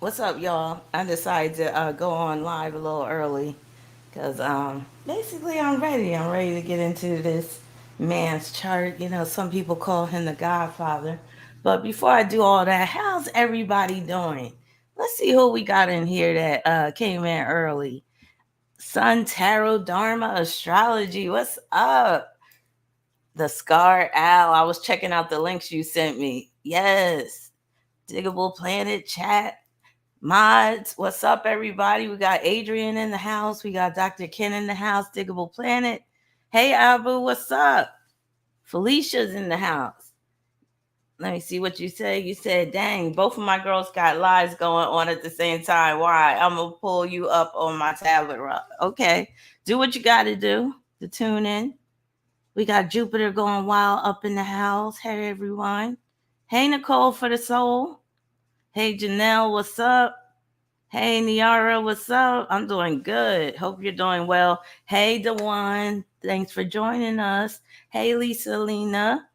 What's up, y'all? I decided to go on live a little early because basically I'm ready. I'm ready to get into this man's chart. You know, some people call him the Godfather. But before I do all that, how's everybody doing? Let's see who we got in here that came in early. Sun Tarot Dharma Astrology. What's up? The Scar Owl. I was checking out the links you sent me. Yes. Diggable Planet Chat. Mods, what's up, everybody? We got Adrian in the house. We got Dr. Ken in the house. Diggable Planet. Hey, Abu, what's up? Felicia's in the house. Let me see what you say. You said, dang, both of my girls got lives going on at the same time. Why? I'm going to pull you up on my tablet. Okay. Do what you got to do to tune in. We got Jupiter going wild up in the house. Hey, everyone. Hey, Nicole for the soul. Hey, Janelle, what's up? Hey, Niara, what's up? I'm doing good. Hope you're doing well. Hey, Dewan, thanks for joining us. Hey, Lisa Lena.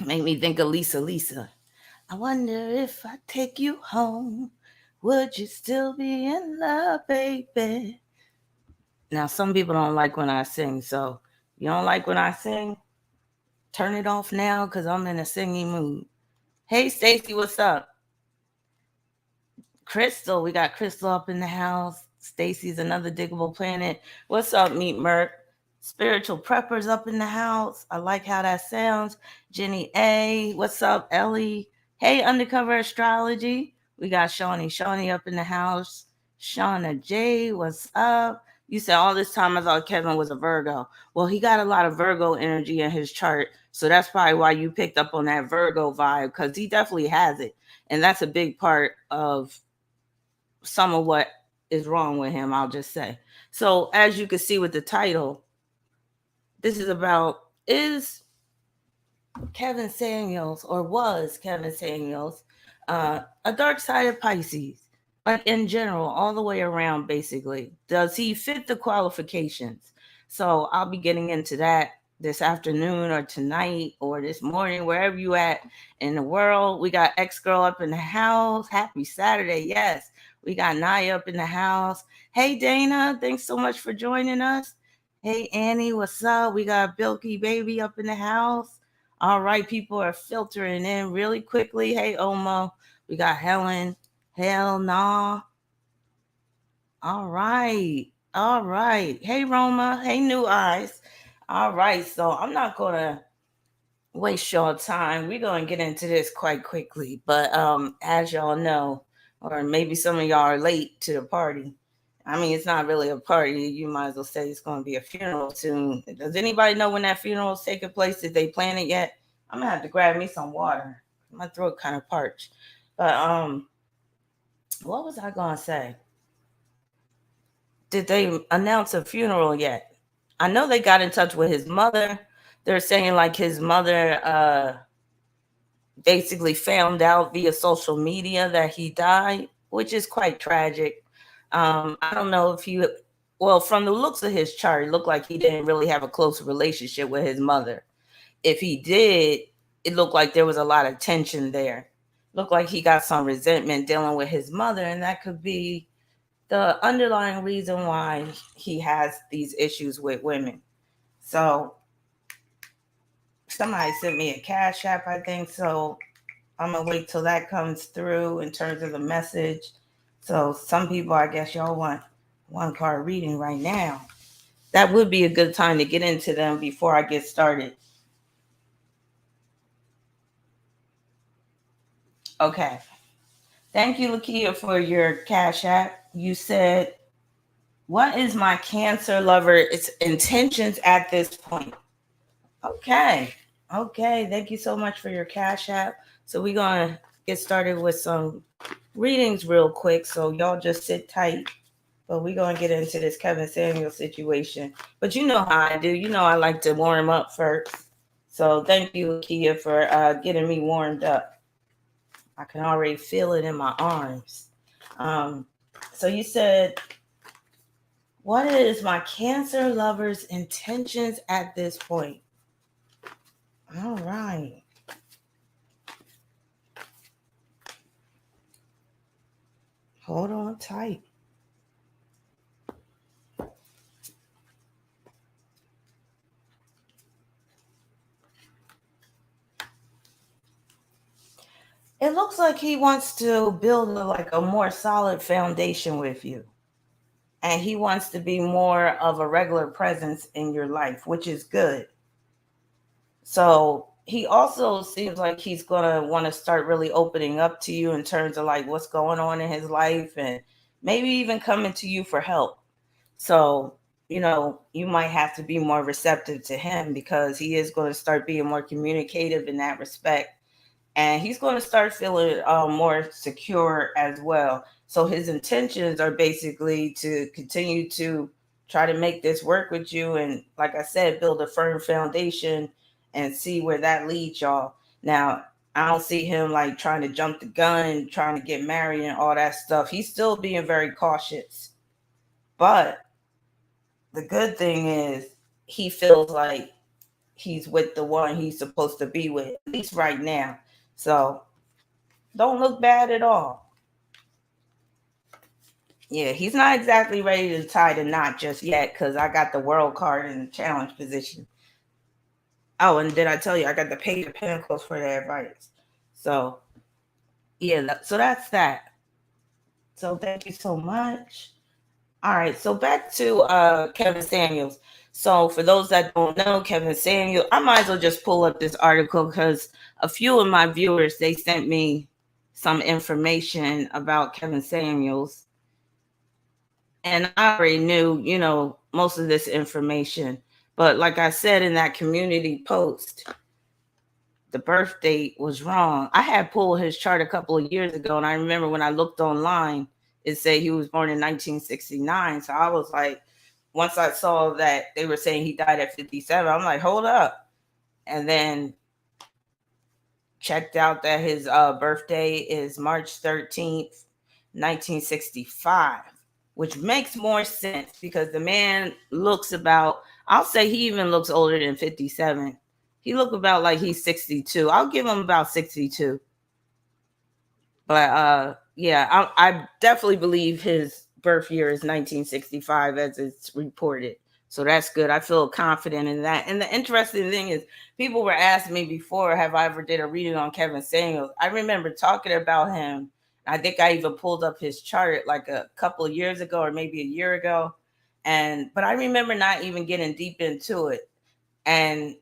Make me think of Lisa. I wonder if I take you home, would you still be in love, baby? Now, some people don't like when I sing, so you don't like when I sing? Turn it off now because I'm in a singing mood. Hey, Stacy, what's up? Crystal, we got Crystal up in the house. Stacy's another diggable planet. What's up, Meet Merc? Spiritual preppers up in the house. I like how that sounds. Jenny A. What's up, Ellie? Hey, Undercover Astrology. We got Shawnee up in the house. Shauna J. What's up? You said all this time I thought Kevin was a Virgo. Well, he got a lot of Virgo energy in his chart. So that's probably why you picked up on that Virgo vibe because he definitely has it. And that's a big part of some of what is wrong with him, I'll just say. So, as you can see with the title, this is about is Kevin Samuels or was Kevin Samuels a dark side of Pisces? Like in general, all the way around, basically. Does he fit the qualifications? So, I'll be getting into that this afternoon or tonight or this morning, wherever you at in the world. We got X Girl up in the house. Happy Saturday. Yes. We got Naya up in the house. Hey, Dana. Thanks so much for joining us. Hey, Annie. What's up? We got Bilky Baby up in the house. All right. People are filtering in really quickly. Hey, Omo. We got Helen. Hell nah. All right. All right. Hey, Roma. Hey, New Eyes. All right. So I'm not going to waste your time. We're going to get into this quite quickly. But as y'all know, or maybe some of y'all are late to the party. I mean, it's not really a party. You might as well say it's going to be a funeral soon. Does anybody know when that funeral is taking place? Did they plan it yet? I'm going to have to grab me some water. My throat kind of parched. But what was I going to say? Did they announce a funeral yet? I know they got in touch with his mother. They're saying like his mother basically found out via social media that he died, which is quite tragic. I don't know if he, well, from the looks of his chart, it looked like he didn't really have a close relationship with his mother. If he did, it looked like there was a lot of tension there. Looked like he got some resentment dealing with his mother, and that could be the underlying reason why he has these issues with women. So somebody sent me a cash app, I think. So I'm gonna wait till that comes through in terms of the message. So some people, I guess y'all want one card reading right now. That would be a good time to get into them before I get started. Okay. Thank you, Lakia, for your cash app. You said, what is my Cancer lover? Its intentions at this point. Okay. Okay. Thank you so much for your cash app. So we're going to get started with some readings real quick. So y'all just sit tight. But we're going to get into this Kevin Samuel situation. But you know how I do. You know I like to warm up first. So thank you, Kia, for getting me warmed up. I can already feel it in my arms. So you said, what is my Cancer lover's intentions at this point? All right. Hold on tight. It looks like he wants to build a more solid foundation with you. And he wants to be more of a regular presence in your life, which is good. So he also seems like he's going to want to start really opening up to you in terms of like what's going on in his life and maybe even coming to you for help. So, you might have to be more receptive to him because he is going to start being more communicative in that respect. And he's going to start feeling more secure as well. So his intentions are basically to continue to try to make this work with you. And like I said, build a firm foundation and see where that leads y'all. Now, I don't see him like trying to jump the gun and trying to get married and all that stuff. He's still being very cautious. But the good thing is he feels like he's with the one he's supposed to be with, at least right now. So don't look bad at all. Yeah, he's not exactly ready to tie the knot just yet because I got the world card in the challenge position. Oh, and did I tell you I got the Page of Pentacles for the advice? So, yeah, so that's that. So thank you so much. All right, so back to Kevin Samuels. So for those that don't know, Kevin Samuel, I might as well just pull up this article because a few of my viewers, they sent me some information about Kevin Samuels. And I already knew, most of this information. But like I said in that community post, the birth date was wrong. I had pulled his chart a couple of years ago, and I remember when I looked online, it said he was born in 1969. So I was like, once I saw that they were saying he died at 57, I'm like, hold up. And then checked out that his birthday is March 13th, 1965, which makes more sense because the man looks about, I'll say he even looks older than 57. He look about like he's 62. I'll give him about 62. But yeah, I definitely believe his birth year is 1965 as it's reported. So that's good. I feel confident in that. And the interesting thing is, people were asking me before, have I ever did a reading on Kevin Samuels? I remember talking about him. I think I even pulled up his chart like a couple of years ago or maybe a year ago. But I remember not even getting deep into it. And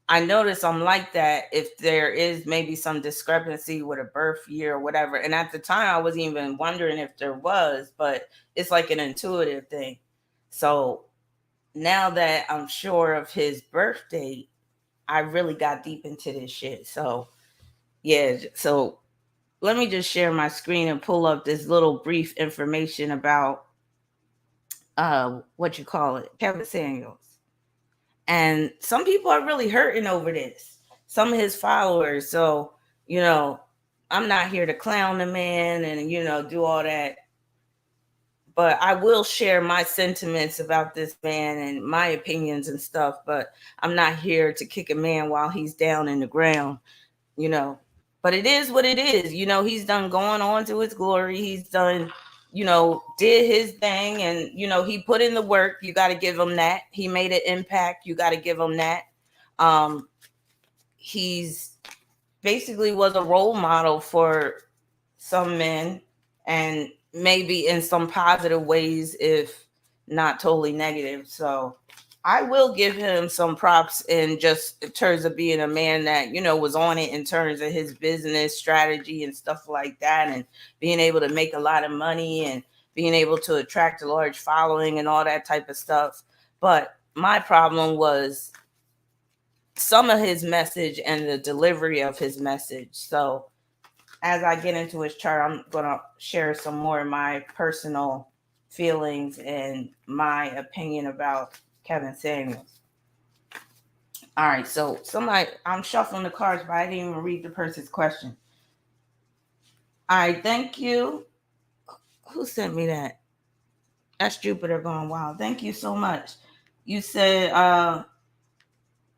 I notice I'm like that if there is maybe some discrepancy with a birth year or whatever. And at the time, I wasn't even wondering if there was, but it's like an intuitive thing. So now that I'm sure of his birth date, I really got deep into this shit. So, yeah. So let me just share my screen and pull up this little brief information about what you call it, Kevin Samuels. And some people are really hurting over this. Some of his followers. So, I'm not here to clown the man and, do all that. But I will share my sentiments about this man and my opinions and stuff. But I'm not here to kick a man while he's down in the ground, you know. But it is what it is. He's done going on to his glory. He's done, did his thing. And, he put in the work. You got to give him that. He made an impact. You got to give him that. He's basically was a role model for some men and maybe in some positive ways, if not totally negative. So I will give him some props in just in terms of being a man that, was on it in terms of his business strategy and stuff like that, and being able to make a lot of money and being able to attract a large following and all that type of stuff. But my problem was some of his message and the delivery of his message. So as I get into his chart, I'm going to share some more of my personal feelings and my opinion about Kevin Samuels. All right, so I'm shuffling the cards, but I didn't even read the person's question. All right, thank you. Who sent me that? That's Jupiter going wild. Thank you so much. You said,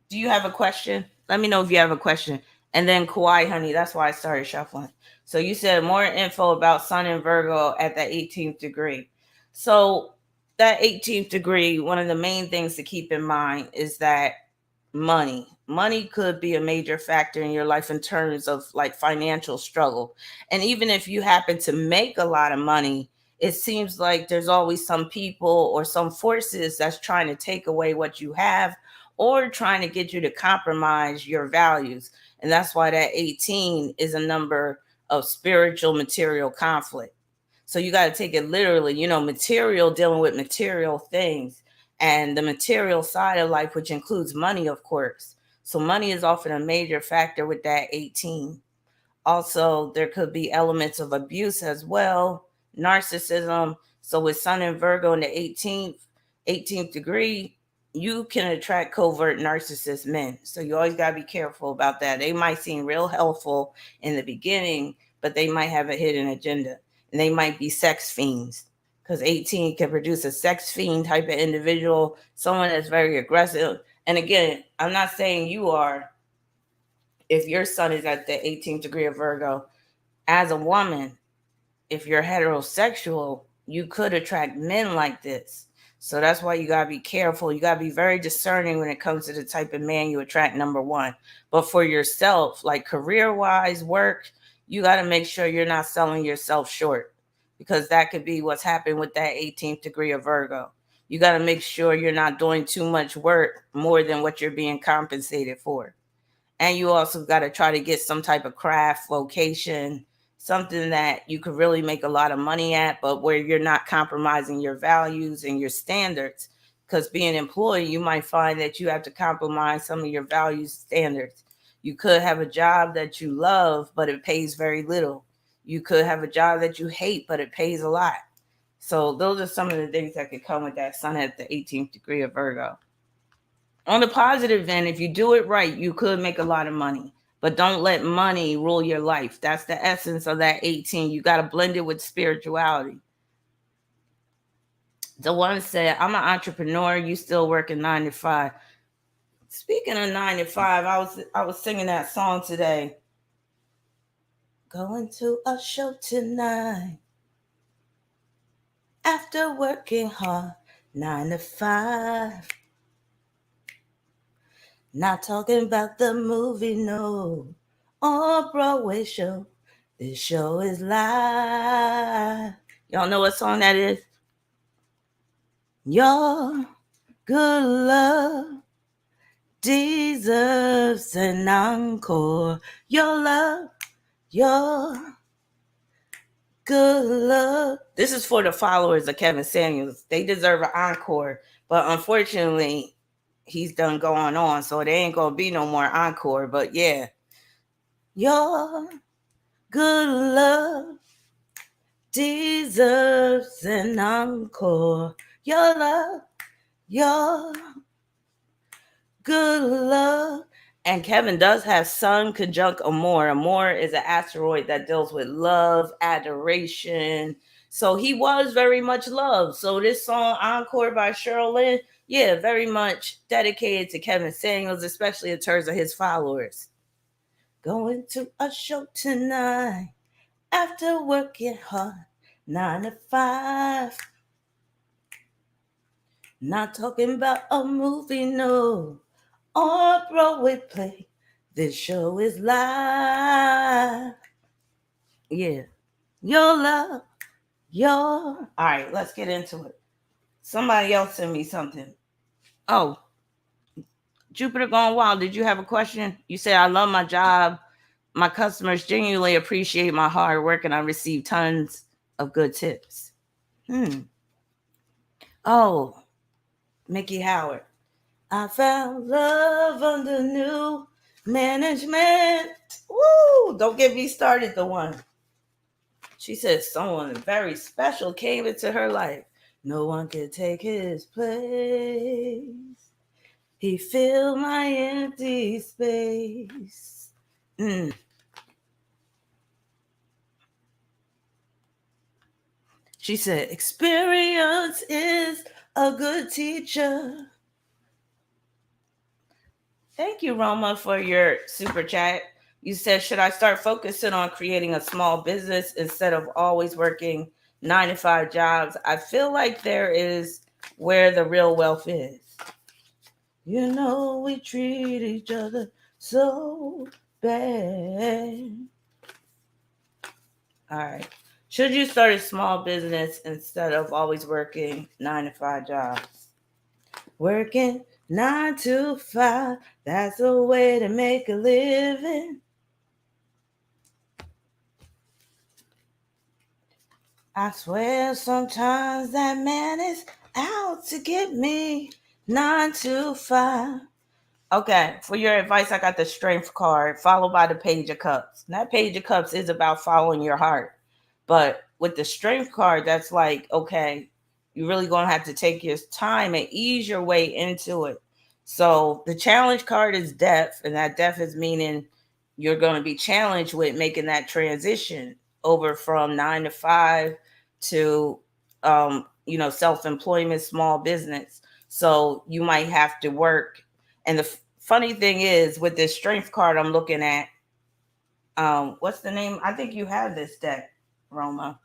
do you have a question? Let me know if you have a question. And then Kauai, honey, that's why I started shuffling. So you said more info about Sun in Virgo at the 18th degree. So that 18th degree, one of the main things to keep in mind is that money could be a major factor in your life in terms of like financial struggle. And even if you happen to make a lot of money, it seems like there's always some people or some forces that's trying to take away what you have or trying to get you to compromise your values. And that's why that 18 is a number of spiritual material conflict. So you got to take it literally, material, dealing with material things and the material side of life, which includes money, of course. So money is often a major factor with that 18. Also, there could be elements of abuse as well, narcissism. So with Sun in Virgo in the 18th degree, you can attract covert narcissist men. So you always got to be careful about that. They might seem real helpful in the beginning, but they might have a hidden agenda. And they might be sex fiends, because 18 can produce a sex fiend type of individual, someone that's very aggressive. And again, I'm not saying you are, if your sun is at the 18th degree of Virgo. As a woman, if you're heterosexual, you could attract men like this. So that's why you got to be careful. You got to be very discerning when it comes to the type of man you attract, number one. But for yourself, like career-wise, work, you got to make sure you're not selling yourself short, because that could be what's happened with that 18th degree of Virgo. You got to make sure you're not doing too much work more than what you're being compensated for. And you also got to try to get some type of craft vocation, something that you could really make a lot of money at, but where you're not compromising your values and your standards. Because being an employee, you might find that you have to compromise some of your values standards. You could have a job that you love, but it pays very little. You could have a job that you hate, but it pays a lot. So those are some of the things that could come with that sun at the 18th degree of Virgo. On the positive end, if you do it right, you could make a lot of money. But don't let money rule your life. That's the essence of that 18. You got to blend it with spirituality. The one said, I'm an entrepreneur. You still working 9 to 5. Speaking of 9 to 5, I was singing that song today. Going to a show tonight. After working hard, 9 to 5. Not talking about the movie, no, or Broadway show. This show is live. Y'all know what song that is? Your good love deserves an encore. Your love, your good love. This is for the followers of Kevin Samuels. They deserve an encore, but unfortunately, he's done going on, so there ain't gonna be no more encore. But yeah, your good love deserves an encore. Your love, your good love. And Kevin does have Sun conjunct Amor. Amor is an asteroid that deals with love, adoration. So he was very much loved. So this song, Encore by Cheryl Lynn, yeah, very much dedicated to Kevin Samuels, especially in terms of his followers. Going to a show tonight after working hard, 9 to 5. Not talking about a movie, no, or Broadway play. This show is live. Yeah. Your love, your. All right, let's get into it. Somebody else sent me something. Oh, Jupiter Gone Wild, did you have a question? You said, I love my job. My customers genuinely appreciate my hard work and I receive tons of good tips. Oh, Mickey Howard. I found love under new management. Woo! Don't get me started, the one. She said someone very special came into her life. No one could take his place. He filled my empty space. She said, experience is a good teacher. Thank you, Roma, for your super chat. You said, should I start focusing on creating a small business instead of always working 9 to 5 jobs? I feel like there is where the real wealth is. You know, we treat each other so bad. All right. Should you start a small business instead of always working 9 to 5 jobs? Working 9 to 5, that's a way to make a living. I swear sometimes that man is out to get me. 9 to 5. Okay, for your advice, I got the strength card followed by the page of cups. And that page of cups is about following your heart. But with the strength card, that's like, okay, you're really going to have to take your time and ease your way into it. So the challenge card is death, and that death is meaning you're going to be challenged with making that transition over from 9 to 5 to, self-employment, small business. So you might have to work. And the funny thing is, with this strength card I'm looking at, what's the name? I think you have this deck, Roma.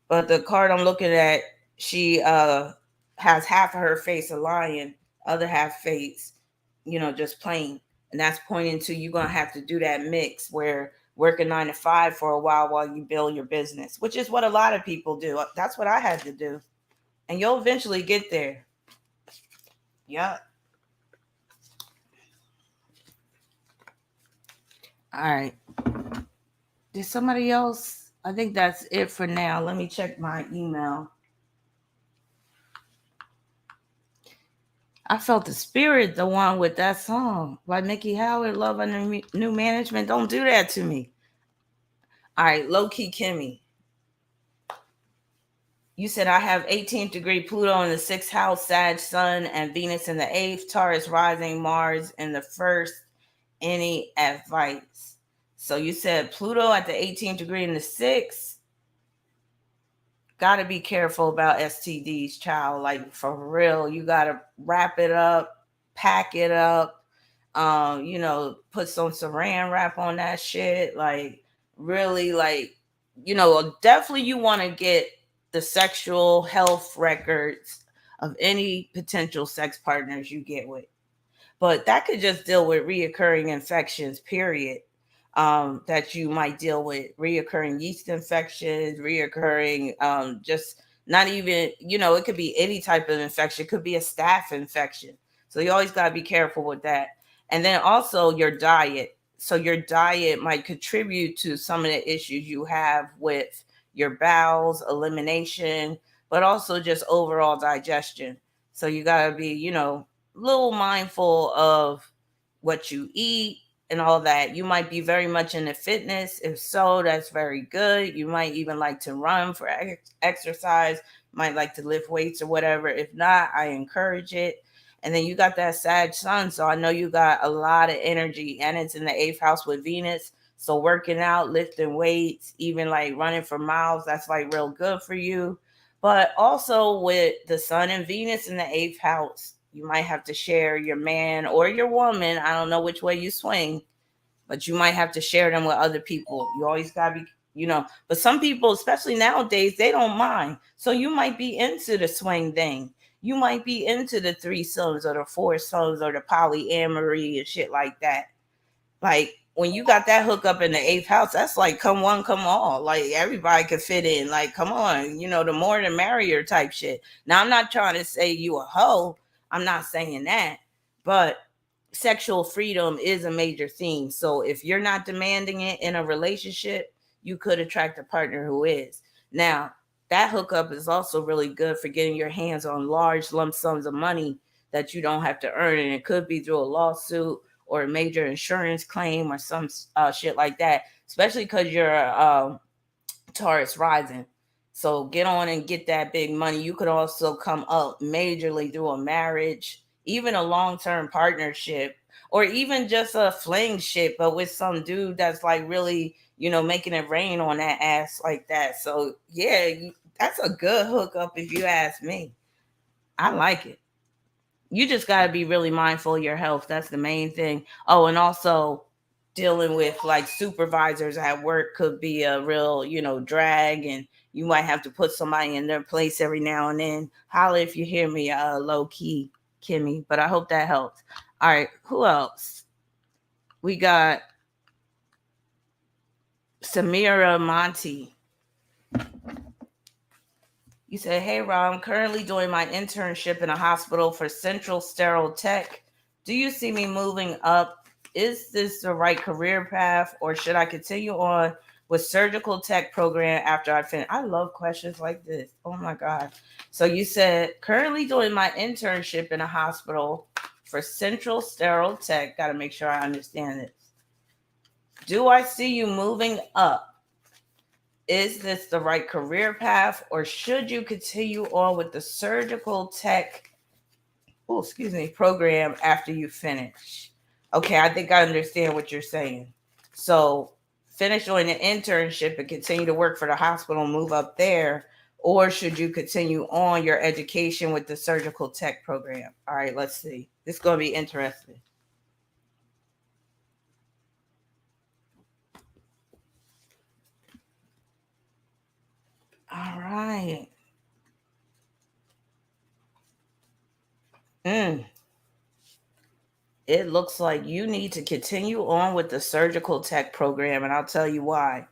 But the card I'm looking at, she has half of her face a lion, other half face, just plain. And that's pointing to you gonna have to do that mix where working 9 to 5 for a while you build your business, which is what a lot of people do. That's what I had to do. And you'll eventually get there. Yeah. All right. Did somebody else? I think that's it for now. Let me check my email. I felt the spirit, the one with that song by Mickey Howard, Love Under New Management. Don't do that to me. All right, low key Kimmy. You said I have 18th degree Pluto in the 6th house, Sag, Sun, and Venus in the 8th, Taurus rising, Mars in the 1st. Any advice? So you said Pluto at the 18th degree in the 6th. Got to be careful about STDs, child. Like, for real, you got to wrap it up, pack it up, put some saran wrap on that shit. Like, really, like, definitely you want to get the sexual health records of any potential sex partners you get with. But that could just deal with reoccurring infections, period. That you might deal with reoccurring yeast infections, reoccurring, just not even, it could be any type of infection. It could be a staph infection. So you always got to be careful with that. And then also your diet. So your diet might contribute to some of the issues you have with your bowels, elimination, but also just overall digestion. So you got to be, little mindful of what you eat and all that. You might be very much into fitness. If so, that's very good. You might even like to run for exercise, might like to lift weights or whatever. If not, I encourage it. And then you got that Sag Sun, so I know you got a lot of energy, and it's in the 8th house with Venus. So working out, lifting weights, even like running for miles, that's like real good for you. But also with the Sun and Venus in the 8th house, you might have to share your man or your woman. I don't know which way you swing, but you might have to share them with other people. You always got to be, but some people, especially nowadays, they don't mind. So you might be into the swing thing. You might be into the threesomes or the foursomes or the polyamory and shit like that. Like, when you got that hookup in the 8th house, that's like come one, come all. Like, everybody could fit in. Like, come on, the more the merrier type shit. Now, I'm not trying to say you a hoe. I'm not saying that. But sexual freedom is a major theme. So if you're not demanding it in a relationship, you could attract a partner who is. Now, that hookup is also really good for getting your hands on large lump sums of money that you don't have to earn. And it could be through a lawsuit or a major insurance claim or some shit like that, especially because you're Taurus rising. So get on and get that big money. You could also come up majorly through a marriage, even a long-term partnership, or even just a fling shit, but with some dude that's like really, making it rain on that ass like that. So yeah, that's a good hookup if you ask me. I like it. You just got to be really mindful of your health. That's the main thing. Oh, and also dealing with like supervisors at work could be a real, drag, and you might have to put somebody in their place every now and then. Holla if you hear me, low key, Kimmy. But I hope that helps. All right, who else? We got Samira Monty. You said, "Hey, Rob, I'm currently doing my internship in a hospital for Central Sterile Tech. Do you see me moving up? Is this the right career path, or should I continue on with surgical tech program after I finish?" I love questions like this. Oh my God. So you said, currently doing my internship in a hospital for Central Sterile Tech. Got to make sure I understand this. Do I see you moving up? Is this the right career path, or should you continue on with the surgical tech program after you finish? Okay, I think I understand what you're saying. So finish doing the internship and continue to work for the hospital, move up there, or should you continue on your education with the surgical tech program? All right, let's see. This is going to be interesting. All right. It looks like you need to continue on with the surgical tech program, and I'll tell you why.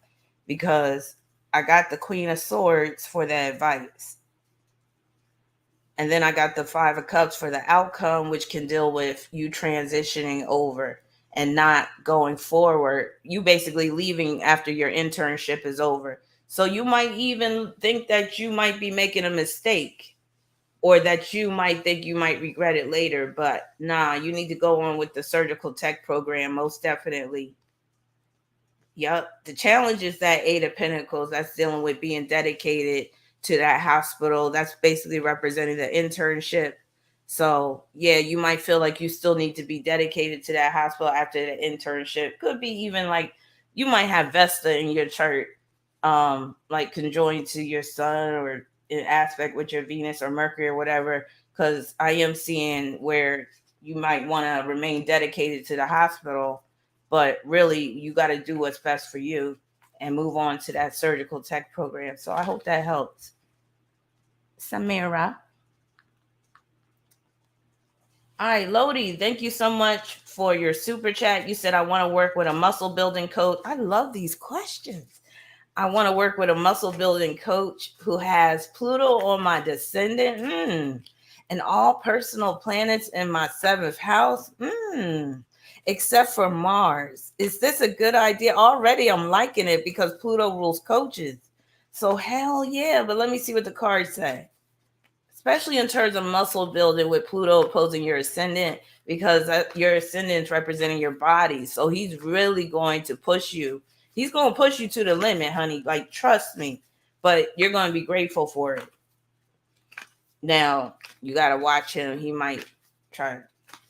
Because I got the Queen of Swords for the advice. And then I got the Five of Cups for the outcome, which can deal with you transitioning over and not going forward. You basically leaving after your internship is over. So you might even think that you might be making a mistake, or that you might think you might regret it later. But nah, you need to go on with the surgical tech program, most definitely. Yep. The challenge is that Eight of Pentacles. That's dealing with being dedicated to that hospital. That's basically representing the internship. So yeah, you might feel like you still need to be dedicated to that hospital after the internship. Could be even like you might have Vesta in your chart, like conjoined to your sun, or in aspect with your Venus or Mercury or whatever. Because I am seeing where you might want to remain dedicated to the hospital, but really you got to do what's best for you and move on to that surgical tech program. So I hope that helps. Samira. All right, Lodi, thank you so much for your super chat. You said, I want to work with a muscle building coach. I love these questions. I want to work with a muscle building coach who has Pluto on my descendant, and all personal planets in my 7th house, except for Mars. Is this a good idea? Already I'm liking it because Pluto rules coaches. So hell yeah, but let me see what the cards say. Especially in terms of muscle building with Pluto opposing your ascendant, because your ascendant is representing your body. So he's really going to push you. He's going to push you to the limit, honey. Like, trust me. But you're going to be grateful for it. Now, you got to watch him. He might try.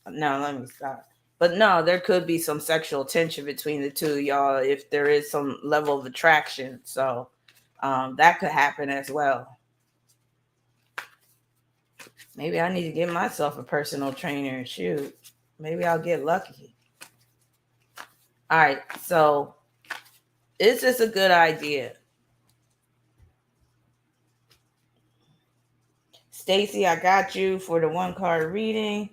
No, let me stop. But no, there could be some sexual tension between the two of y'all if there is some level of attraction. So that could happen as well. Maybe I need to get myself a personal trainer and shoot. Maybe I'll get lucky. All right. So is this a good idea? Stacy, I got you for the 1-card reading.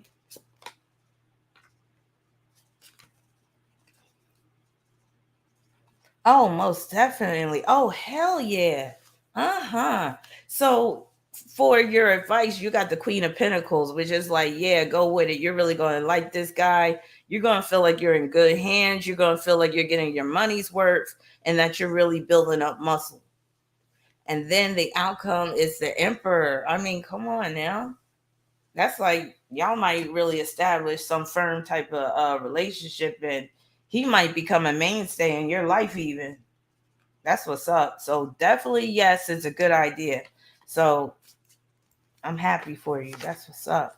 Oh, most definitely. Oh, hell yeah. So for your advice, you got the Queen of Pentacles, which is like, yeah, go with it. You're really going to like this guy. You're going to feel like you're in good hands. You're going to feel like you're getting your money's worth, and that you're really building up muscle. And then the outcome is the Emperor. I mean, come on now. That's like, y'all might really establish some firm type of relationship, and he might become a mainstay in your life even. That's what's up. So definitely, yes, it's a good idea. So I'm happy for you. That's what's up.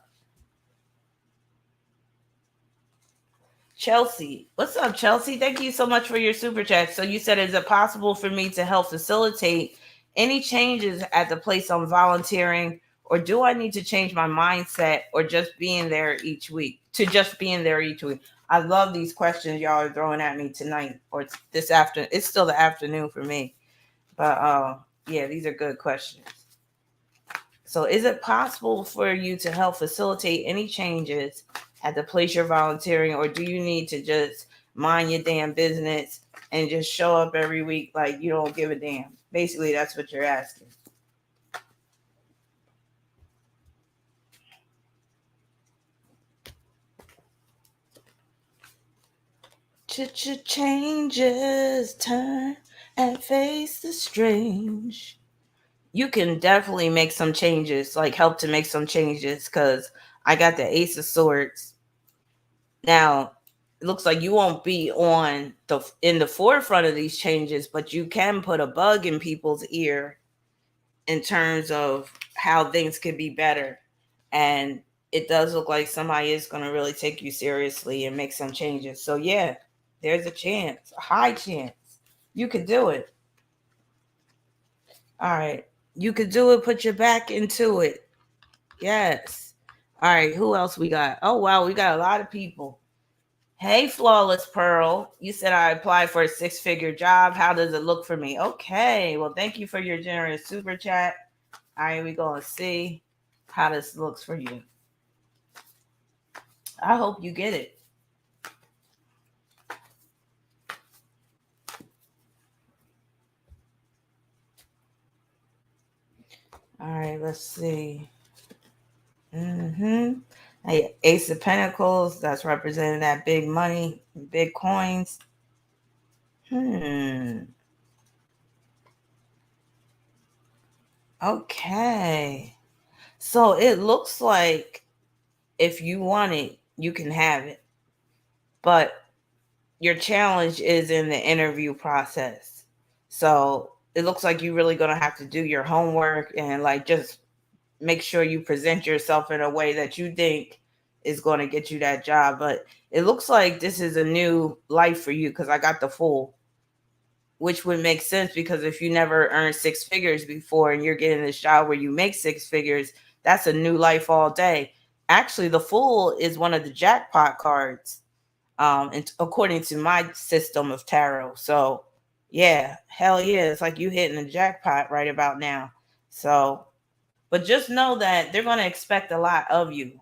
Chelsea. What's up, Chelsea? Thank you so much for your super chat. So you said, is it possible for me to help facilitate any changes at the place I'm volunteering, or do I need to change my mindset, or just being there each week? to just being there each week? I love these questions y'all are throwing at me tonight or this afternoon. It's still the afternoon for me. But yeah, these are good questions. So is it possible for you to help facilitate any changes at the place you're volunteering, or do you need to just mind your damn business and just show up every week like you don't give a damn? Basically, that's what you're asking. Changes, turn and face the strange. You can definitely make some changes, like help to make some changes, because I got the Ace of Swords. Now, it looks like you won't be in the forefront of these changes, but you can put a bug in people's ear in terms of how things could be better. And it does look like somebody is going to really take you seriously and make some changes. So yeah, there's a chance, a high chance. You could do it. All right. You could do it. Put your back into it. Yes. All right. Who else we got? Oh, wow. We got a lot of people. Hey, Flawless Pearl. You said I applied for a 6-figure job. How does it look for me? Okay. Well, thank you for your generous super chat. All right. We're going to see how this looks for you. I hope you get it. All right. Let's see. Hey, Ace of Pentacles. That's representing that big money, big coins. Okay. So it looks like if you want it, you can have it. But your challenge is in the interview process. So it looks like you're really going to have to do your homework and like just make sure you present yourself in a way that you think is going to get you that job. But it looks like this is a new life for you because I got the Fool, which would make sense because if you never earned 6 figures before and you're getting this job where you make 6 figures, that's a new life all day. Actually, the Fool is one of the jackpot cards, and according to my system of tarot. So yeah, hell yeah, it's like you hitting a jackpot right about now. So, but just know that they're going to expect a lot of you.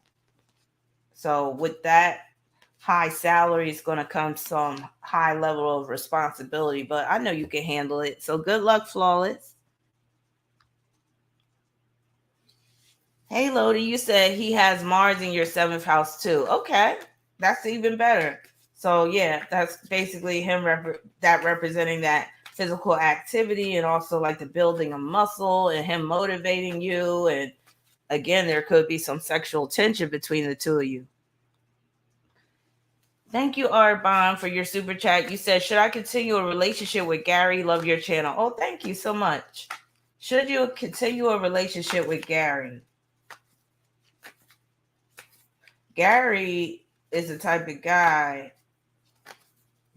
So with that high salary is going to come some high level of responsibility, but I know you can handle it. So good luck, Flawless. Hey, Lodi, you said he has Mars in your 7th house too. Okay, that's even better. So yeah, that's basically him representing that physical activity and also like the building of muscle and him motivating you. And again, there could be some sexual tension between the two of you. Thank you, Arbon, for your super chat. You said, should I continue a relationship with Gary? Love your channel. Oh, thank you so much. Should you continue a relationship with Gary? Gary is the type of guy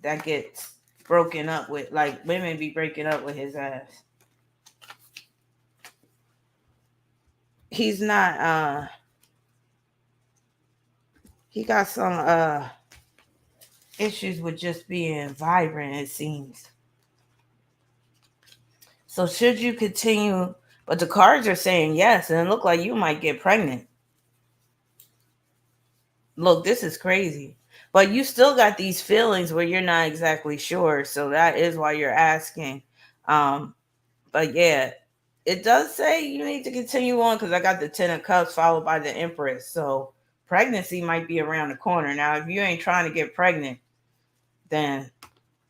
that gets broken up with. Like, women be breaking up with his ass. He's not, he got some, issues with just being vibrant, it seems. So should you continue? But the cards are saying yes, and it look like you might get pregnant. Look, this is crazy. But you still got these feelings where you're not exactly sure. So that is why you're asking. But yeah, it does say you need to continue on because I got the 10 of Cups followed by the Empress. So pregnancy might be around the corner. Now, if you ain't trying to get pregnant, then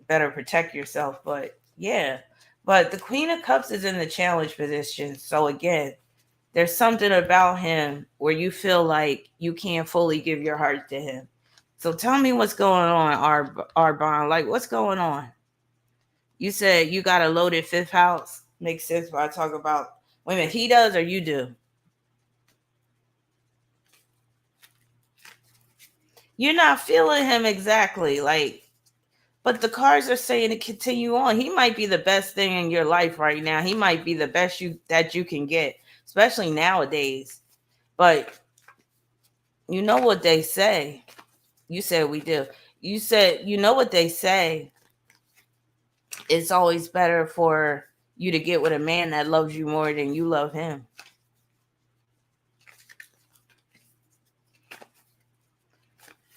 better protect yourself. But yeah, but the Queen of Cups is in the challenge position. So again, there's something about him where you feel like you can't fully give your heart to him. So tell me what's going on, Arbon. Like, what's going on? You said you got a loaded 5th house. Makes sense when I talk about women. He does or you do? You're not feeling him exactly. Like, but the cards are saying to continue on. He might be the best thing in your life right now. He might be the best that you can get, especially nowadays. But you know what they say. You said we do. You said, you know what they say? It's always better for you to get with a man that loves you more than you love him.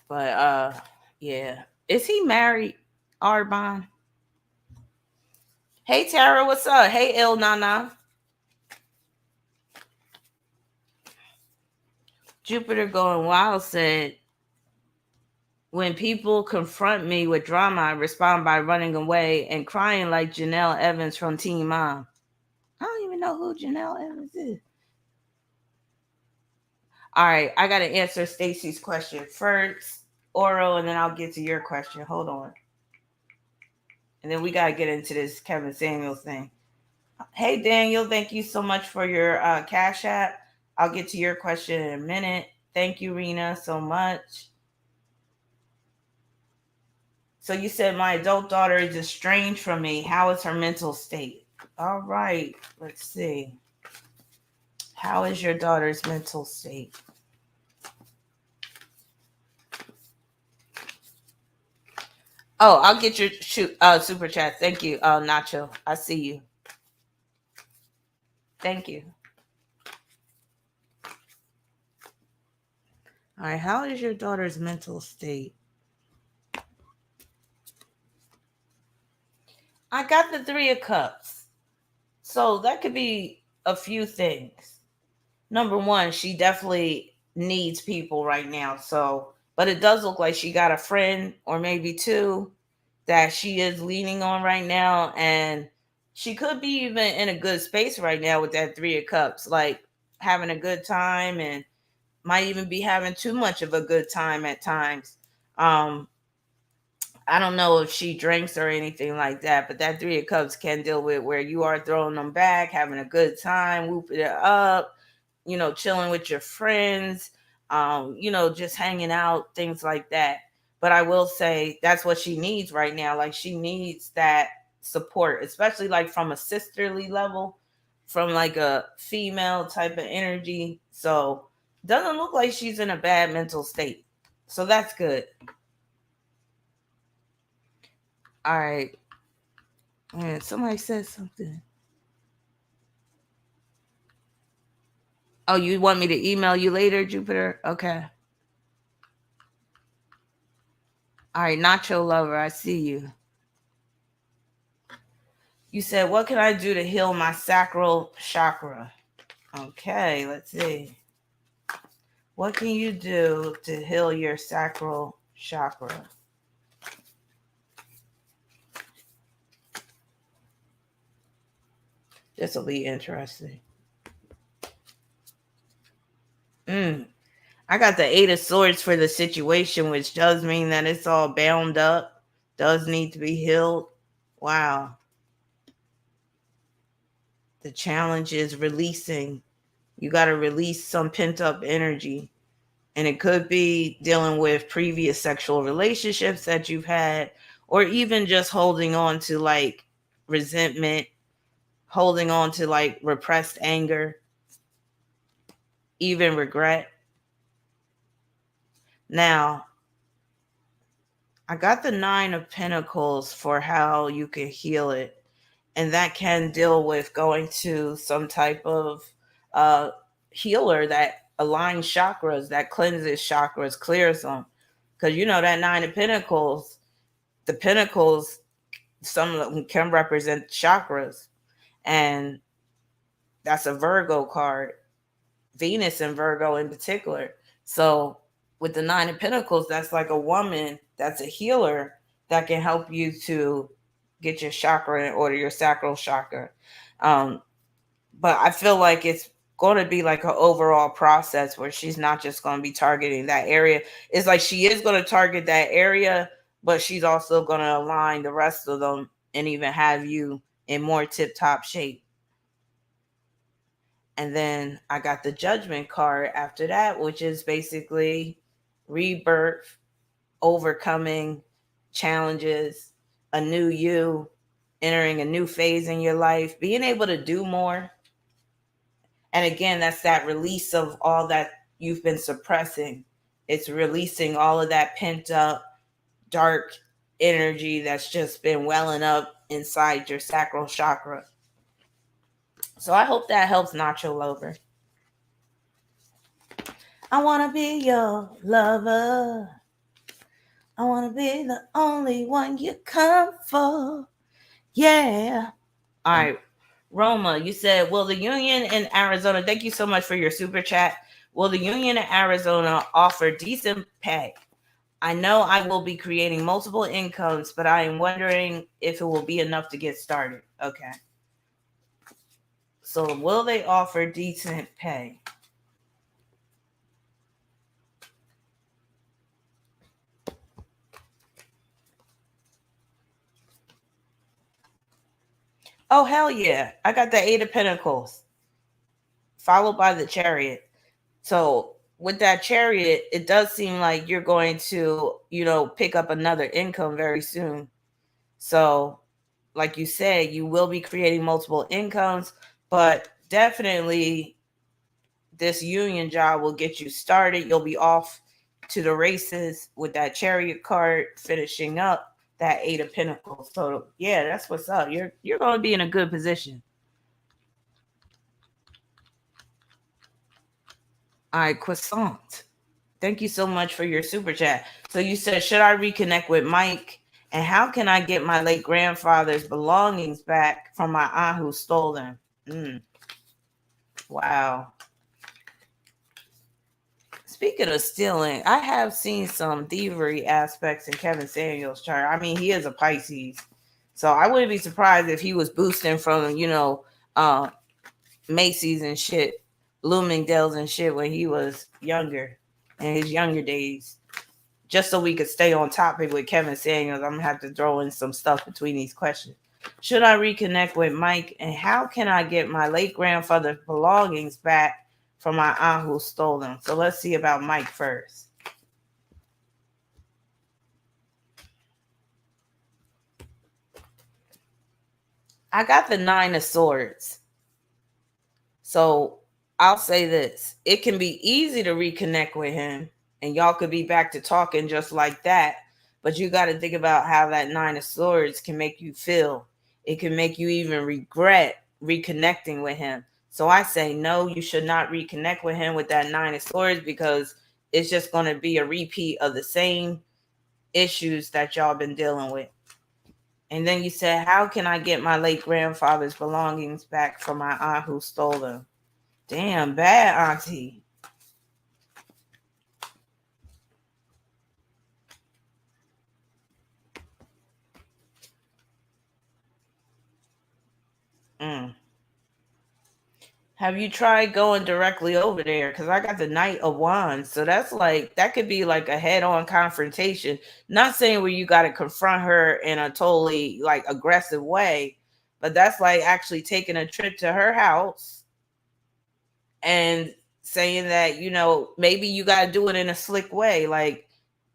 But yeah. Is he married, Arbon? Hey Tara, what's up? Hey Il Nana. Jupiter Going Wild said, when people confront me with drama, I respond by running away and crying like Janelle Evans from Teen Mom. I don't even know who Janelle Evans is. All right, I got to answer Stacy's question first, Oro, and then I'll get to your question. Hold on. And then we got to get into this Kevin Samuels thing. Hey, Daniel, thank you so much for your Cash App. I'll get to your question in a minute. Thank you, Rena, so much. So you said my adult daughter is estranged from me. How is her mental state? All right, let's see. How is your daughter's mental state? Oh, I'll get your super chat. Thank you, Nacho. I see you. Thank you. All right, how is your daughter's mental state? I got the 3 of Cups. So that could be a few things. Number one, she definitely needs people right now. So, but it does look like she got a friend or maybe 2 that she is leaning on right now. And she could be even in a good space right now with that 3 of Cups, like having a good time, and might even be having too much of a good time at times. I don't know if she drinks or anything like that, but that 3 of Cups can deal with where you are throwing them back, having a good time, whooping it up, chilling with your friends, just hanging out, things like that. But I will say that's what she needs right now. Like, she needs that support, especially like from a sisterly level, from like a female type of energy. So doesn't look like she's in a bad mental state. So that's good. All right. Man, somebody said something. Oh, you want me to email you later, Jupiter? Okay. All right, Nacho Lover, I see you. You said, what can I do to heal my sacral chakra? Okay, let's see. What can you do to heal your sacral chakra? This will be interesting. I got the 8 of Swords for the situation, which does mean that it's all bound up, does need to be healed. Wow. The challenge is releasing. You got to release some pent up energy. And it could be dealing with previous sexual relationships that you've had, or even just holding on to like resentment, holding on to like repressed anger, even regret. Now, I got the 9 of Pentacles for how you can heal it. And that can deal with going to some type of healer that aligns chakras, that cleanses chakras, clears them. Because that 9 of Pentacles, the Pentacles, some of them can represent chakras. And that's a Virgo card, Venus and Virgo in particular. So with the 9 of Pentacles, that's like a woman that's a healer that can help you to get your chakra in order, your sacral chakra. But I feel like it's going to be like an overall process where she's not just going to be targeting that area. It's like she is going to target that area, but she's also going to align the rest of them and even have you in more tip-top shape. And then I got the Judgment card after that, which is basically rebirth, overcoming challenges, a new you, entering a new phase in your life, being able to do more. And again, that's that release of all that you've been suppressing It's releasing all of that pent up dark energy that's just been welling up inside your sacral chakra. So I hope that helps, Nacho Lover. I want to be your lover. I want to be the only one you come for. Yeah. All right. Roma, you said, will the union in Arizona, thank you so much for your super chat. Will the union in Arizona offer decent pay? I know I will be creating multiple incomes, but I am wondering if it will be enough to get started. Okay. So will they offer decent pay? Oh, hell yeah. I got the Eight of Pentacles, followed by the Chariot. So with that Chariot, it does seem like you're going to, pick up another income very soon. So, like you said, you will be creating multiple incomes, but definitely this union job will get you started. You'll be off to the races with that Chariot card, finishing up that Eight of Pentacles. So yeah, that's what's up. You're going to be in a good position. All right, croissant. Thank you so much for your super chat. So you said, should I reconnect with Mike? And how can I get my late grandfather's belongings back from my aunt who stole them? Wow. Speaking of stealing, I have seen some thievery aspects in Kevin Samuel's chart. I mean, he is a Pisces. So I wouldn't be surprised if he was boosting from, Macy's and shit, Bloomingdale's and shit when he was younger, in his younger days. Just so we could stay on topic with Kevin Samuels, I'm going to have to throw in some stuff between these questions. Should I reconnect with Mike? And how can I get my late grandfather's belongings back from my aunt who stole them? So let's see about Mike first. I got the Nine of Swords. So I'll say this. It can be easy to reconnect with him and y'all could be back to talking just like that. But you got to think about how that Nine of Swords can make you feel. It can make you even regret reconnecting with him. So I say, no, you should not reconnect with him with that Nine of Swords because it's just going to be a repeat of the same issues that y'all been dealing with. And then you said, how can I get my late grandfather's belongings back from my aunt who stole them? Damn, bad auntie. Have you tried going directly over there? Because I got the Knight of Wands. So that's like, that could be like a head-on confrontation. Not saying where you got to confront her in a totally like aggressive way, but that's like actually taking a trip to her house and saying that, maybe you got to do it in a slick way. Like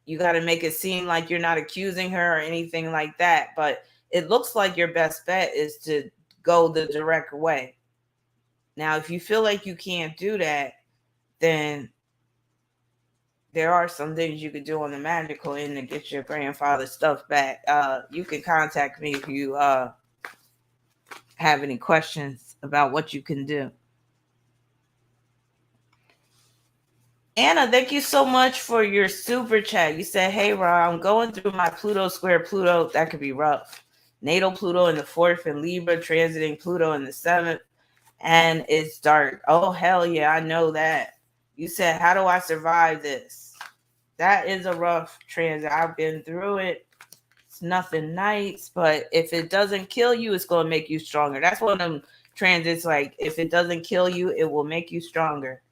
you got to make it seem like you're not accusing her or anything like that. But it looks like your best bet is to go the direct way. Now, if you feel like you can't do that, then there are some things you could do on the magical end to get your grandfather's stuff back. You can contact me if you have any questions about what you can do. Anna, thank you so much for your super chat. You said, hey, Rob, I'm going through my Pluto square Pluto. That could be rough. Natal Pluto in the 4th and Libra, transiting Pluto in the 7th. And it's dark. Oh, hell yeah, I know that. You said, how do I survive this? That is a rough transit. I've been through it. It's nothing nice, but if it doesn't kill you, it's going to make you stronger. That's one of them transits, like, if it doesn't kill you, it will make you stronger.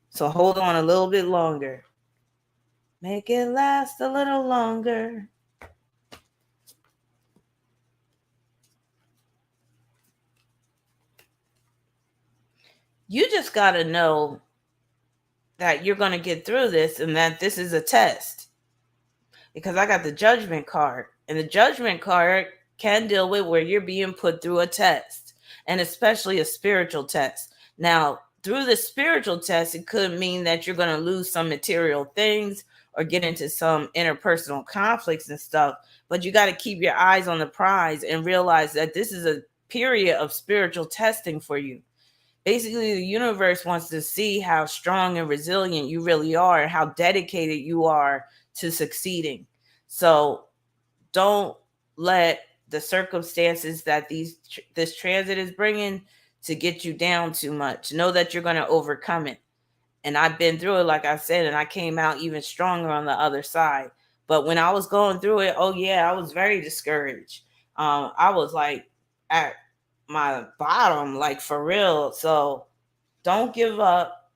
So hold on a little bit longer. Make it last a little longer. You just got to know that you're going to get through this and that this is a test. Because I got the Judgment card. And the Judgment card can deal with where you're being put through a test. And especially a spiritual test. Now, through the spiritual test, it could mean that you're going to lose some material things. or get into some interpersonal conflicts and stuff. But you got to keep your eyes on the prize and realize that this is a period of spiritual testing for you. Basically, the universe wants to see how strong and resilient you really are and how dedicated you are to succeeding. So don't let the circumstances that this transit is bringing to get you down too much. Know that you're going to overcome it. And I've been through it, like I said, and I came out even stronger on the other side. But when I was going through it, oh yeah, I was very discouraged. I was like at my bottom, like for real. So don't give up.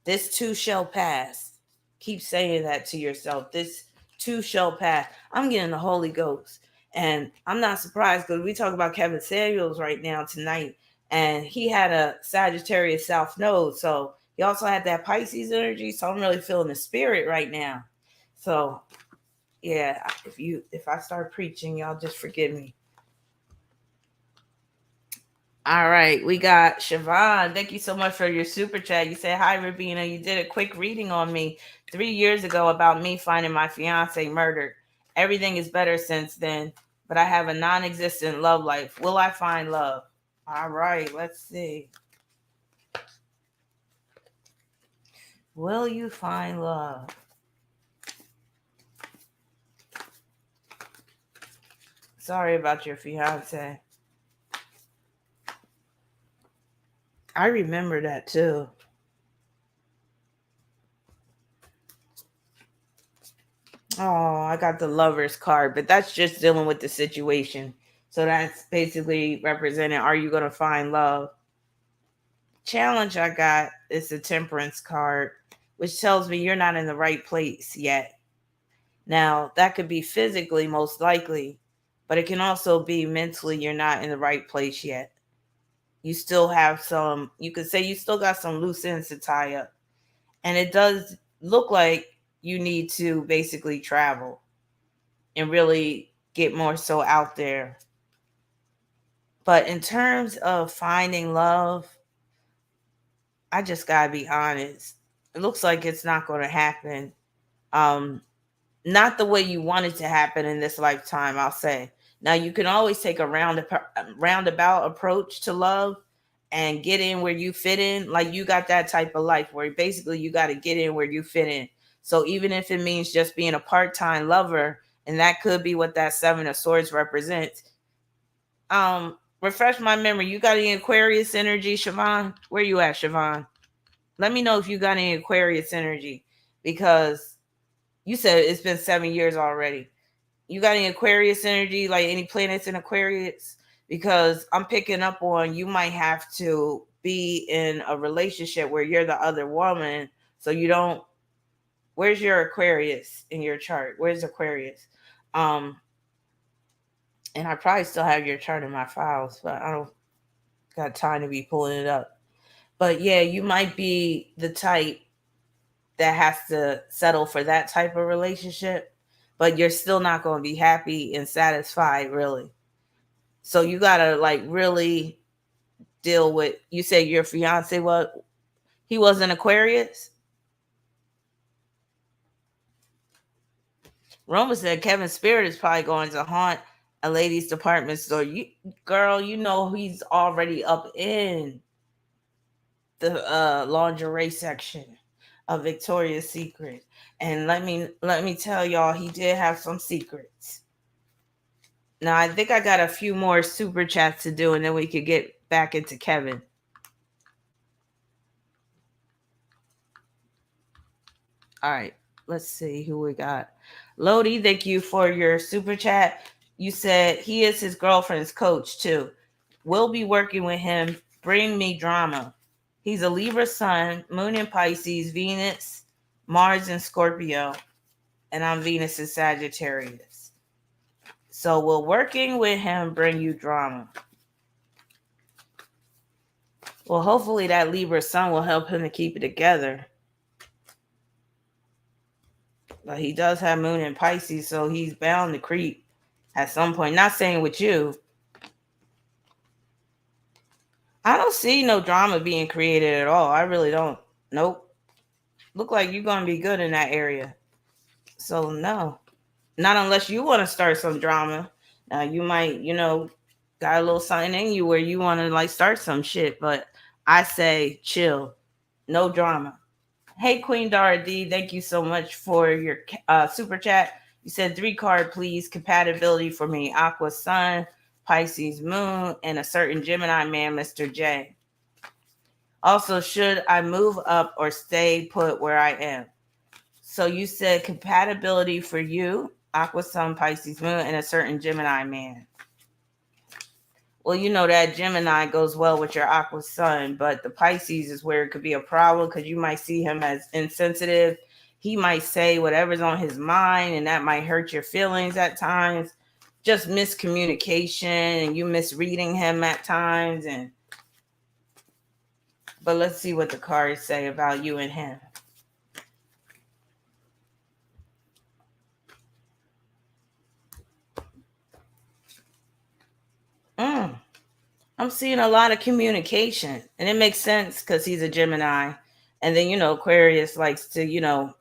This too shall pass. Keep saying that to yourself. This too shall pass. I'm getting the Holy Ghost. And I'm not surprised because we talk about Kevin Samuels right now tonight. And he had a Sagittarius South Node. So he also had that Pisces energy. So I'm really feeling the spirit right now. So yeah, if I start preaching, y'all just forgive me. All right, we got Siobhan. Thank you so much for your super chat. You said, hi, Rahbinah. You did a quick reading on me 3 years ago about me finding my fiance murdered. Everything is better since then, but I have a non-existent love life. Will I find love? All right, let's see. Will you find love? Sorry about your fiance. I remember that too. Oh, I got the lover's card, but that's just dealing with the situation. So that's basically representing, are you going to find love? Challenge I got is the temperance card, which tells me you're not in the right place yet. Now, that could be physically most likely, but it can also be mentally you're not in the right place yet. You still have you could say you still got some loose ends to tie up. And it does look like you need to basically travel and really get more so out there. But in terms of finding love, I just gotta be honest. It looks like it's not going to happen. Not the way you want it to happen in this lifetime, I'll say. Now, you can always take a roundabout approach to love and get in where you fit in. Like you got that type of life where basically you got to get in where you fit in. So even if it means just being a part-time lover, and that could be what that Seven of Swords represents. Refresh my memory. You got any Aquarius energy, Siobhan? Where you at, Siobhan? Let me know if you got any Aquarius energy, because you said it's been 7 years already. You got any Aquarius energy, like any planets in Aquarius? Because I'm picking up on you might have to be in a relationship where you're the other woman. So you don't. Where's your Aquarius in your chart? Where's Aquarius? And I probably still have your chart in my files, but I don't got time to be pulling it up. But yeah, you might be the type that has to settle for that type of relationship, but you're still not going to be happy and satisfied, really. So you got to like really deal with, you say your fiance, he was an Aquarius? Roma said Kevin Spirit is probably going to haunt a ladies department store. Girl, you know he's already up in the lingerie section of Victoria's Secret. And let me tell y'all, he did have some secrets. Now I think I got a few more super chats to do, and then we could get back into Kevin. All right, let's see who we got. Lodi, thank you for your super chat. You said he is his girlfriend's coach too. We'll be working with him. Bring me drama. He's a Libra sun, Moon in Pisces, Venus, Mars in Scorpio, and I'm Venus in Sagittarius. So will working with him bring you drama? Well, hopefully that Libra sun will help him to keep it together. But he does have Moon in Pisces, so he's bound to creep at some point. Not saying with you. I don't see no drama being created at all. I really don't. Nope. Look like you're going to be good in that area. So no, not unless you want to start some drama. Now you might, got a little something in you where you want to like start some shit, but I say chill, no drama. Hey, Queen Dara D, thank you so much for your super chat. You said 3 card, please. Compatibility for me: Aqua Sun, Pisces Moon, and a certain Gemini man, Mr. J. Also, should I move up or stay put where I am? So you said compatibility for you, Aqua Sun, Pisces Moon, and a certain Gemini man. Well, you know that Gemini goes well with your Aqua Sun, but the Pisces is where it could be a problem because you might see him as insensitive. He might say whatever's on his mind, and that might hurt your feelings at times. Just miscommunication, and you misreading him at times. But let's see what the cards say about you and him. I'm seeing a lot of communication, and it makes sense because he's a Gemini. And then, Aquarius likes to,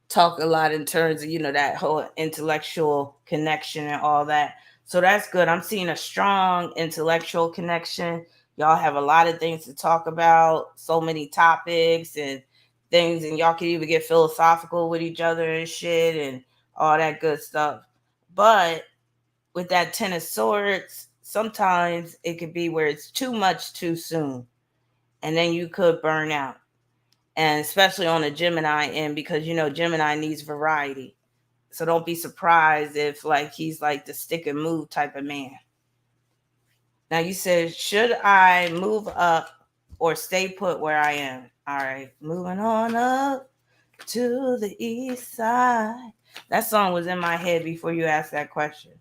talk a lot in terms of, that whole intellectual connection and all that. So that's good. I'm seeing a strong intellectual connection. Y'all have a lot of things to talk about, so many topics and things, and y'all can even get philosophical with each other and shit and all that good stuff. But with that 10 of swords, sometimes it could be where it's too much too soon, and then you could burn out. And especially on the Gemini end, because Gemini needs variety. So don't be surprised if like he's like the stick and move type of man. Now you said, should I move up or stay put where I am? All right, moving on up to the east side. That song was in my head before you asked that question,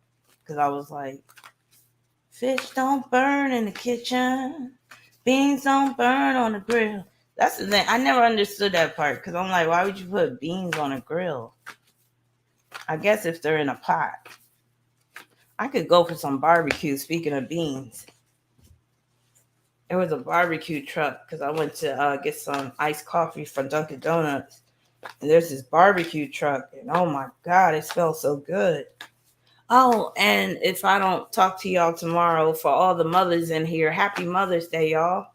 because I was like, fish don't burn in the kitchen, beans don't burn on the grill. That's the thing. I never understood that part because I'm like, why would you put beans on a grill? I guess if they're in a pot. I could go for some barbecue, speaking of beans. There was a barbecue truck because I went to get some iced coffee from Dunkin' Donuts. And there's this barbecue truck. And oh my God, it smells so good. Oh, and if I don't talk to y'all tomorrow, for all the mothers in here, happy Mother's Day, y'all.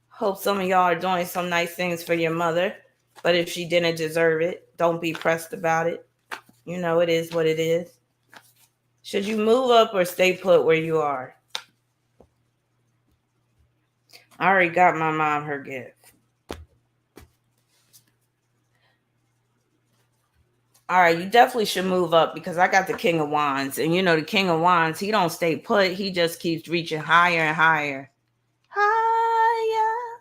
Hope some of y'all are doing some nice things for your mother. But if she didn't deserve it, don't be pressed about it. It is what it is. Should you move up or stay put where you are? I already got my mom her gift. All right, you definitely should move up because I got the King of Wands. And the King of Wands, he don't stay put. He just keeps reaching higher and higher. Higher,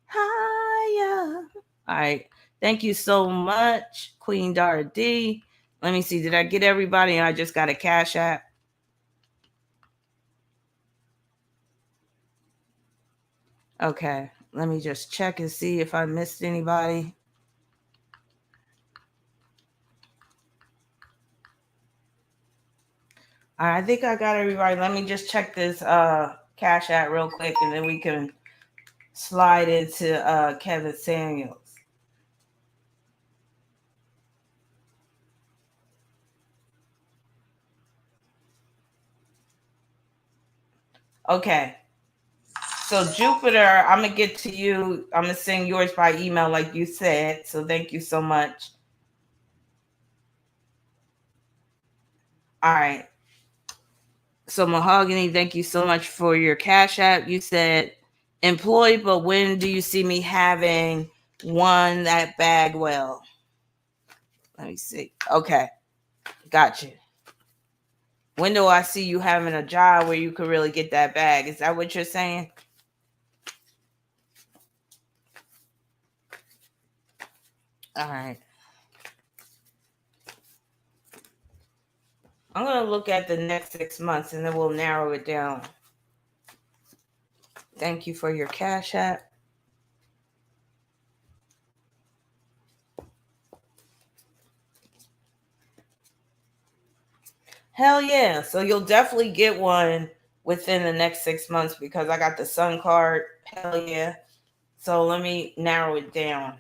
higher. All right. Thank you so much, Queen Dara D. Let me see. Did I get everybody? I just got a Cash App. Okay. Let me just check and see if I missed anybody. All right, I think I got everybody. Let me just check this Cash App real quick, and then we can slide into Kevin Samuels. Okay. So Jupiter, I'm going to get to you. I'm going to send yours by email like you said. So thank you so much. All right. So Mahogany, thank you so much for your Cash App. You said employed, but when do you see me having won that bag well? Let me see. Okay. Got you. When do I see you having a job where you could really get that bag? Is that what you're saying? All right. I'm going to look at the next 6 months and then we'll narrow it down. Thank you for your Cash App. Hell yeah. So you'll definitely get one within the next 6 months because I got the Sun card. Hell yeah. So let me narrow it down.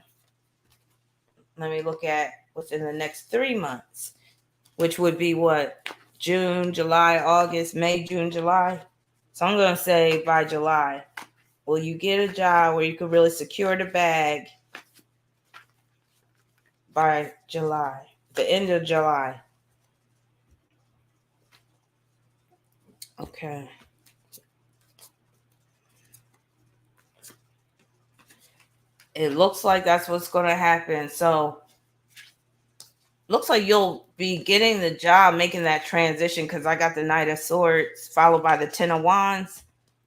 Let me look at within the next 3 months, which would be what? June, July, August, May, June, July. So I'm going to say by July, will you get a job where you could really secure the bag by July, the end of July? Okay. It looks like that's what's going to happen. So looks like you'll be getting the job, making that transition, because I got the Knight of Swords followed by the Ten of Wands.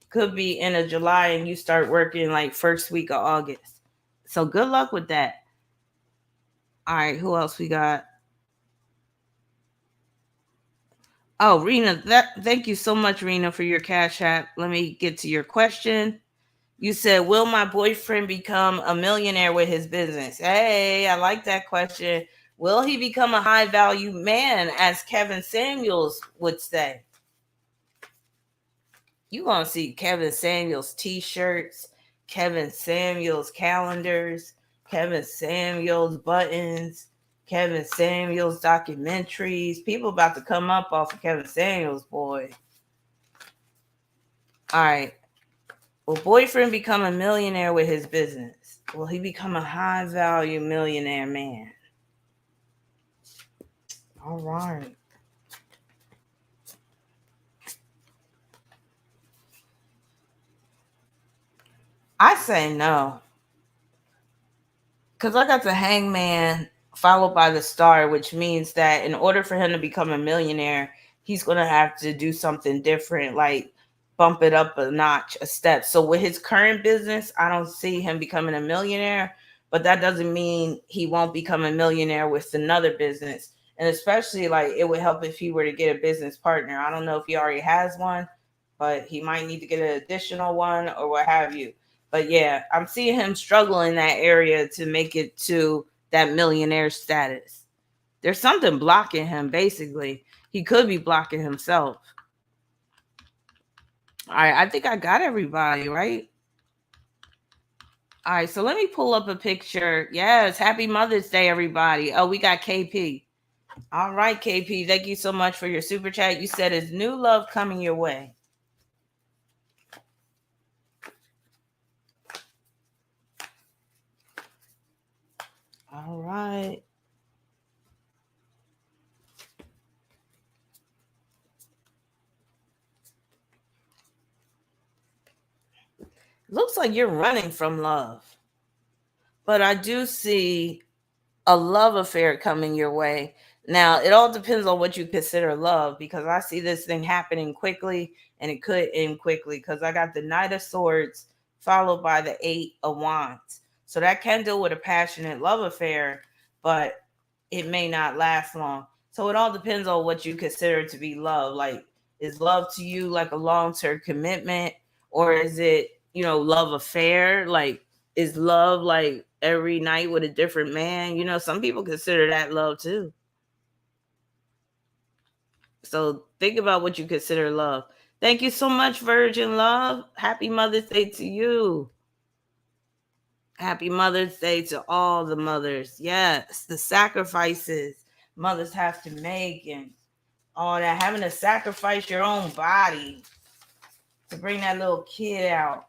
Could be end of July and you start working like first week of August. So good luck with that. All right, who else we got? Oh, Rena, thank you so much, Rena, for your Cash App. Let me get to your question. You said, will my boyfriend become a millionaire with his business? Hey, I like that question. Will he become a high value man, as Kevin Samuels would say? You're going to see Kevin Samuels t-shirts, Kevin Samuels calendars, Kevin Samuels buttons, Kevin Samuels documentaries. People about to come up off of Kevin Samuels, boy. All right. Will boyfriend become a millionaire with his business? Will he become a high value millionaire man? All right. I say no. Because I got the Hangman followed by the Star, which means that in order for him to become a millionaire, he's going to have to do something different, like bump it up a notch, a step. So with his current business, I don't see him becoming a millionaire, but that doesn't mean he won't become a millionaire with another business. And especially, like, it would help if he were to get a business partner. I don't know if he already has one, but he might need to get an additional one or what have you. But yeah, I'm seeing him struggle in that area to make it to that millionaire status. There's something blocking him, basically. He could be blocking himself. All right, I think I got everybody, right? All right, so let me pull up a picture. Yes, happy Mother's Day, everybody. Oh, we got KP. All right, KP, thank you so much for your super chat. You said, is new love coming your way? All right. Looks like you're running from love. But I do see a love affair coming your way. Now, it all depends on what you consider love, because I see this thing happening quickly and it could end quickly, because I got the Knight of Swords followed by the Eight of Wands. So that can deal with a passionate love affair, but it may not last long. So it all depends on what you consider to be love. Like, is love to you like a long-term commitment, or is it, love affair? Like, is love like every night with a different man? Some people consider that love too. So think about what you consider love. Thank you so much, Virgin Love. Happy Mother's Day to you. Happy Mother's Day to all the mothers. Yes, the sacrifices mothers have to make and all that. Having to sacrifice your own body to bring that little kid out,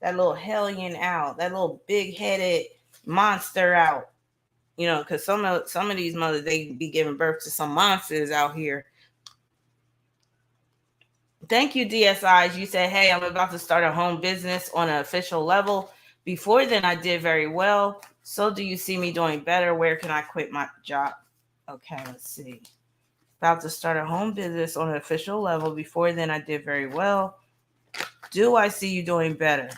that little hellion out, that little big-headed monster out. Because some of these mothers, they be giving birth to some monsters out here. Thank you, DSIs. You said, hey, I'm about to start a home business on an official level. Before then, I did very well. So do you see me doing better? Where can I quit my job? Okay, let's see. About to start a home business on an official level. Before then, I did very well. Do I see you doing better?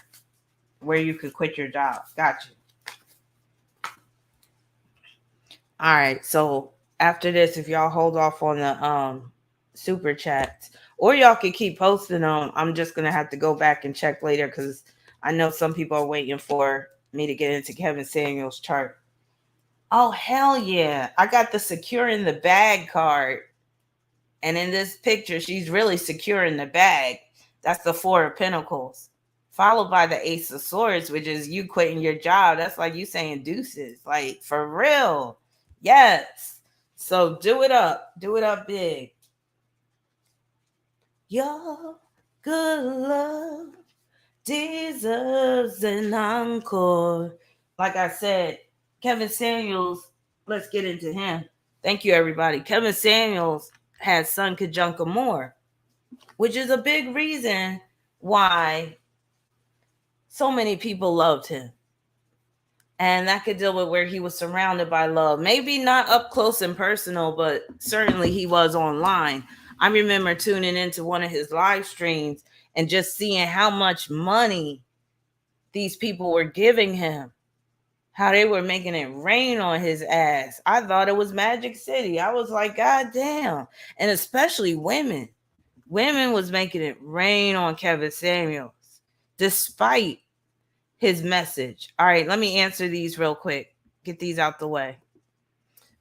Where you could quit your job? Gotcha. All right. So after this, if y'all hold off on the super chats, or y'all can keep posting them, I'm just gonna have to go back and check later, because I know some people are waiting for me to get into Kevin Samuels' chart. Oh, hell yeah. I got the securing the bag card. And in this picture, she's really securing the bag. That's the Four of Pentacles. followed by the Ace of Swords, which is you quitting your job. That's like you saying deuces, like for real. Yes. So do it up. Do it up big. Your good love deserves an encore. Like I said, Kevin Samuels, let's get into him. Thank you, everybody. Kevin Samuels had Sun conjunct Amor, which is a big reason why so many people loved him. And that could deal with where he was surrounded by love. Maybe not up close and personal, but certainly he was online. I remember tuning into one of his live streams and just seeing how much money these people were giving him, how they were making it rain on his ass. I thought it was Magic City. I was like, God damn. And especially women. Women was making it rain on Kevin Samuels, despite his message. All right, let me answer these real quick. Get these out the way.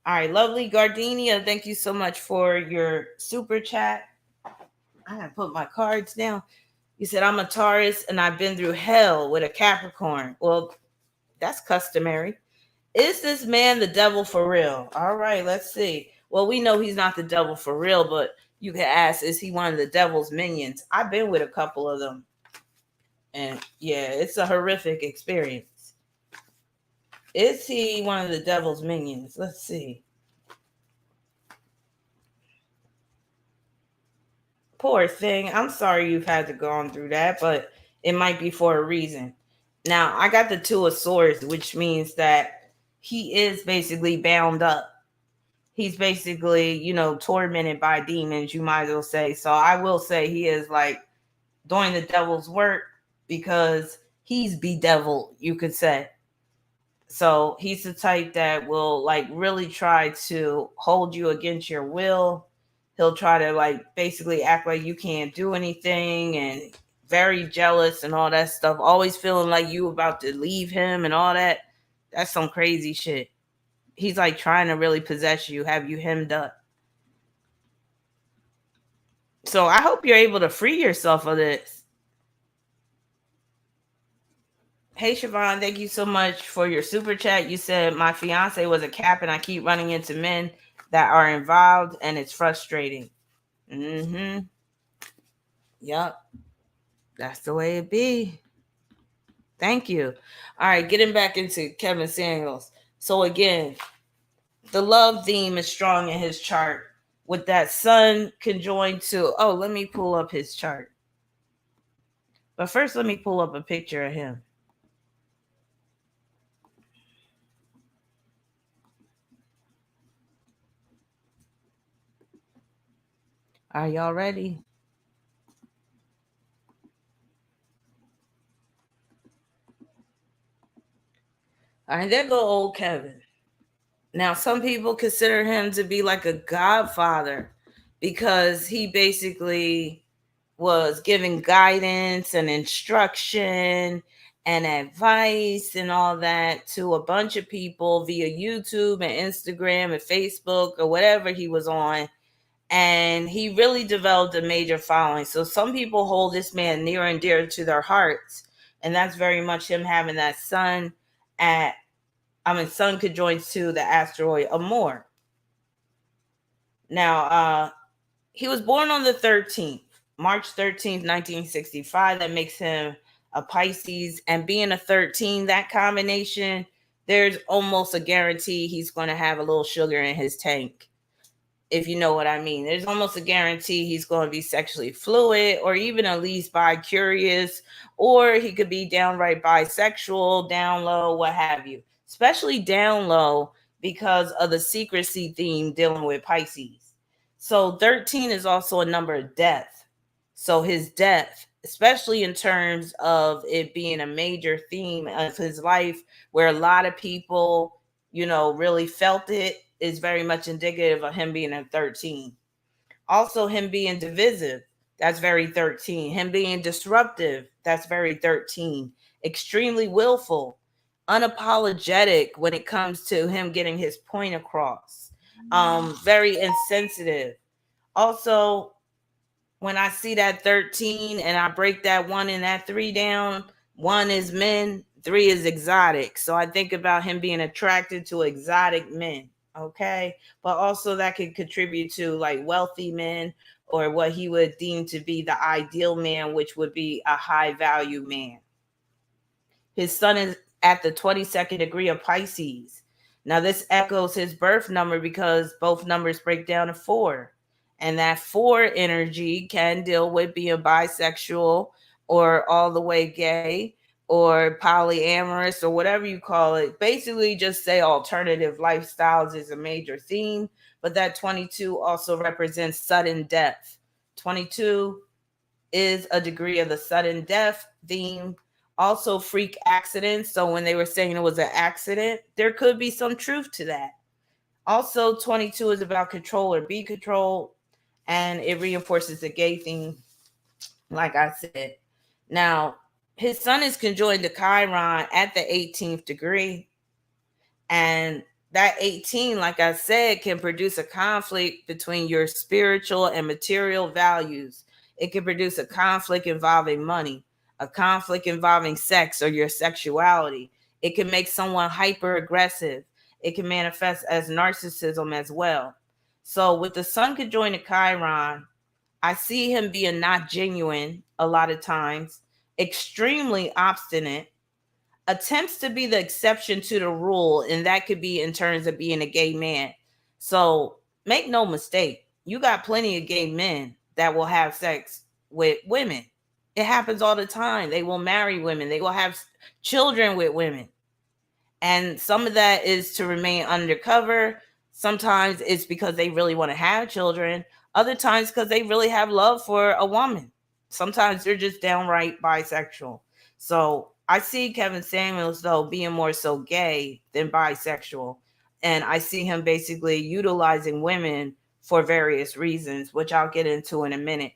All right, lovely Gardenia, thank you so much for your super chat. I gotta put my cards down. You said, I'm a Taurus and I've been through hell with a Capricorn. Well, that's customary. Is this man the devil for real? All right, let's see. Well, we know he's not the devil for real, but you can ask, is he one of the devil's minions? I've been with a couple of them. And yeah, it's a horrific experience. Is he one of the devil's minions? Let's see. Poor thing. I'm sorry you've had to go on through that, but it might be for a reason. Now, I got the Two of Swords, which means that he is basically bound up. He's basically, tormented by demons, you might as well say. So I will say he is like doing the devil's work because he's bedeviled, you could say. So he's the type that will like really try to hold you against your will. He'll try to like basically act like you can't do anything and very jealous and all that stuff. Always feeling like you about to leave him and all that. That's some crazy shit. He's like trying to really possess you, have you hemmed up. So I hope you're able to free yourself of this. Hey, Siobhan, thank you so much for your super chat. You said my fiance was a Cap and I keep running into men that are involved and it's frustrating. Mm-hmm. Yep. That's the way it be. Thank you. All right, getting back into Kevin Samuels. So again, the love theme is strong in his chart with that Sun conjoined to, let me pull up his chart. But first, let me pull up a picture of him. Are y'all ready? All right, there go old Kevin. Now, some people consider him to be like a godfather because he basically was giving guidance and instruction and advice and all that to a bunch of people via YouTube and Instagram and Facebook or whatever he was on. And he really developed a major following. So some people hold this man near and dear to their hearts. And that's very much him having that Sun conjoined to the asteroid Amor. Now, he was born on the 13th, March 13th, 1965. That makes him a Pisces. And being a 13, that combination, there's almost a guarantee he's going to have a little sugar in his tank, if you know what I mean. There's almost a guarantee he's going to be sexually fluid or even at least bi-curious, or he could be downright bisexual, down low, what have you. Especially down low because of the secrecy theme dealing with Pisces. So 13 is also a number of death. So his death, especially in terms of it being a major theme of his life where a lot of people, really felt it, is very much indicative of him being a 13. Also, him being divisive, that's very 13. Him being disruptive, that's very 13. Extremely willful, unapologetic when it comes to him getting his point across. Very insensitive. Also, when I see that 13 and I break that 1 and that 3 down, 1 is men, 3 is exotic. So I think about him being attracted to exotic men. Okay. But also that could contribute to like wealthy men or what he would deem to be the ideal man, which would be a high value man. His sun is at the 22nd degree of Pisces. Now, this echoes his birth number because both numbers break down to 4. And that 4 energy can deal with being bisexual or all the way gay or polyamorous or whatever you call it. Basically, just say alternative lifestyles is a major theme. But that 22 also represents sudden death. 22 is a degree of the sudden death theme. Also, freak accidents. So, when they were saying it was an accident, there could be some truth to that. Also, 22 is about control or be controlled, and it reinforces the gay theme, like I said. Now, his sun is conjoined to Chiron at the 18th degree, and that 18, like I said, can produce a conflict between your spiritual and material values. It can produce a conflict involving money, a conflict involving sex or your sexuality. It can make someone hyper aggressive. It can manifest as narcissism as well. So, with the sun conjoined to Chiron, I see him being not genuine a lot of times, extremely obstinate, attempts to be the exception to the rule, and that could be in terms of being a gay man. So make no mistake, you got plenty of gay men that will have sex with women. It happens all the time. They will marry women, they will have children with women. And some of that is to remain undercover. Sometimes it's because they really want to have children. Other times because they really have love for a woman. Sometimes they're just downright bisexual. So I see Kevin Samuels, though, being more so gay than bisexual. And I see him basically utilizing women for various reasons, which I'll get into in a minute.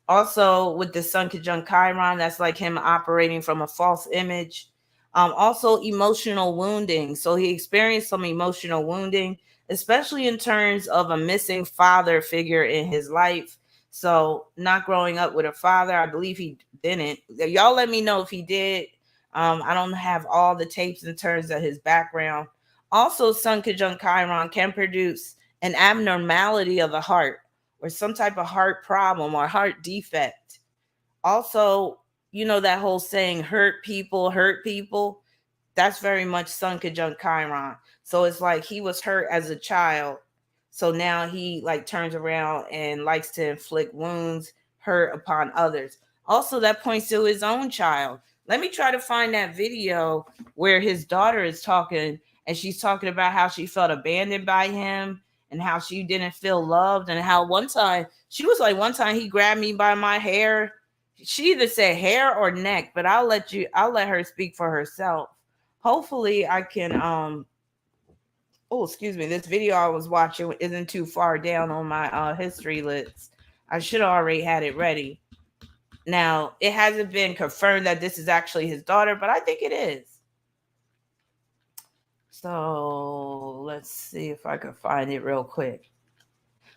Also, with the Sun conjunct Chiron, that's like him operating from a false image. Also, emotional wounding. So he experienced some emotional wounding, especially in terms of a missing father figure in his life. So, not growing up with a father, I believe he didn't. Y'all let me know if he did. I don't have all the tapes in terms of his background. Also, Sun conjunct Chiron can produce an abnormality of the heart or some type of heart problem or heart defect. Also, you know that whole saying, hurt people, hurt people? That's very much Sun conjunct Chiron. So it's like he was hurt as a child. So now he like turns around and likes to inflict wounds, hurt upon others. Also, that points to his own child. Let me try to find that video where his daughter is talking and she's talking about how she felt abandoned by him and how she didn't feel loved, and how one time she was like, one time he grabbed me by my hair. She either said hair or neck, but I'll let her speak for herself. Hopefully I can oh, excuse me, this video I was watching isn't too far down on my history list. I should have already had it ready. Now, it hasn't been confirmed that this is actually his daughter, but I think it is. So let's see if I can find it real quick.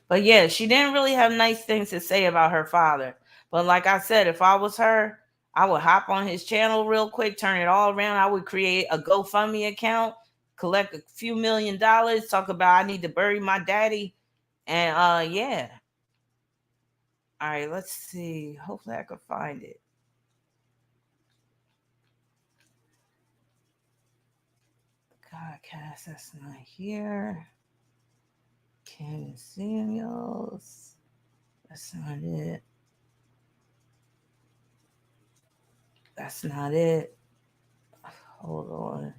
But yeah, she didn't really have nice things to say about her father. But like I said, if I was her, I would hop on his channel real quick, turn it all around. I would create a GoFundMe account, collect a few $1,000,000, talk about I need to bury my daddy. And yeah. All right, let's see. Hopefully I can find it. Godcast, that's not here. Ken Samuels. That's not it. That's not it. Hold on.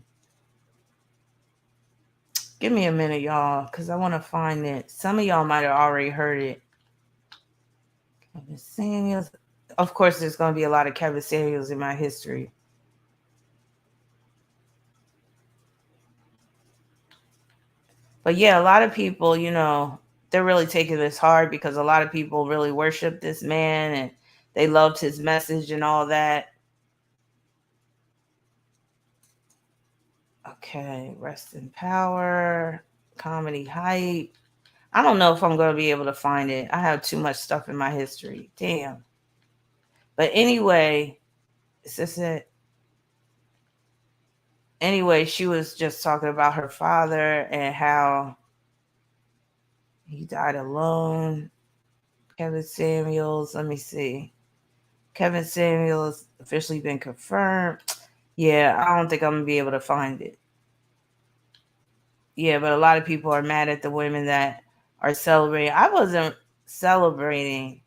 Give me a minute, y'all, because I want to find it. Some of y'all might have already heard it. Kevin Samuels. Of course, there's going to be a lot of Kevin Samuels in my history. But yeah, a lot of people, you know, they're really taking this hard because a lot of people really worship this man and they loved his message and all that. Okay, rest in power, comedy hype. I don't know if I'm going to be able to find it. I have too much stuff in my history. Damn. But anyway, is this it? Anyway, she was just talking about her father and how he died alone. Kevin Samuels, let me see. Kevin Samuels officially been confirmed. Yeah, I don't think I'm going to be able to find it. Yeah, but a lot of people are mad at the women that are celebrating. I wasn't celebrating.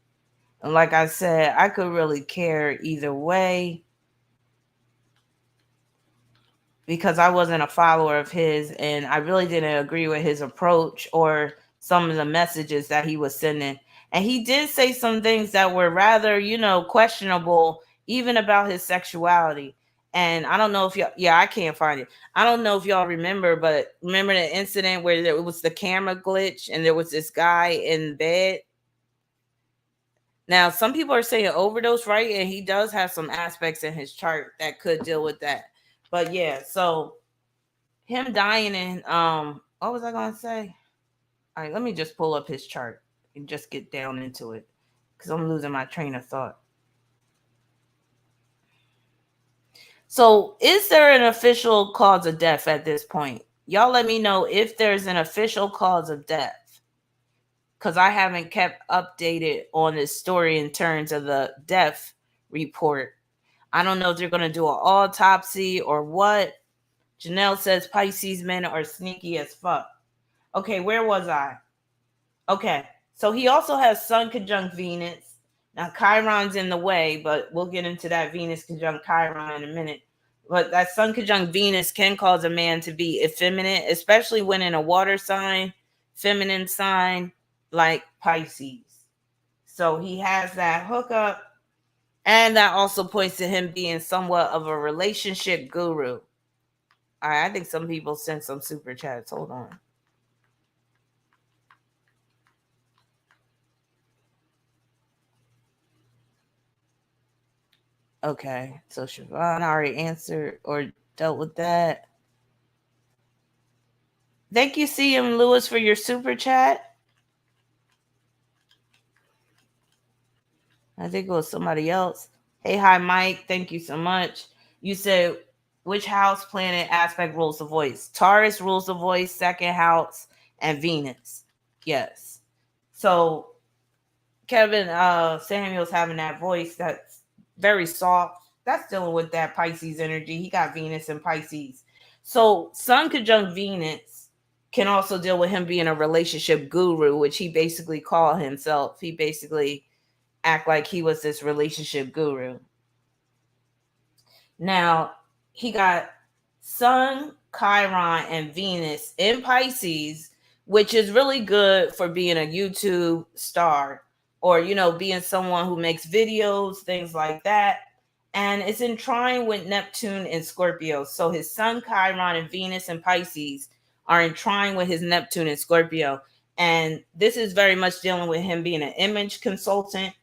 And like I said, I could really care either way because I wasn't a follower of his and I really didn't agree with his approach or some of the messages that he was sending. And he did say some things that were rather, questionable, even about his sexuality. And I don't know if y'all, yeah, I can't find it. I don't know if y'all remember, but remember the incident where there was the camera glitch and there was this guy in bed. Now, some people are saying overdose, right? And he does have some aspects in his chart that could deal with that. But yeah, so him dying in what was I gonna say? All right, let me just pull up his chart and just get down into it because I'm losing my train of thought. So is there an official cause of death at this point? Y'all let me know if there's an official cause of death, because I haven't kept updated on this story in terms of the death report. I don't know if they're going to do an autopsy or what. Janelle says Pisces men are sneaky as fuck. Okay, where was I? Okay, so he also has Sun conjunct Venus. Now, Chiron's in the way, but we'll get into that Venus conjunct Chiron in a minute. But that Sun conjunct Venus can cause a man to be effeminate, especially when in a water sign, feminine sign like Pisces. So he has that hookup. And that also points to him being somewhat of a relationship guru. All right, I think some people sent some super chats. Hold on. Okay, so Siobhan already answered or dealt with that. Thank you, CM Lewis, for your super chat. I think it was somebody else. Hey, hi, Mike. Thank you so much. You said which house, planet, aspect rules the voice? Taurus rules the voice, second house, and Venus. Yes. So Kevin Samuel's having that voice that's very soft. That's dealing with that Pisces energy. He got Venus and Pisces. So Sun conjunct Venus can also deal with him being a relationship guru, which he basically called himself. He basically act like he was this relationship guru. Now, he got Sun, Chiron, and Venus in Pisces, which is really good for being a YouTube star or, being someone who makes videos, things like that. And it's in trine with Neptune and Scorpio. So his Sun, Chiron, and Venus and Pisces are in trine with his Neptune and Scorpio. And this is very much dealing with him being an image consultant.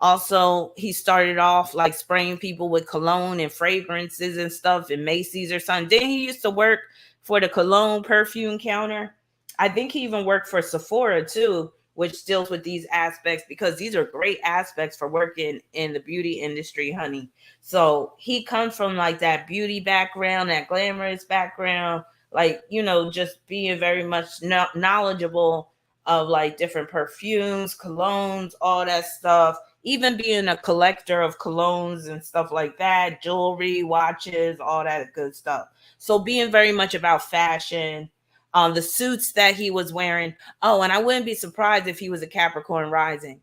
Also, he started off like spraying people with cologne and fragrances and stuff in Macy's or something. Then he used to work for the cologne perfume counter. I think he even worked for Sephora too, which deals with these aspects because these are great aspects for working in the beauty industry, honey. So he comes from like that beauty background, that glamorous background, like, just being very much knowledgeable of like different perfumes, colognes, all that stuff, even being a collector of colognes and stuff like that, jewelry, watches, all that good stuff. So being very much about fashion, the suits that he was wearing. Oh, and I wouldn't be surprised if he was a Capricorn rising,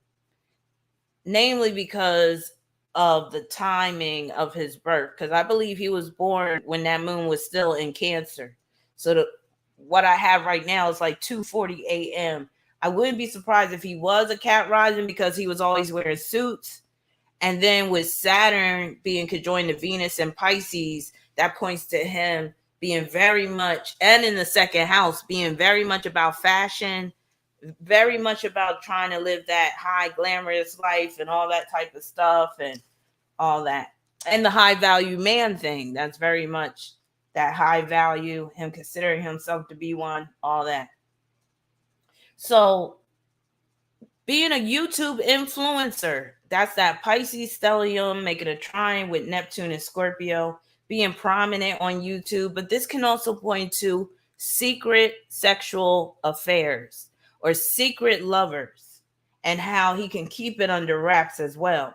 namely because of the timing of his birth, because I believe he was born when that moon was still in Cancer. So what I have right now is like 2:40 a.m. I wouldn't be surprised if he was a Cat rising because he was always wearing suits. And then with Saturn being conjoined to Venus and Pisces, that points to him being very much, and in the second house, being very much about fashion, very much about trying to live that high glamorous life and all that type of stuff and all that. And the high value man thing, that's very much that high value, him considering himself to be one, all that. So being a YouTube influencer, that's that Pisces stellium making a trine with Neptune and Scorpio, being prominent on YouTube. But this can also point to secret sexual affairs or secret lovers and how he can keep it under wraps as well.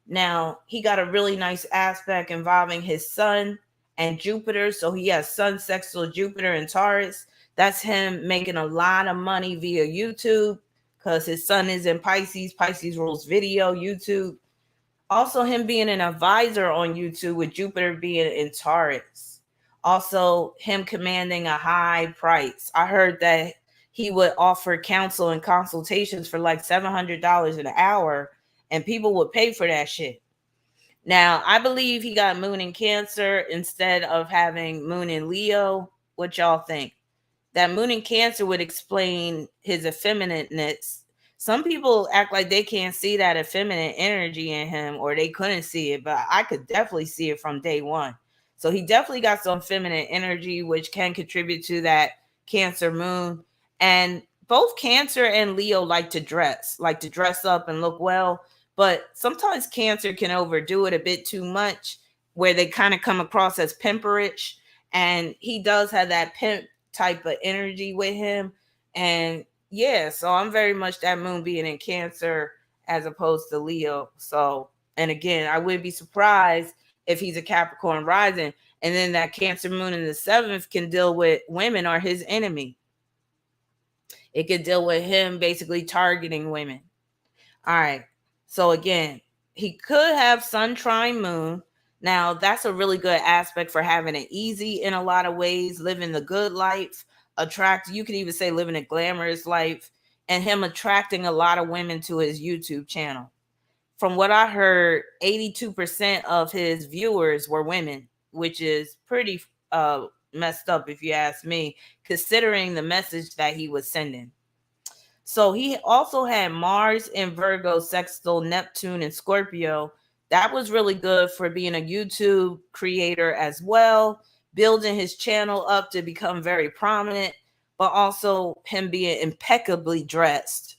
Now, he got a really nice aspect involving his sun and Jupiter. So he has sun sextile Jupiter and Taurus. That's him making a lot of money via YouTube because his sun is in Pisces. Pisces rules video, YouTube. Also, him being an advisor on YouTube with Jupiter being in Taurus. Also, him commanding a high price. I heard that he would offer counsel and consultations for like $700 an hour, and people would pay for that shit. Now, I believe he got Moon in Cancer instead of having Moon in Leo. What y'all think? That Moon in Cancer would explain his effeminateness. Some people act like they can't see that effeminate energy in him, or they couldn't see it, but I could definitely see it from day one. So he definitely got some feminine energy, which can contribute to that Cancer Moon. And both Cancer and Leo like to dress up and look well. But sometimes Cancer can overdo it a bit too much, where they kind of come across as pimperish. And he does have that pimp type of energy with him. And yeah, so I'm very much that moon being in Cancer as opposed to Leo. So, and again, I wouldn't be surprised if he's a Capricorn rising. And then that Cancer moon in the 7th can deal with women are his enemy. It could deal with him basically targeting women. All right. So again, he could have sun trine moon. Now, that's a really good aspect for having it easy in a lot of ways, living the good life, you could even say living a glamorous life, and him attracting a lot of women to his YouTube channel. From what I heard, 82% of his viewers were women, which is pretty messed up if you ask me, considering the message that he was sending. So he also had Mars in Virgo, sextile Neptune and Scorpio. That was really good for being a YouTube creator as well, building his channel up to become very prominent, but also him being impeccably dressed.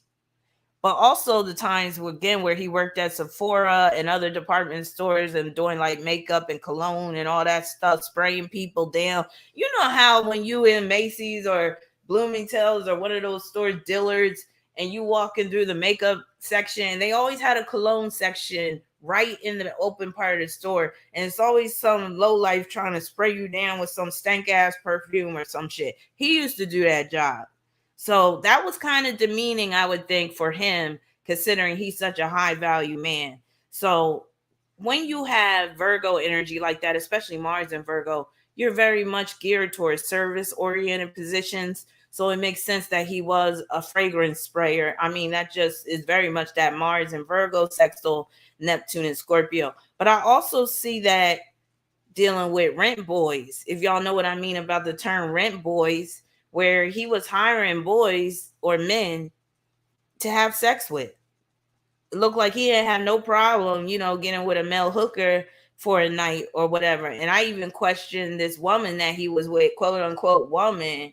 But also the times again where he worked at Sephora and other department stores and doing like makeup and cologne and all that stuff, spraying people down. You know how when you in Macy's or Bloomingdale's or one of those stores, Dillard's, and you walking through the makeup section, they always had a cologne section right in the open part of the store, and it's always some low life trying to spray you down with some stank ass perfume or some shit. He used to do that job. So that was kind of demeaning, I would think, for him, considering he's such a high value man. So when you have Virgo energy like that, especially Mars and Virgo, you're very much geared towards service oriented positions. So it makes sense that he was a fragrance sprayer. I mean, that just is very much that Mars and Virgo, sextile Neptune and Scorpio. But I also see that dealing with rent boys, if y'all know what I mean about the term rent boys, where he was hiring boys or men to have sex with. It looked like he didn't have no problem, getting with a male hooker for a night or whatever. And I even questioned this woman that he was with, quote unquote woman,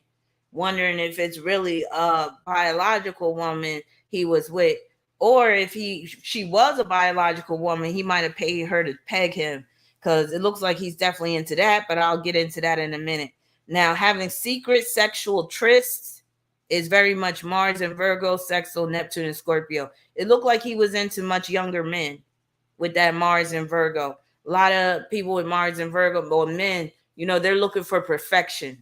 wondering if it's really a biological woman he was with, or if she was a biological woman, he might have paid her to peg him, because it looks like he's definitely into that, but I'll get into that in a minute. Now, having secret sexual trysts is very much Mars and Virgo, sextile Neptune and Scorpio. It looked like he was into much younger men with that Mars and Virgo. A lot of people with Mars and Virgo, or men, they're looking for perfection.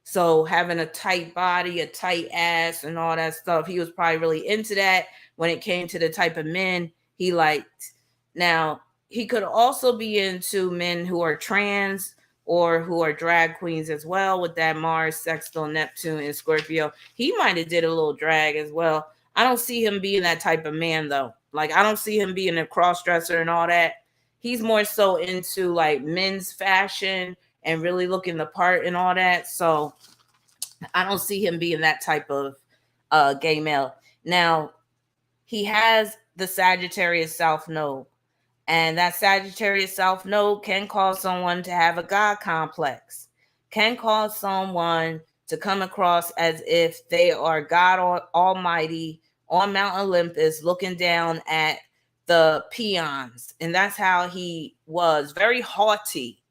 So having a tight body, a tight ass, and all that stuff, he was probably really into that when it came to the type of men he liked. Now, he could also be into men who are trans or who are drag queens as well, with that Mars, sextile Neptune, and Scorpio. He might have did a little drag as well. I don't see him being that type of man, though. Like, I don't see him being a cross-dresser and all that. He's more so into, like, men's fashion and really looking the part and all that. So I don't see him being that type of gay male. Now, he has the Sagittarius South Node. And that Sagittarius South Node can cause someone to have a God complex, can cause someone to come across as if they are God Almighty on Mount Olympus looking down at the peons. And that's how he was, very haughty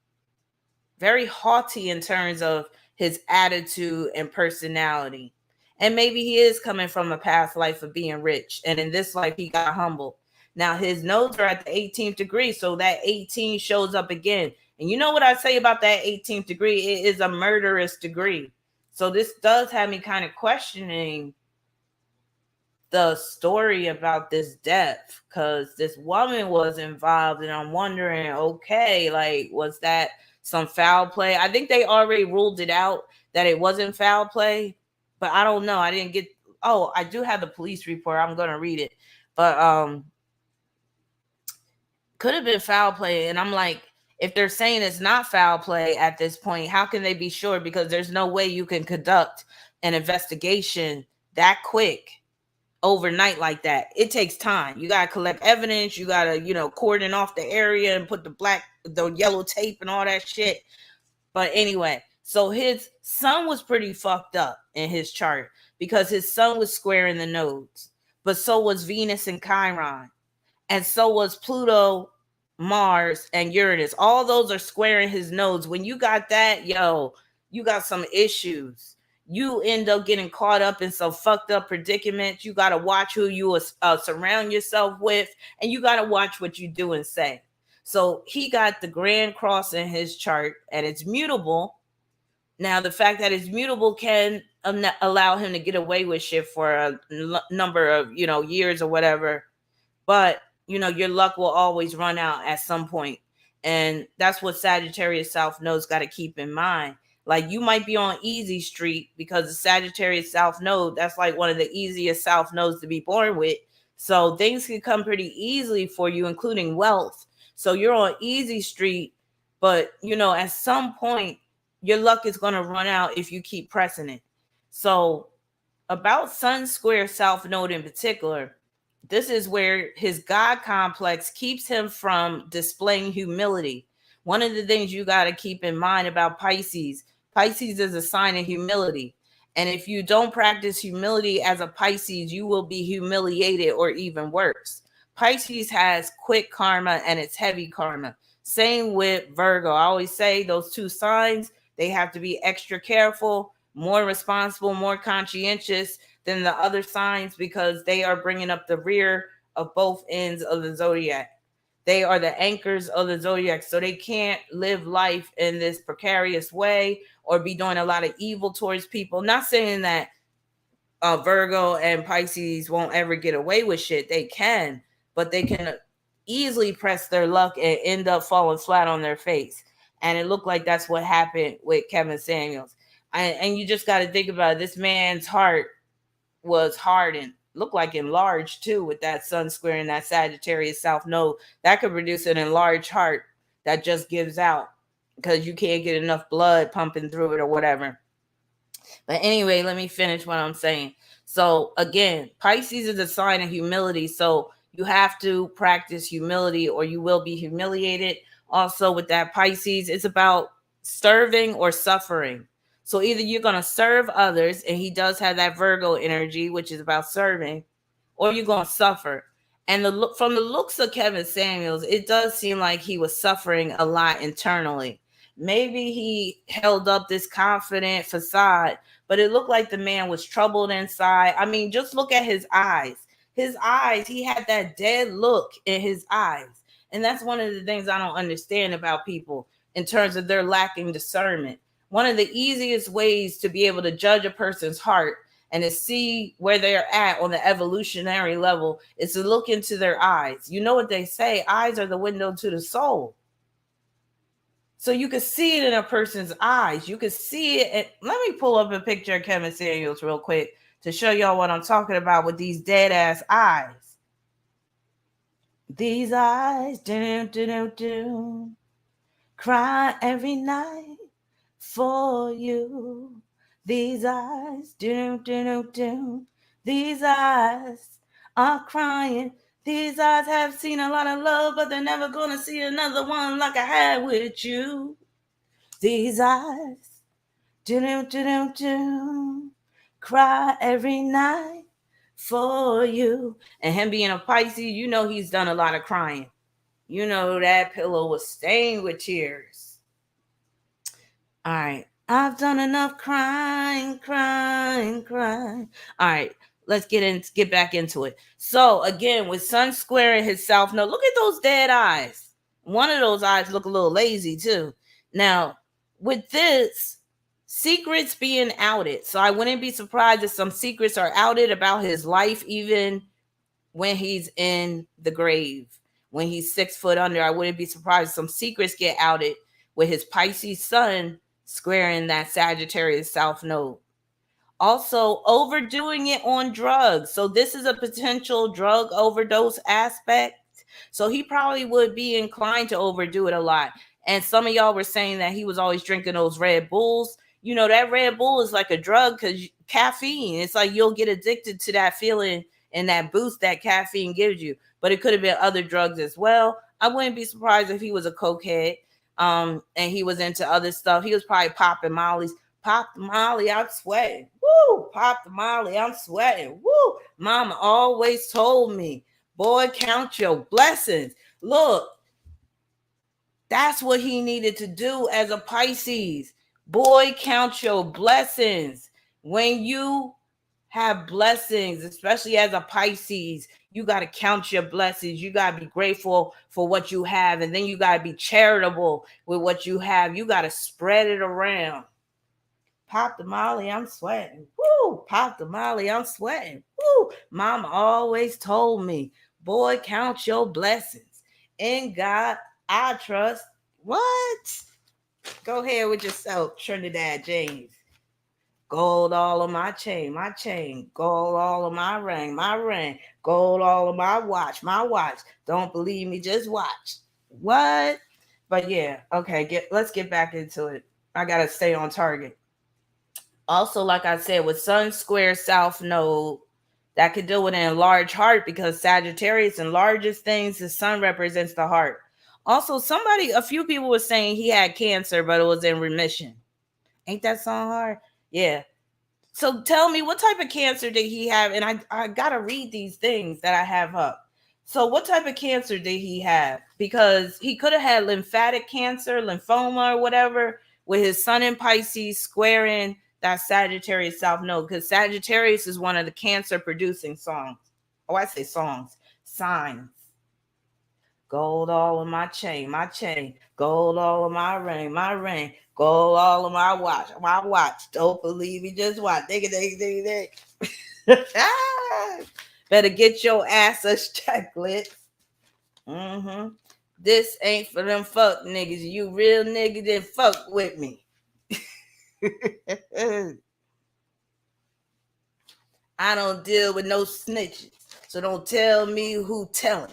in terms of his attitude and personality. And maybe he is coming from a past life of being rich, and in this life he got humble. Now his nodes are at the 18th degree, so that 18 shows up again. And you know what I say about that 18th degree? It is a murderous degree. So this does have me kind of questioning the story about this death, because this woman was involved, and I'm wondering, okay, like, was that some foul play? I think they already ruled it out that it wasn't foul play, but I don't know. I didn't get, oh, I do have the police report. I'm going to read it, but could have been foul play. And I'm like, if they're saying it's not foul play at this point, how can they be sure? Because there's no way you can conduct an investigation that quick overnight like that. It takes time. You gotta collect evidence. You gotta, cordon off the area and put the yellow tape and all that shit. But anyway, so his sun was pretty fucked up in his chart because his sun was square in the nodes, but so was Venus and Chiron, and so was Pluto, Mars, and Uranus. All those are squaring his nodes. When you got that, you got some issues. You end up getting caught up in some fucked up predicaments. You got to watch who you surround yourself with, and you got to watch what you do and say. So he got the Grand Cross in his chart, and it's mutable. Now, the fact that it's mutable can allow him to get away with shit for a number of, years or whatever. But your luck will always run out at some point. And that's what Sagittarius South Node's got to keep in mind. Like, you might be on easy street because the Sagittarius South Node, that's like one of the easiest South Nodes to be born with. So things can come pretty easily for you, including wealth. So you're on easy street, but at some point your luck is going to run out if you keep pressing it. So about Sun Square South Node in particular, this is where his God complex keeps him from displaying humility. One of the things you got to keep in mind about Pisces is a sign of humility. And if you don't practice humility as a Pisces, you will be humiliated or even worse. Pisces has quick karma and it's heavy karma. Same with Virgo. I always say those two signs, they have to be extra careful, more responsible, more conscientious than the other signs, because they are bringing up the rear of both ends of the zodiac. They are the anchors of the zodiac, so they can't live life in this precarious way or be doing a lot of evil towards people. Not saying that Virgo and Pisces won't ever get away with shit. They can, but they can easily press their luck and end up falling flat on their face. And it looked like that's what happened with Kevin Samuels. And you just got to think about it. This man's heart was hardened, looked like enlarged too, with that Sun square and that Sagittarius South Node. That could produce an enlarged heart that just gives out because you can't get enough blood pumping through it or whatever. But anyway, let me finish what I'm saying. So again, Pisces is a sign of humility. So you have to practice humility or you will be humiliated. Also with that Pisces, it's about serving or suffering. So either you're going to serve others, and he does have that Virgo energy, which is about serving, or you're going to suffer. And from the looks of Kevin Samuels, it does seem like he was suffering a lot internally. Maybe he held up this confident facade, but it looked like the man was troubled inside. I mean, just look at his eyes. His eyes, he had that dead look in his eyes. And that's one of the things I don't understand about people in terms of their lacking discernment. One of the easiest ways to be able to judge a person's heart and to see where they're at on the evolutionary level is to look into their eyes. You know what they say, eyes are the window to the soul. So you can see it in a person's eyes. You can see it. Let me pull up a picture of Kevin Samuels real quick to show y'all what I'm talking about with these dead ass eyes. These eyes, cry every night for you. These eyes, these eyes are crying. These eyes have seen a lot of love, but they're never gonna see another one like I had with you. These eyes, Cry every night for you. And him being a Pisces, you know he's done a lot of crying. You know that pillow was stained with tears. All right. I've done enough crying. All right. Let's get back into it. So again, with Sun squaring his South Node, look at those dead eyes. One of those eyes look a little lazy too. Now, with this, secrets being outed. So I wouldn't be surprised if some secrets are outed about his life, even when he's in the grave. When he's 6 foot under, I wouldn't be surprised if some secrets get outed with his Pisces sun squaring that Sagittarius South Node. Also, overdoing it on drugs. So this is a potential drug overdose aspect. So he probably would be inclined to overdo it a lot. And some of y'all were saying that he was always drinking those Red Bulls. You know, that Red Bull is like a drug because caffeine. It's like you'll get addicted to that feeling and that boost that caffeine gives you. But it could have been other drugs as well. I wouldn't be surprised if he was a cokehead and he was into other stuff. He was probably popping mollies. Pop the molly, I'm sweating. Woo! Pop the molly, I'm sweating. Woo! Mama always told me, boy, count your blessings. Look, that's what he needed to do as a Pisces. Boy, count your blessings. When you have blessings, especially as a Pisces, you got to count your blessings. You got to be grateful for what you have. And then you got to be charitable with what you have. You got to spread it around. Pop the molly, I'm sweating. Woo! Pop the molly, I'm sweating. Woo! Mama always told me, boy, count your blessings. In God, I trust. What? Go ahead with yourself, Trinidad James. Gold all of my chain. Gold all of my ring. Gold all of my watch. Don't believe me, just watch. What? But yeah, okay, let's get back into it. I gotta stay on target. Also, like I said, with Sun square South Node, that could deal with an enlarged heart because Sagittarius enlarges things. The Sun represents the heart. Also, a few people were saying he had cancer, but it was in remission. Ain't that song hard? Yeah. So tell me, what type of cancer did he have? And I got to read these things that I have up. So what type of cancer did he have? Because he could have had lymphatic cancer, lymphoma, or whatever, with his Sun in Pisces squaring that Sagittarius South Node. Because Sagittarius is one of the cancer-producing songs. Oh, I say songs. Signs. Gold all in my chain. Gold all in my ring. Gold all in my watch. Don't believe me, just watch. Dig. Better get your ass a checklist. This ain't for them fuck niggas. You real nigga, then fuck with me. I don't deal with no snitches, so don't tell me who telling.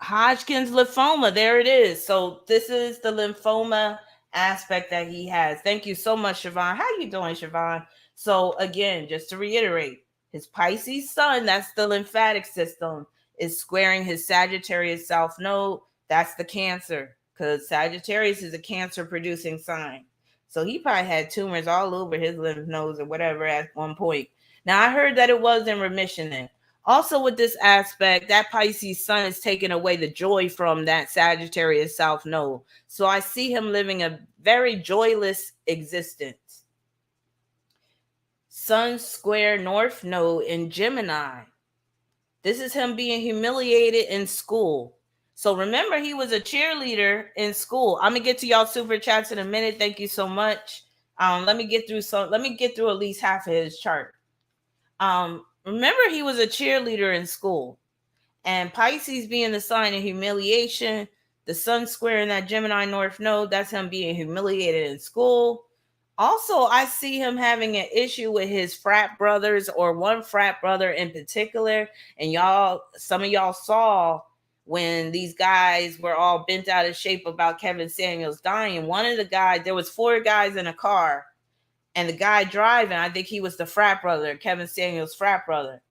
Hodgkin's lymphoma, there it is. So this is the lymphoma aspect that he has. Thank you so much, Siobhan. How you doing, Siobhan? So again, just to reiterate, his Pisces sun, that's the lymphatic system, is squaring his Sagittarius South Node. That's the cancer, because Sagittarius is a cancer-producing sign. So he probably had tumors all over his lymph nodes or whatever at one point. Now, I heard that it was in remission then. Also, with this aspect, that Pisces sun is taking away the joy from that Sagittarius South Node. So I see him living a very joyless existence. Sun square North Node in Gemini. This is him being humiliated in school. So remember, he was a cheerleader in school. I'm gonna get to y'all super chats in a minute. Thank you so much. Let me get through at least half of his chart. Remember, he was a cheerleader in school, and Pisces being the sign of humiliation, the sun square in that Gemini North Node, that's him being humiliated in school. Also, I see him having an issue with his frat brothers, or one frat brother in particular. And some of y'all saw when these guys were all bent out of shape about Kevin Samuels dying. One of the guys, there was 4 guys in a car, and the guy driving, I think he was the frat brother, Kevin Samuels' frat brother.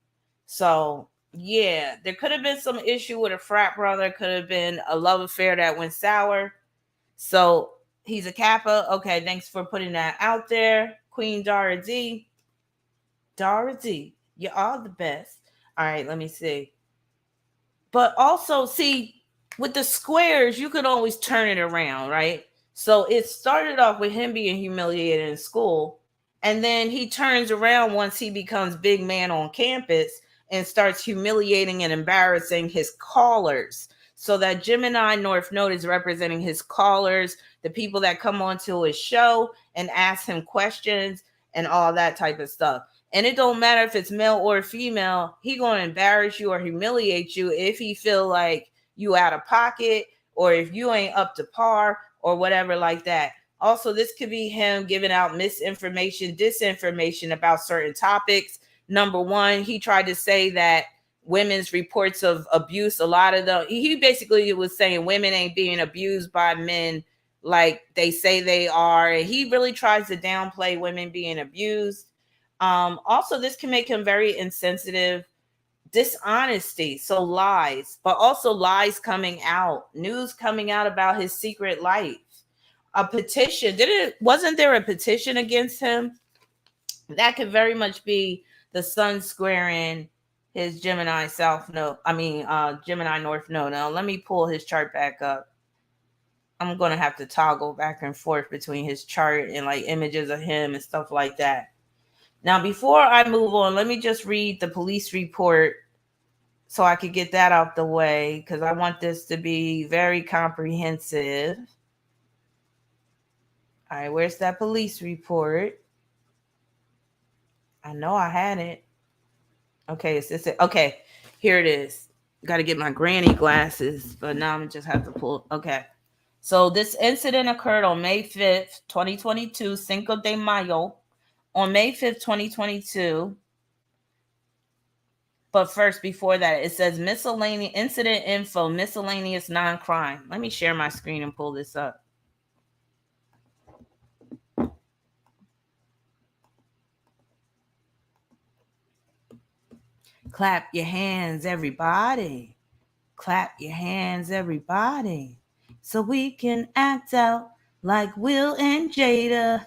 So, yeah, there could have been some issue with a frat brother. Could have been a love affair that went sour. So, He's a Kappa. Okay, thanks for putting that out there. Queen Dara D. Dara D, you're all the best. All right, let me see. But also, see, with the squares, you could always turn it around, right? So it started off with him being humiliated in school. And then he turns around once he becomes big man on campus and starts humiliating and embarrassing his callers. So that Gemini North Node is representing his callers, the people that come onto his show and ask him questions and all that type of stuff. And it don't matter if it's male or female, he gonna embarrass you or humiliate you if he feel like you out of pocket or if you ain't up to par or whatever like that. Also, this could be him giving out misinformation, disinformation about certain topics. Number one, he tried to say that women's reports of abuse, a lot of them, he basically was saying women ain't being abused by men like they say they are. And he really tries to downplay women being abused. Also, this can make him very insensitive. Dishonesty, so lies, but also lies coming out, news coming out about his secret life. A petition, wasn't there a petition against him? That could very much be the sun squaring his Gemini South node. Gemini North node. Now, let me pull his chart back up. I'm going to have to toggle back and forth between his chart and like images of him and stuff like that. Now, before I move on, let me just read the police report so I could get that out the way because I want this to be very comprehensive. All right, where's that police report? I know I had it. Okay, okay, here it is. Got to get my granny glasses, but now I'm just have to pull. Okay. So this incident occurred on May 5th, 2022, Cinco de Mayo. On May 5th, 2022. But first, before that, it says miscellaneous incident info, miscellaneous non-crime. Let me share my screen and pull this up. Clap your hands, everybody. Clap your hands, everybody. So we can act out like Will and Jada.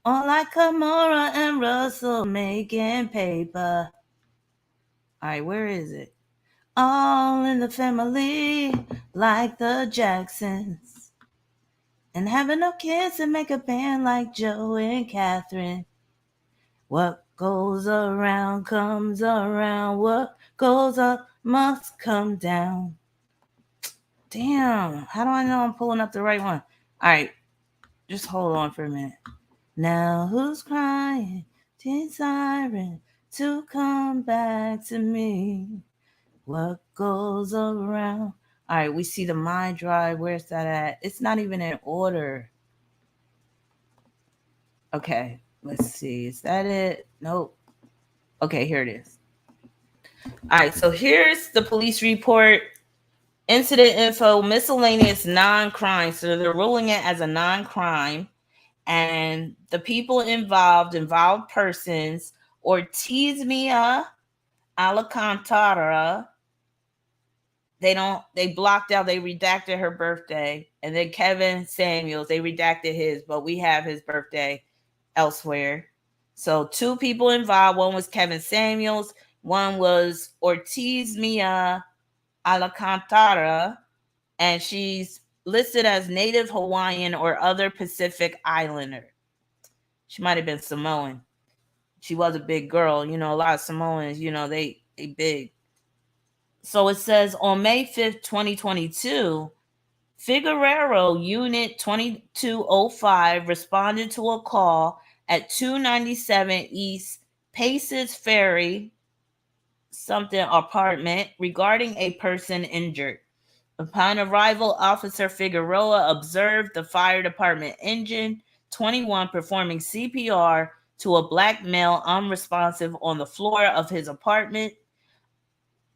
Or like Kamora and Russell making paper. All right, where is it? All in the family, like the Jacksons. And having no kids and make a band like Joe and Catherine. What goes around comes around. What goes up must come down. Damn, how do I know I'm pulling up the right one? All right, just hold on for a minute. Now who's crying? Teen siren to come back to me. What goes around? All right, we see the mind drive. Where's that at? It's not even in order. Okay, let's see. Is that it? Nope. Okay, here it is. All right, so here's the police report. Incident info, miscellaneous non-crime. So they're ruling it as a non-crime. And the people involved persons, Ortizmia Alcantara, they blocked out, they redacted her birthday. And then Kevin Samuels, they redacted his, but we have his birthday elsewhere. So 2 people involved. One was Kevin Samuels. One was Ortizmia Alcantara. And she's listed as Native Hawaiian or other Pacific Islander. She might have been Samoan. She was a big girl. You know, a lot of Samoans, you know, they big. So it says on May 5th, 2022, Figueroa Unit 2205 responded to a call at 297 East Paces Ferry apartment regarding a person injured. Upon arrival, Officer Figueroa observed the fire department engine 21 performing CPR to a black male unresponsive on the floor of his apartment.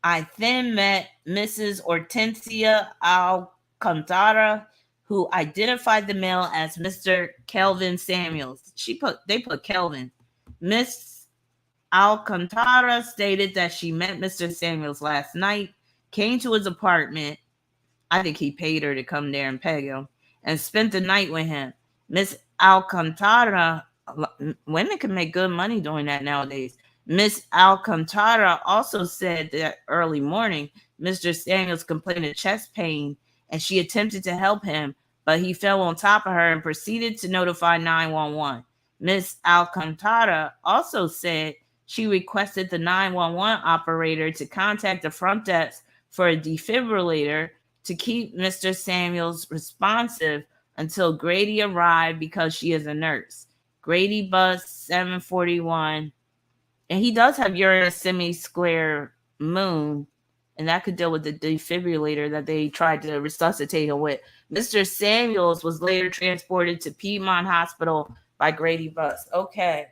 I then met Mrs. Hortensia Alcantara, who identified the male as Mr. Kelvin Samuels. They put Kelvin. Miss Alcantara stated that she met Mr. Samuels last night, came to his apartment. I think he paid her to come there and peg him, and spent the night with him. Miss Alcantara, women can make good money doing that nowadays. Miss Alcantara also said that early morning, Mr. Samuels complained of chest pain and she attempted to help him, but he fell on top of her and proceeded to notify 911. Miss Alcantara also said she requested the 911 operator to contact the front desk for a defibrillator to keep Mr. Samuels responsive until Grady arrived because she is a nurse. Grady bus 741, and he does have Uranus semi-square moon, and that could deal with the defibrillator that they tried to resuscitate him with. Mr. Samuels was later transported to Piedmont Hospital by Grady bus. Okay,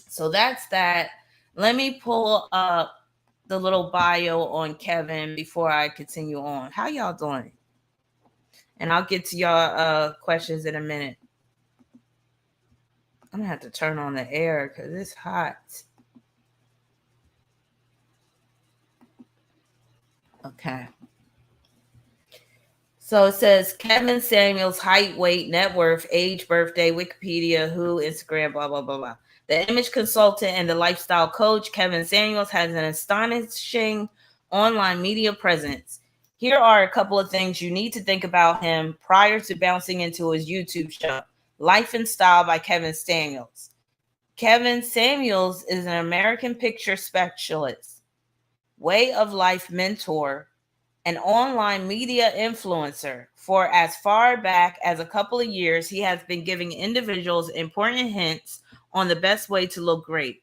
so that's that. Let me pull up the little bio on Kevin before I continue on. How y'all doing? And I'll get to y'all questions in a minute. I'm gonna have to turn on the air because it's hot. Okay. So it says Kevin Samuels, height, weight, net worth, age, birthday, Wikipedia, who, Instagram, blah, blah, blah, blah. The image consultant and the lifestyle coach, Kevin Samuels, has an astonishing online media presence. Here are a couple of things you need to think about him prior to bouncing into his YouTube show, Life and Style by Kevin Samuels. Kevin Samuels is an American picture specialist, way of life mentor, an online media influencer. For as far back as a couple of years, he has been giving individuals important hints on the best way to look great.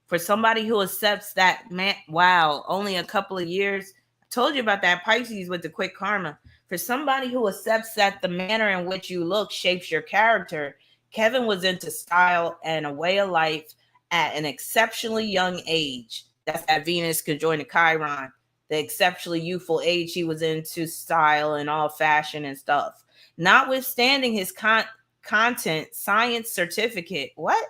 For somebody who accepts that, man, wow, only a couple of years. I told you about that Pisces with the quick karma. For somebody who accepts that the manner in which you look shapes your character, Kevin was into style and a way of life at an exceptionally young age. That's that Venus conjoined to Chiron. The exceptionally youthful age he was into style and all fashion and stuff. Notwithstanding his content science certificate. What?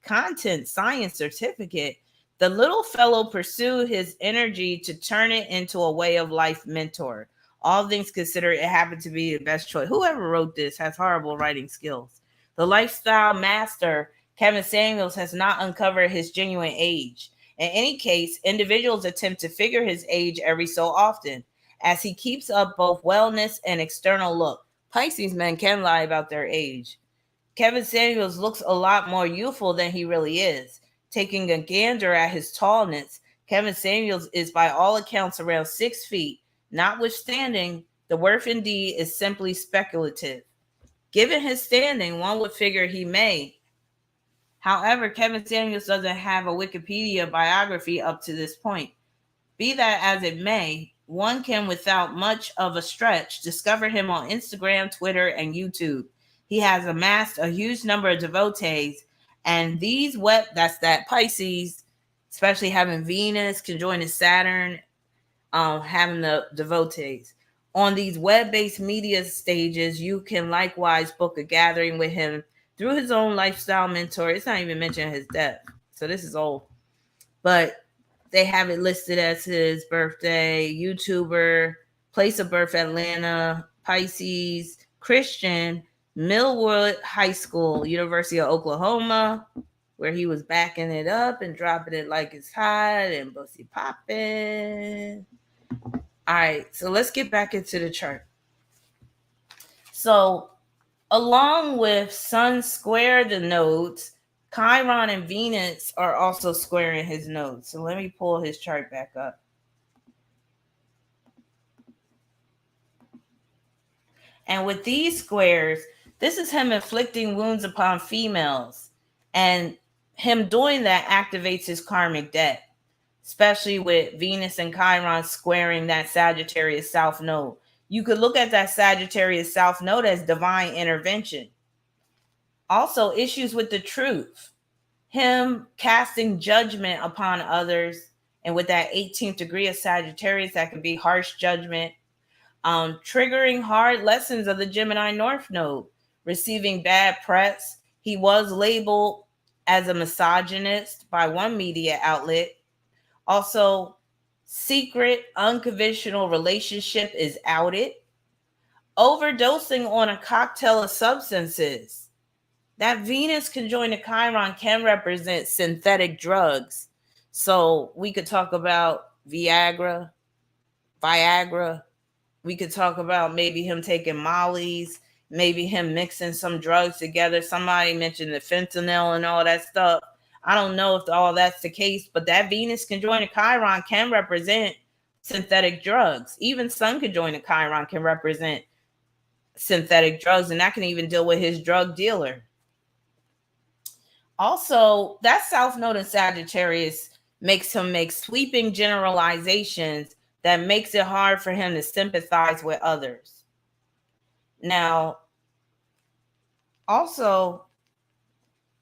Content science certificate. The little fellow pursued his energy to turn it into a way of life mentor. All things considered, it happened to be the best choice. Whoever wrote this has horrible writing skills. The lifestyle master, Kevin Samuels, has not uncovered his genuine age. In any case, individuals attempt to figure his age every so often, as he keeps up both wellness and external look. Pisces men can lie about their age. Kevin Samuels looks a lot more youthful than he really is. Taking a gander at his tallness, Kevin Samuels is by all accounts around 6 feet. Notwithstanding, the worth indeed is simply speculative. Given his standing, one would figure he may. However, Kevin Samuels doesn't have a Wikipedia biography up to this point. Be that as it may, one can, without much of a stretch, discover him on Instagram, Twitter, and YouTube. He has amassed a huge number of devotees, and that's that Pisces, especially having Venus conjoined to Saturn, having the devotees. On these web-based media stages, you can likewise book a gathering with him through his own lifestyle mentor. It's not even mentioning his death, so this is old. But they have it listed as his birthday, YouTuber, place of birth, Atlanta, Pisces, Christian, Millwood High School, University of Oklahoma, where he was backing it up and dropping it like it's hot and bussy popping. All right, so let's get back into the chart. So, along with Sun square the nodes, Chiron and Venus are also squaring his nodes. So let me pull his chart back up. And with these squares, this is him inflicting wounds upon females. And him doing that activates his karmic debt, especially with Venus and Chiron squaring that Sagittarius South node. You could look at that Sagittarius South node as divine intervention. Also, issues with the truth. Him casting judgment upon others, and with that 18th degree of Sagittarius, that could be harsh judgment, triggering hard lessons of the Gemini North Node, receiving bad press. He was labeled as a misogynist by one media outlet. Also, secret unconventional relationship is outed. overdosing on a cocktail of substances. That Venus conjoined to Chiron can represent synthetic drugs. So we could talk about Viagra. We could talk about maybe him taking Molly's, maybe him mixing some drugs together. Somebody mentioned the fentanyl and all that stuff. I don't know if all that's the case, but that Venus conjoined to Chiron can represent synthetic drugs. Even Sun conjoined to Chiron can represent synthetic drugs, and that can even deal with his drug dealer. Also, that South Node in Sagittarius makes him make sweeping generalizations that makes it hard for him to sympathize with others. Now, also,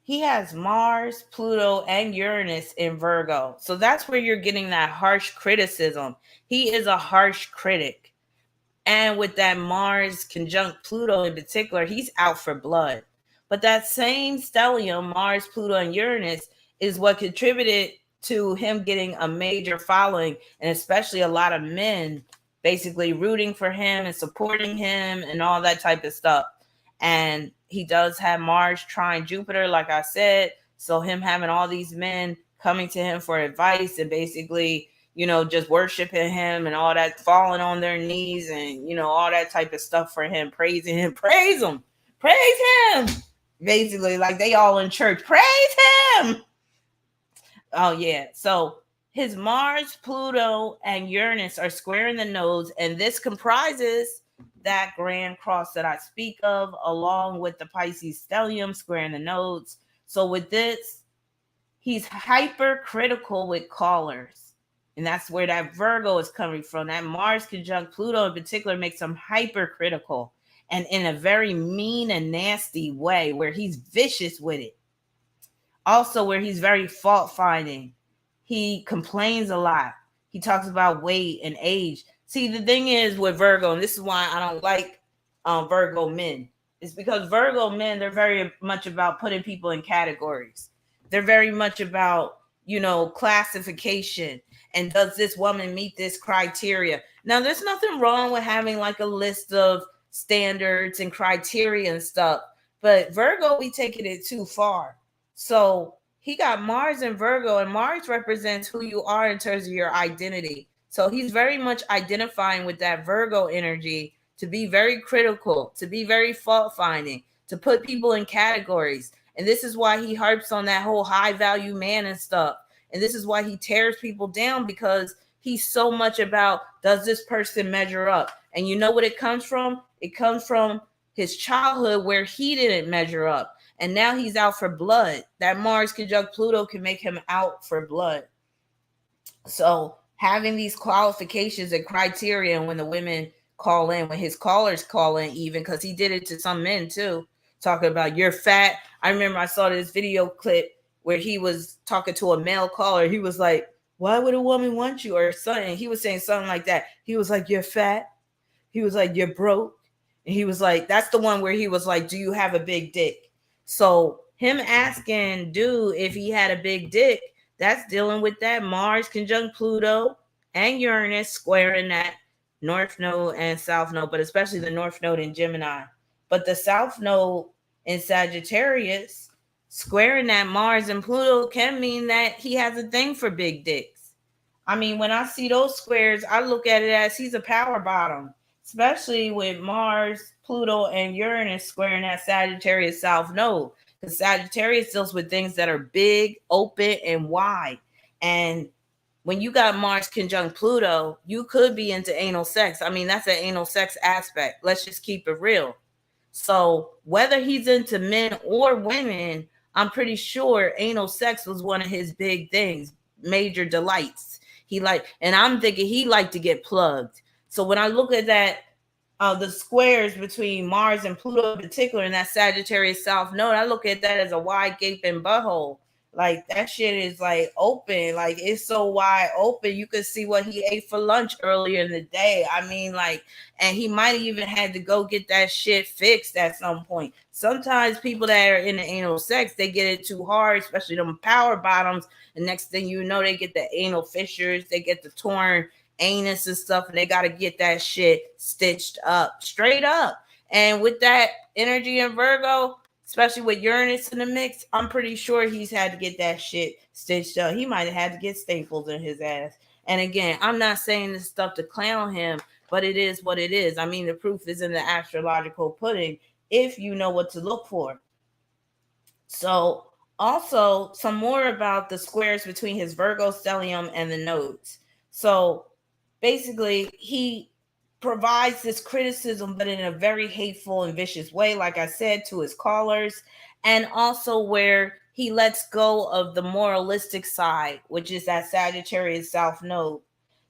he has Mars, Pluto, and Uranus in Virgo. So that's where you're getting that harsh criticism. He is a harsh critic. And with that Mars conjunct Pluto in particular, he's out for blood. But that same stellium, Mars, Pluto, and Uranus, is what contributed to him getting a major following, and especially a lot of men basically rooting for him and supporting him and all that type of stuff. And he does have Mars trine Jupiter, like I said. So him having all these men coming to him for advice and basically, just worshiping him and all that, falling on their knees and, all that type of stuff for him, praising him, praise him, basically, like they all in church, praise him. Oh, yeah. So his Mars, Pluto, and Uranus are squaring the nodes, and this comprises that grand cross that I speak of, along with the Pisces stellium squaring the nodes. So with this, he's hypercritical with callers. And that's where that Virgo is coming from. That Mars conjunct Pluto in particular makes him hypercritical, and in a very mean and nasty way where he's vicious with it. Also, where he's very fault-finding. He complains a lot. He talks about weight and age. See, the thing is with Virgo, and this is why I don't like Virgo men, is because Virgo men, they're very much about putting people in categories. They're very much about, classification. And does this woman meet this criteria? Now, there's nothing wrong with having like a list of standards and criteria and stuff. But Virgo, we taking it too far. So he got Mars in Virgo, and Mars represents who you are in terms of your identity. So he's very much identifying with that Virgo energy to be very critical, to be very fault-finding, to put people in categories. And this is why he harps on that whole high-value man and stuff. And this is why he tears people down, because he's so much about, does this person measure up? And you know what it comes from? It comes from his childhood where he didn't measure up. And now he's out for blood. That Mars conjunct Pluto can make him out for blood. So having these qualifications and criteria, and when the women call in, when his callers call in, even, because he did it to some men too, talking about you're fat. I remember I saw this video clip where he was talking to a male caller. He was like, why would a woman want you? Or something. He was saying something like that. He was like, you're fat. He was like, you're broke. And he was like, that's the one where he was like, do you have a big dick? So him asking dude if he had a big dick, that's dealing with that Mars conjunct Pluto and Uranus squaring that North Node and South Node, but especially the North Node in Gemini. But the South Node in Sagittarius squaring that Mars and Pluto can mean that he has a thing for big dicks. I mean, when I see those squares, I look at it as he's a power bottom, especially with Mars, Pluto, and Uranus squaring that Sagittarius South Node. Because Sagittarius deals with things that are big, open, and wide. And when you got Mars conjunct Pluto, you could be into anal sex. I mean, that's an anal sex aspect. Let's just keep it real. So whether he's into men or women, I'm pretty sure anal sex was one of his big things, major delights. And I'm thinking he liked to get plugged. So when I look at that, the squares between Mars and Pluto in particular, in that Sagittarius South Node, I look at that as a wide gaping butthole. Like, that shit is like open. Like, it's so wide open. You could see what he ate for lunch earlier in the day. I mean, like, and he might even had to go get that shit fixed at some point. Sometimes people that are into anal sex, they get it too hard, especially them power bottoms. And next thing you know, they get the anal fissures. They get the torn anus and stuff, and they got to get that shit stitched up, straight up. And with that energy in Virgo, especially with Uranus in the mix, I'm pretty sure he's had to get that shit stitched up. He might have had to get staples in his ass. And again, I'm not saying this stuff to clown him, but it is what it is. I mean, the proof is in the astrological pudding if you know what to look for. So also some more about the squares between his Virgo stellium and the nodes. So basically he provides this criticism, but in a very hateful and vicious way, like I said, to his callers, and also where he lets go of the moralistic side, which is that Sagittarius South Node,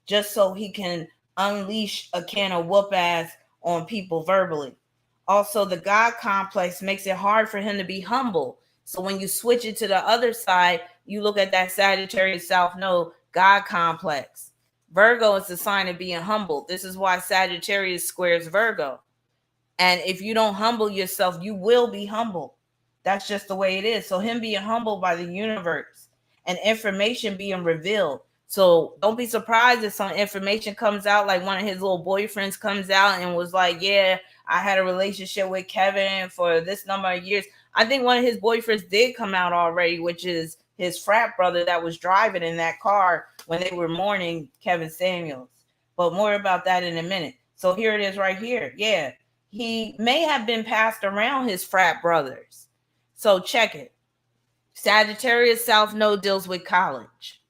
just so he can unleash a can of whoop ass on people verbally. Also, the God complex makes it hard for him to be humble. So when you switch it to the other side, you look at that Sagittarius South Node, God complex. Virgo is the sign of being humble. This is why Sagittarius squares Virgo. And if you don't humble yourself, you will be humble. That's just the way it is. So him being humbled by the universe and information being revealed. So don't be surprised if some information comes out, like one of his little boyfriends comes out and was like, yeah, I had a relationship with Kevin for this number of years. I think one of his boyfriends did come out already, which is his frat brother that was driving in that car when they were mourning Kevin Samuels. But more about that in a minute. So here it is right here. Yeah, he may have been passed around his frat brothers. So check it. Sagittarius South Node deals with college.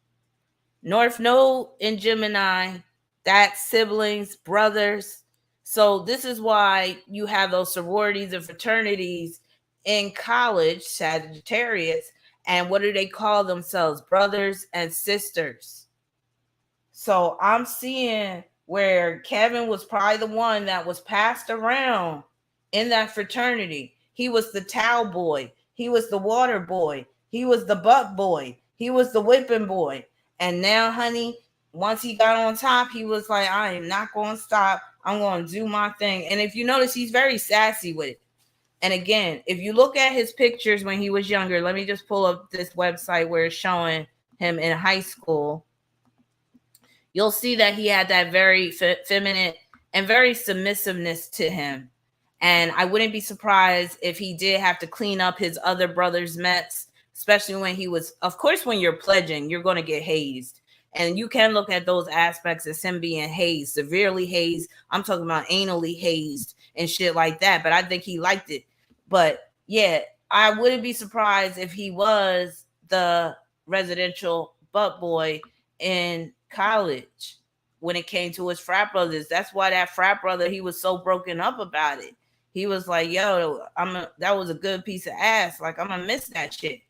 North Node in Gemini, that's siblings, brothers. So this is why you have those sororities and fraternities in college, Sagittarius. And what do they call themselves? Brothers and sisters. So I'm seeing where Kevin was probably the one that was passed around in that fraternity. He was the towel boy. He was the water boy. He was the butt boy. He was the whipping boy. And now, honey, once he got on top, he was like, I am not going to stop. I'm going to do my thing. And if you notice, he's very sassy with it. And again, if you look at his pictures when he was younger, let me just pull up this website where it's showing him in high school. You'll see that he had that very feminine and very submissiveness to him. And I wouldn't be surprised if he did have to clean up his other brother's mess, especially when he was, of course, when you're pledging, you're going to get hazed. And you can look at those aspects as him being hazed, severely hazed. I'm talking about anally hazed and shit like that. But I think he liked it. But yeah, I wouldn't be surprised if he was the residential butt boy in college when it came to his frat brothers. That's why that frat brother, he was so broken up about it. He was like, yo, that was a good piece of ass. Like, I'm gonna miss that shit.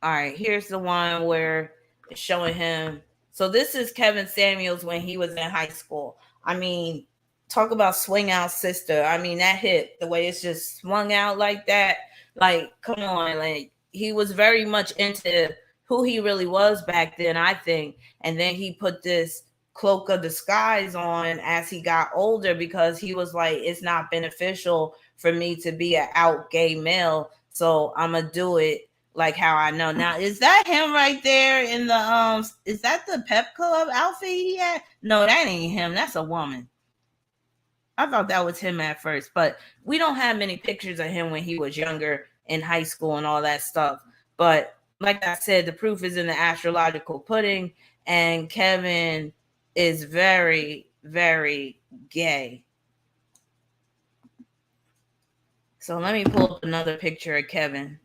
All right, here's the one where it's showing him. So this is Kevin Samuels when he was in high school. I mean, talk about swing out sister. I mean, that hip, the way it's just swung out like that. Like, come on, like he was very much into who he really was back then, I think. And then he put this cloak of disguise on as he got older because he was like, it's not beneficial for me to be an out gay male. So I'm going to do it like how I know. Now, is that him right there in the, is that the Pep Club outfit he had? No, that ain't him. That's a woman. I thought that was him at first, but we don't have many pictures of him when he was younger in high school and all that stuff. But like I said, the proof is in the astrological pudding, and Kevin is very, very gay. So let me pull up another picture of Kevin.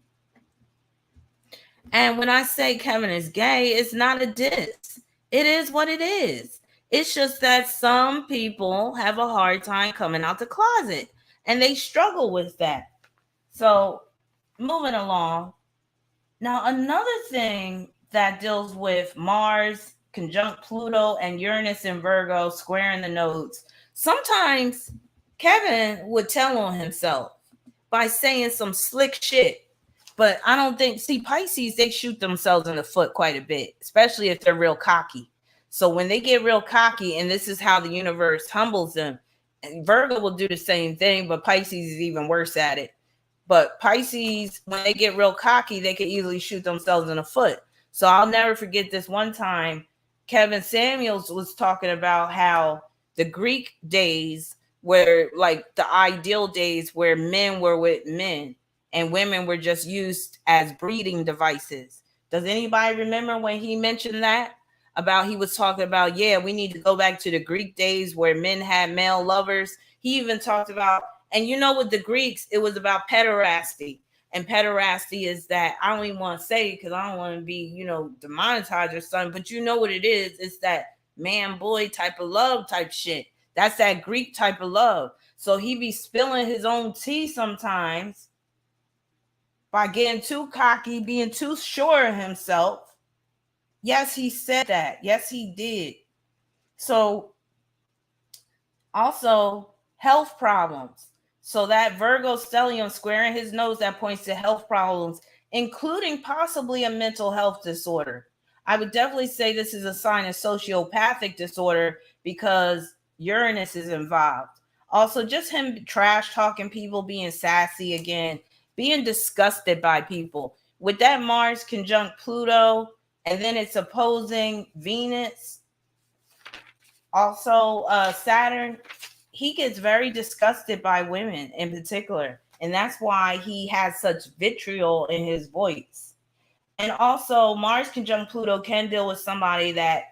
And when I say Kevin is gay, it's not a diss. It is what it is. It's just that some people have a hard time coming out the closet, and they struggle with that. So moving along. Now, another thing that deals with Mars conjunct Pluto and Uranus in Virgo squaring the nodes. Sometimes Kevin would tell on himself by saying some slick shit. But I don't think, see, Pisces, they shoot themselves in the foot quite a bit, especially if they're real cocky. So when they get real cocky, and this is how the universe humbles them, and Virgo will do the same thing, but Pisces is even worse at it. But Pisces, when they get real cocky, they can easily shoot themselves in the foot. So I'll never forget this one time. Kevin Samuels was talking about how the Greek days were like the ideal days where men were with men and women were just used as breeding devices. Does anybody remember when he mentioned that? About he was talking about, yeah, we need to go back to the Greek days where men had male lovers. He even talked about, and you know, with the Greeks, it was about pederasty. And pederasty is that, I don't even want to say it because I don't want to be, demonetized or something, but you know what it is. It's that man boy type of love type shit. That's that Greek type of love. So he be spilling his own tea sometimes by getting too cocky, being too sure of himself. Yes, he said that. Yes, he did. So also health problems. So that Virgo stellium squaring his nose, that points to health problems, including possibly a mental health disorder. I would definitely say this is a sign of sociopathic disorder because Uranus is involved. Also, just him trash talking people, being sassy again, being disgusted by people. With that Mars conjunct Pluto, and then it's opposing Venus, also Saturn, he gets very disgusted by women in particular, and that's why he has such vitriol in his voice. And also Mars conjunct Pluto can deal with somebody that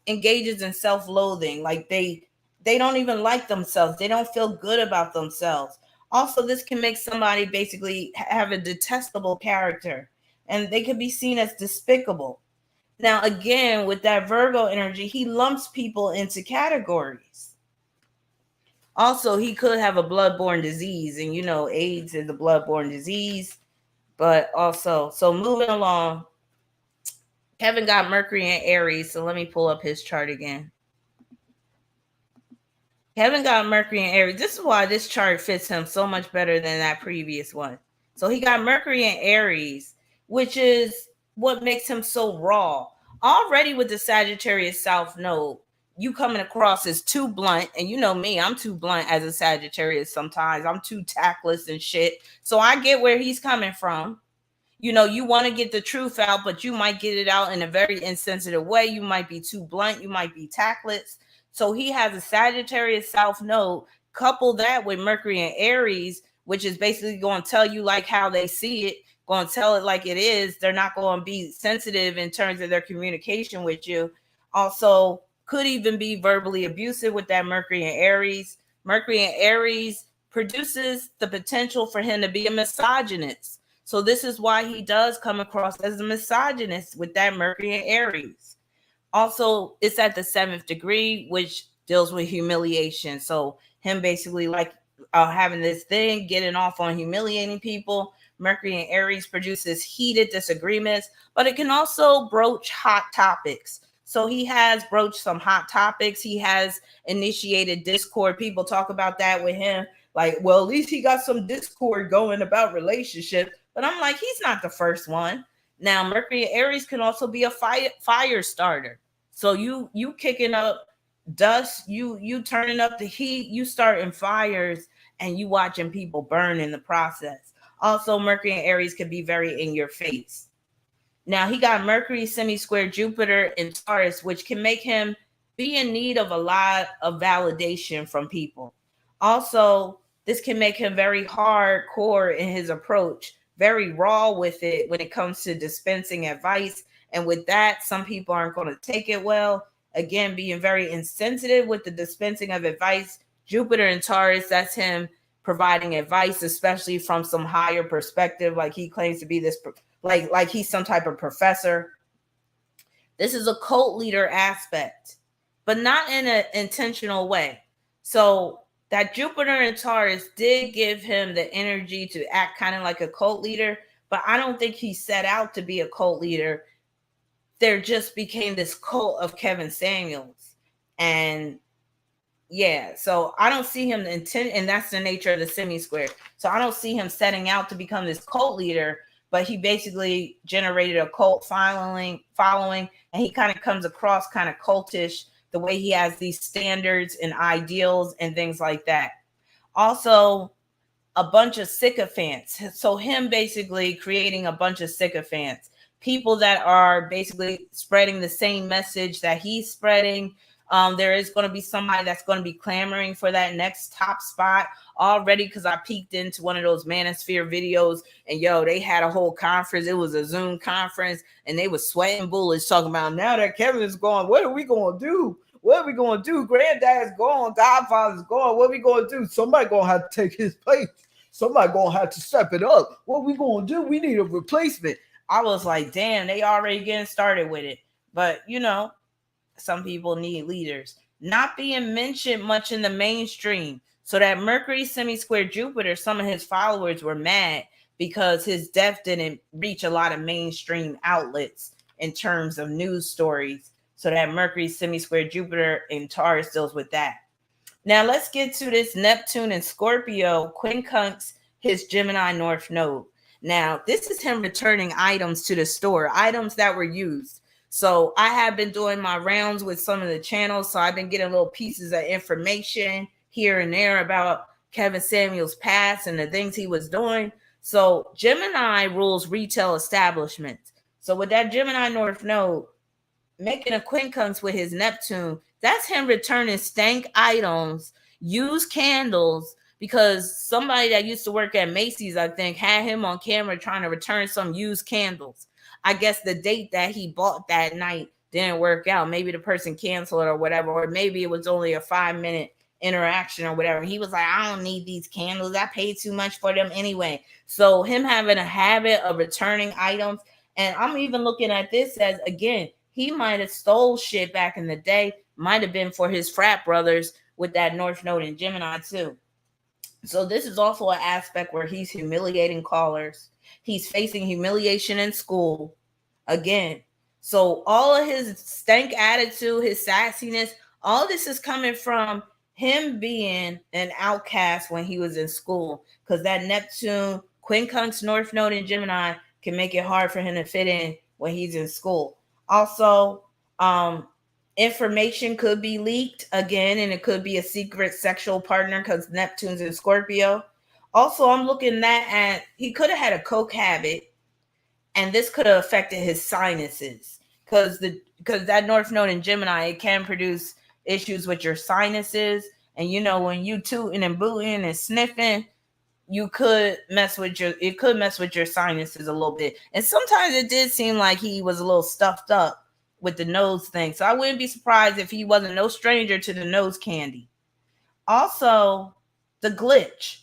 engages in self-loathing, like they don't even like themselves, they don't feel good about themselves. Also, this can make somebody basically have a detestable character, and they can be seen as despicable. Now, again, with that Virgo energy, he lumps people into categories. Also, he could have a bloodborne disease, and AIDS is a bloodborne disease. But also, so moving along, Kevin got Mercury in Aries. So let me pull up his chart again. Kevin got Mercury in Aries. This is why this chart fits him so much better than that previous one. So he got Mercury in Aries, which is what makes him so raw. Already with the Sagittarius South Node, you coming across as too blunt. And you know me, I'm too blunt as a Sagittarius sometimes. I'm too tactless and shit. So I get where he's coming from. You want to get the truth out, but you might get it out in a very insensitive way. You might be too blunt. You might be tactless. So he has a Sagittarius South Node. Couple that with Mercury and Aries, which is basically going to tell you like how they see it, going to tell it like it is. They're not going to be sensitive in terms of their communication with you. Also, could even be verbally abusive with that Mercury and Aries. Mercury and Aries produces the potential for him to be a misogynist. So this is why he does come across as a misogynist with that Mercury and Aries. Also, it's at the 7th degree, which deals with humiliation. So him basically like having this thing, getting off on humiliating people. Mercury and Aries produces heated disagreements, but it can also broach hot topics. So he has broached some hot topics. He has initiated discord. People talk about that with him. Like, well, at least he got some discord going about relationships. But I'm like, he's not the first one. Now, Mercury and Aries can also be a fire starter. So you kicking up dust, you turning up the heat, you starting fires, and you watching people burn in the process. Also, Mercury and Aries can be very in your face. Now, he got Mercury semi-square Jupiter in Taurus, which can make him be in need of a lot of validation from people. Also, this can make him very hardcore in his approach, very raw with it when it comes to dispensing advice. And with that, some people aren't going to take it well. Again, being very insensitive with the dispensing of advice. Jupiter in Taurus, that's him providing advice, especially from some higher perspective, like he claims to be this, like he's some type of professor. This is a cult leader aspect, but not in an intentional way. So that Jupiter in Taurus did give him the energy to act kind of like a cult leader, but I don't think he set out to be a cult leader. There just became this cult of Kevin Samuels. And yeah, so I don't see him intent, and that's the nature of the semi-square. So I don't see him setting out to become this cult leader, but he basically generated a cult following, and he kind of comes across kind of cultish, the way he has these standards and ideals and things like that. Also, a bunch of sycophants. So him basically creating a bunch of sycophants. people that are basically spreading the same message that he's spreading. There is going to be somebody that's going to be clamoring for that next top spot already, because I peeked into one of those Manosphere videos, and yo, they had a whole conference. It was a Zoom conference, and they were sweating bullets talking about, now that Kevin is gone, what are we going to do? What are we going to do? Granddad's gone. Godfather's gone. What are we going to do? Somebody going to have to take his place. Somebody going to have to step it up. What are we going to do? We need a replacement. I was like, damn, they already getting started with it. But, you know, some people need leaders. Not being mentioned much in the mainstream. So that Mercury semi-square Jupiter, some of his followers were mad because his death didn't reach a lot of mainstream outlets in terms of news stories. So that Mercury semi-square Jupiter in Taurus deals with that. Now let's get to this Neptune and Scorpio quincunx his Gemini North Node. Now this is him returning items to the store, items that were used. So I have been doing my rounds with some of the channels. So I've been getting little pieces of information here and there about Kevin Samuels' past and the things he was doing. So Gemini rules retail establishments. So with that Gemini North Node, making a quincunx with his Neptune, that's him returning stank items, used candles, because somebody that used to work at Macy's, I think, had him on camera trying to return some used candles. I guess the date that he bought that night didn't work out. Maybe the person canceled or whatever, or maybe it was only a 5-minute interaction or whatever. He was like, I don't need these candles. I paid too much for them anyway. So him having a habit of returning items. And I'm even looking at this as, again, he might have stole shit back in the day. Might have been for his frat brothers with that North Node in Gemini too. So this is also an aspect where he's humiliating callers. He's facing humiliation in school again. So all of his stank attitude, his sassiness, all this is coming from him being an outcast when he was in school, because that Neptune quincunx North Node in Gemini can make it hard for him to fit in when he's in school. Also, information could be leaked again, and it could be a secret sexual partner because Neptune's in Scorpio. Also, I'm looking at he could have had a coke habit, and this could have affected his sinuses, because that North Node in Gemini, it can produce issues with your sinuses. And you know, when you tooting and booting and sniffing, it could mess with your sinuses a little bit. And sometimes it did seem like he was a little stuffed up with the nose thing. So I wouldn't be surprised if he wasn't no stranger to the nose candy. Also, the glitch.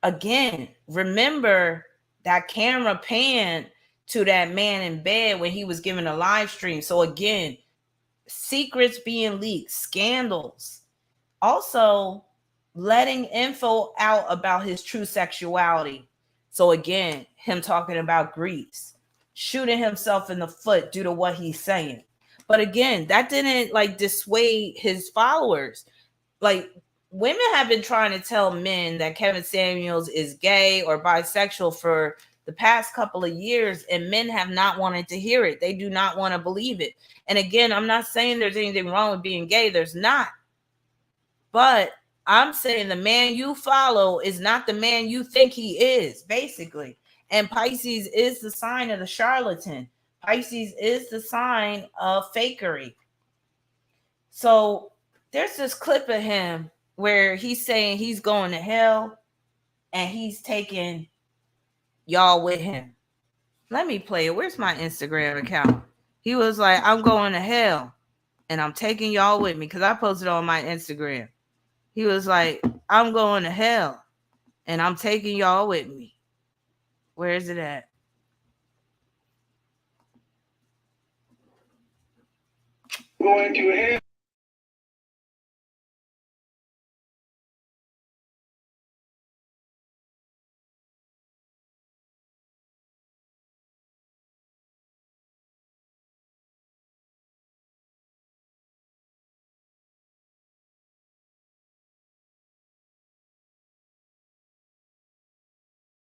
Again, remember that camera pan to that man in bed when he was giving a live stream. So again, secrets being leaked, scandals. Also, letting info out about his true sexuality. So again, him talking about Greece, shooting himself in the foot due to what he's saying. But again, that didn't like dissuade his followers. Like, women have been trying to tell men that Kevin Samuels is gay or bisexual for the past couple of years, and men have not wanted to hear it. They do not want to believe it. And again, I'm not saying there's anything wrong with being gay. There's not. But I'm saying the man you follow is not the man you think he is, basically. And Pisces is the sign of the charlatan. Pisces is the sign of fakery. So there's this clip of him where he's saying he's going to hell and he's taking y'all with him. Let me play it. Where's my Instagram account? He was like, I'm going to hell and I'm taking y'all with me, because I posted on my Instagram. He was like, I'm going to hell and I'm taking y'all with me. Where is it at? Going to hell.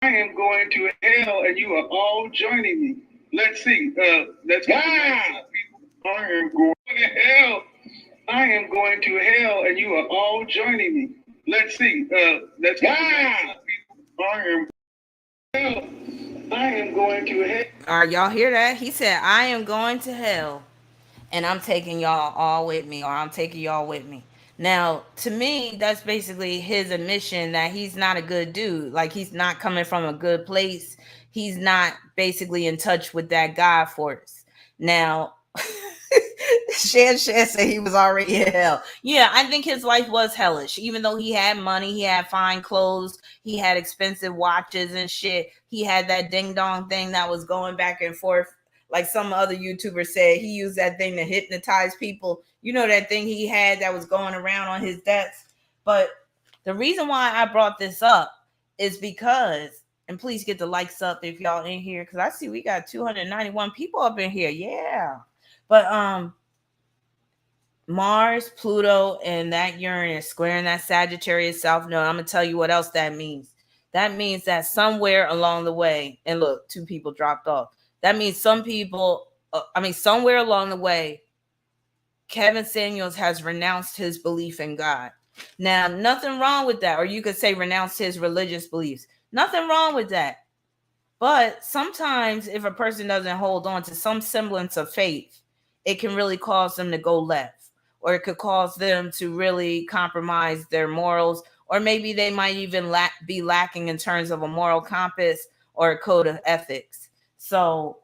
I am going to hell and you are all joining me. Let's see. Let's go. People. I am going to hell. I am going to hell and you are all joining me. Let's see. Let's go. People. I am hell. I am going to hell. All right, y'all hear that? He said, I am going to hell and I'm taking y'all all with me, or I'm taking y'all with me. Now, to me, that's basically his admission that he's not a good dude. Like, he's not coming from a good place. He's not basically in touch with that God force. Now, Shan said he was already in hell. Yeah, I think his life was hellish. Even though he had money, he had fine clothes, he had expensive watches and shit. He had that ding dong thing that was going back and forth. Like some other YouTuber said, he used that thing to hypnotize people. You know, that thing he had that was going around on his desk. But the reason why I brought this up is because, and please get the likes up if y'all in here, because I see we got 291 people up in here. Yeah. But Mars, Pluto, and that Uranus squaring that Sagittarius South Node. I'm gonna tell you what else that means. That means that somewhere along the way, and look, 2 people dropped off. That means somewhere along the way, Kevin Samuels has renounced his belief in God. Now, nothing wrong with that, or you could say renounced his religious beliefs. Nothing wrong with that. But sometimes, if a person doesn't hold on to some semblance of faith, it can really cause them to go left, or it could cause them to really compromise their morals, or maybe they might even be lacking in terms of a moral compass or a code of ethics. So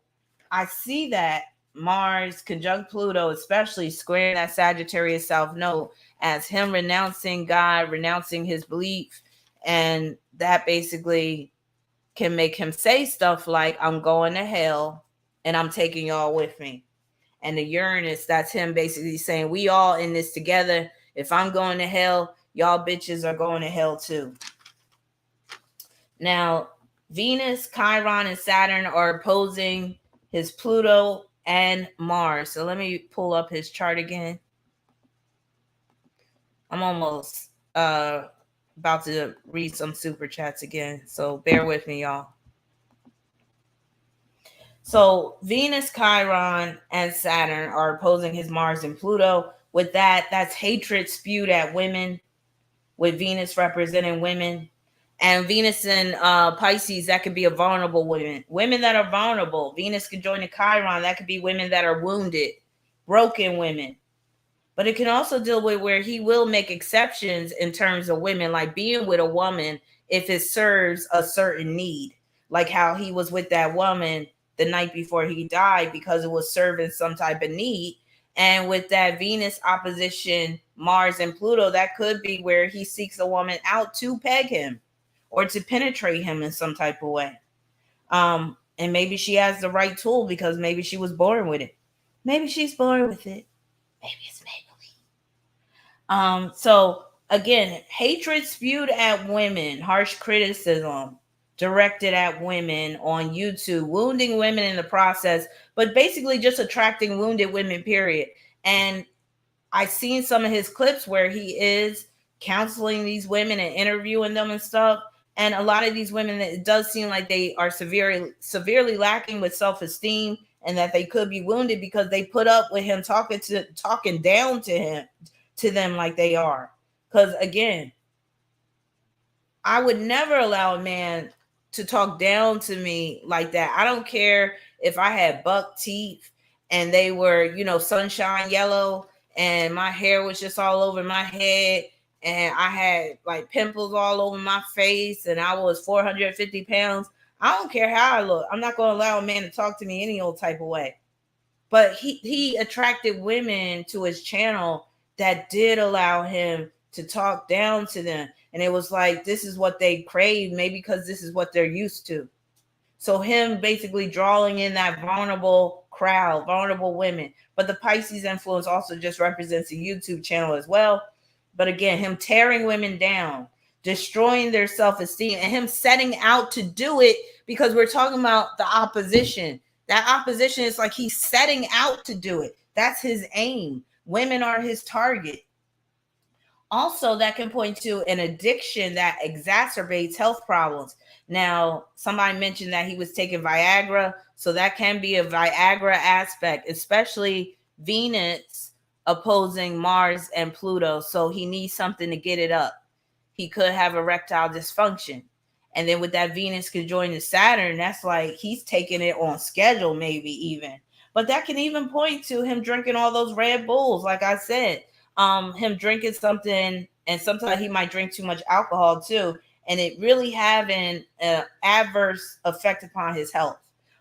I see that Mars conjunct Pluto, especially squaring that Sagittarius South Node, as him renouncing God, renouncing his belief, and that basically can make him say stuff like, I'm going to hell and I'm taking y'all with me. And the Uranus, that's him basically saying, we all in this together. If I'm going to hell, y'all bitches are going to hell too. Now, Venus, Chiron, and Saturn are opposing his Pluto and Mars. So let me pull up his chart again. I'm almost about to read some super chats again. So bear with me, y'all. So Venus, Chiron, and Saturn are opposing his Mars and Pluto. With that, that's hatred spewed at women, with Venus representing women. And Venus in Pisces, that could be a vulnerable women. Women that are vulnerable. Venus could join the Chiron. That could be women that are wounded, broken women. But it can also deal with where he will make exceptions in terms of women, like being with a woman if it serves a certain need. Like how he was with that woman the night before he died because it was serving some type of need. And with that Venus opposition, Mars and Pluto, that could be where he seeks a woman out to peg him or to penetrate him in some type of way. And maybe she has the right tool because maybe she was born with it. Maybe she's born with it. Maybe it's Maybelline. So again, hatred spewed at women, harsh criticism directed at women on YouTube, wounding women in the process, but basically just attracting wounded women, period. And I've seen some of his clips where he is counseling these women and interviewing them and stuff. And a lot of these women, it does seem like they are severely lacking with self-esteem, and that they could be wounded because they put up with him talking down to them like they are. Because again, I would never allow a man to talk down to me like that. I don't care if I had buck teeth and they were, sunshine yellow, and my hair was just all over my head, and I had like pimples all over my face, and I was 450 pounds. I don't care how I look. I'm not going to allow a man to talk to me any old type of way. But he attracted women to his channel that did allow him to talk down to them. And it was like, this is what they crave, maybe because this is what they're used to. So him basically drawing in that vulnerable crowd, vulnerable women. But the Pisces influence also just represents a YouTube channel as well. But again, him tearing women down, destroying their self-esteem, and him setting out to do it because we're talking about the opposition. That opposition is like he's setting out to do it. That's his aim. Women are his target. Also, that can point to an addiction that exacerbates health problems. Now, somebody mentioned that he was taking Viagra, so that can be a Viagra aspect, especially Venus opposing Mars and Pluto. So he needs something to get it up. He could have erectile dysfunction. And then with that Venus conjoining Saturn, that's like he's taking it on schedule, maybe even. But that can even point to him drinking all those Red Bulls, like I said. Him drinking something, and sometimes he might drink too much alcohol too, and it really having an adverse effect upon his health.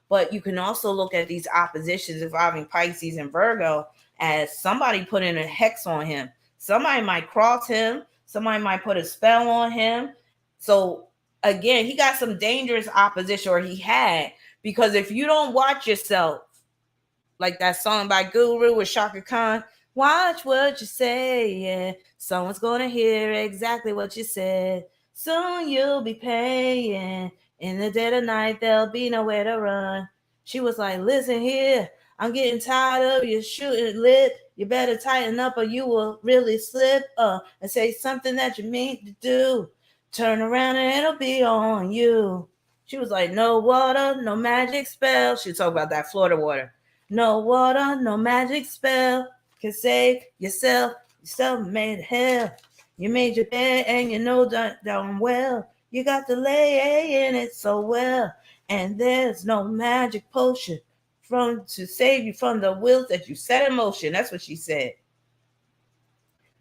But you can also look at these oppositions involving Pisces and Virgo as somebody putting a hex on him. Somebody might cross him, somebody might put a spell on him. So again, he got some dangerous opposition, or he had, because if you don't watch yourself, like that song by Guru with Shaka Khan, watch what you say, yeah. Someone's gonna hear exactly what you said. Soon you'll be paying. In the dead of night, there'll be nowhere to run. She was like, listen here, I'm getting tired of you shooting lip. You better tighten up or you will really slip and say something that you mean to do. Turn around and it'll be on you. She was like, no water, no magic spell. She talked about that Florida water. No water, no magic spell can save yourself. Yourself made hell. You made your bed and you know darn well. You got to lay in it so well. And there's no magic potion to save you from the wills that you set in motion. That's what she said.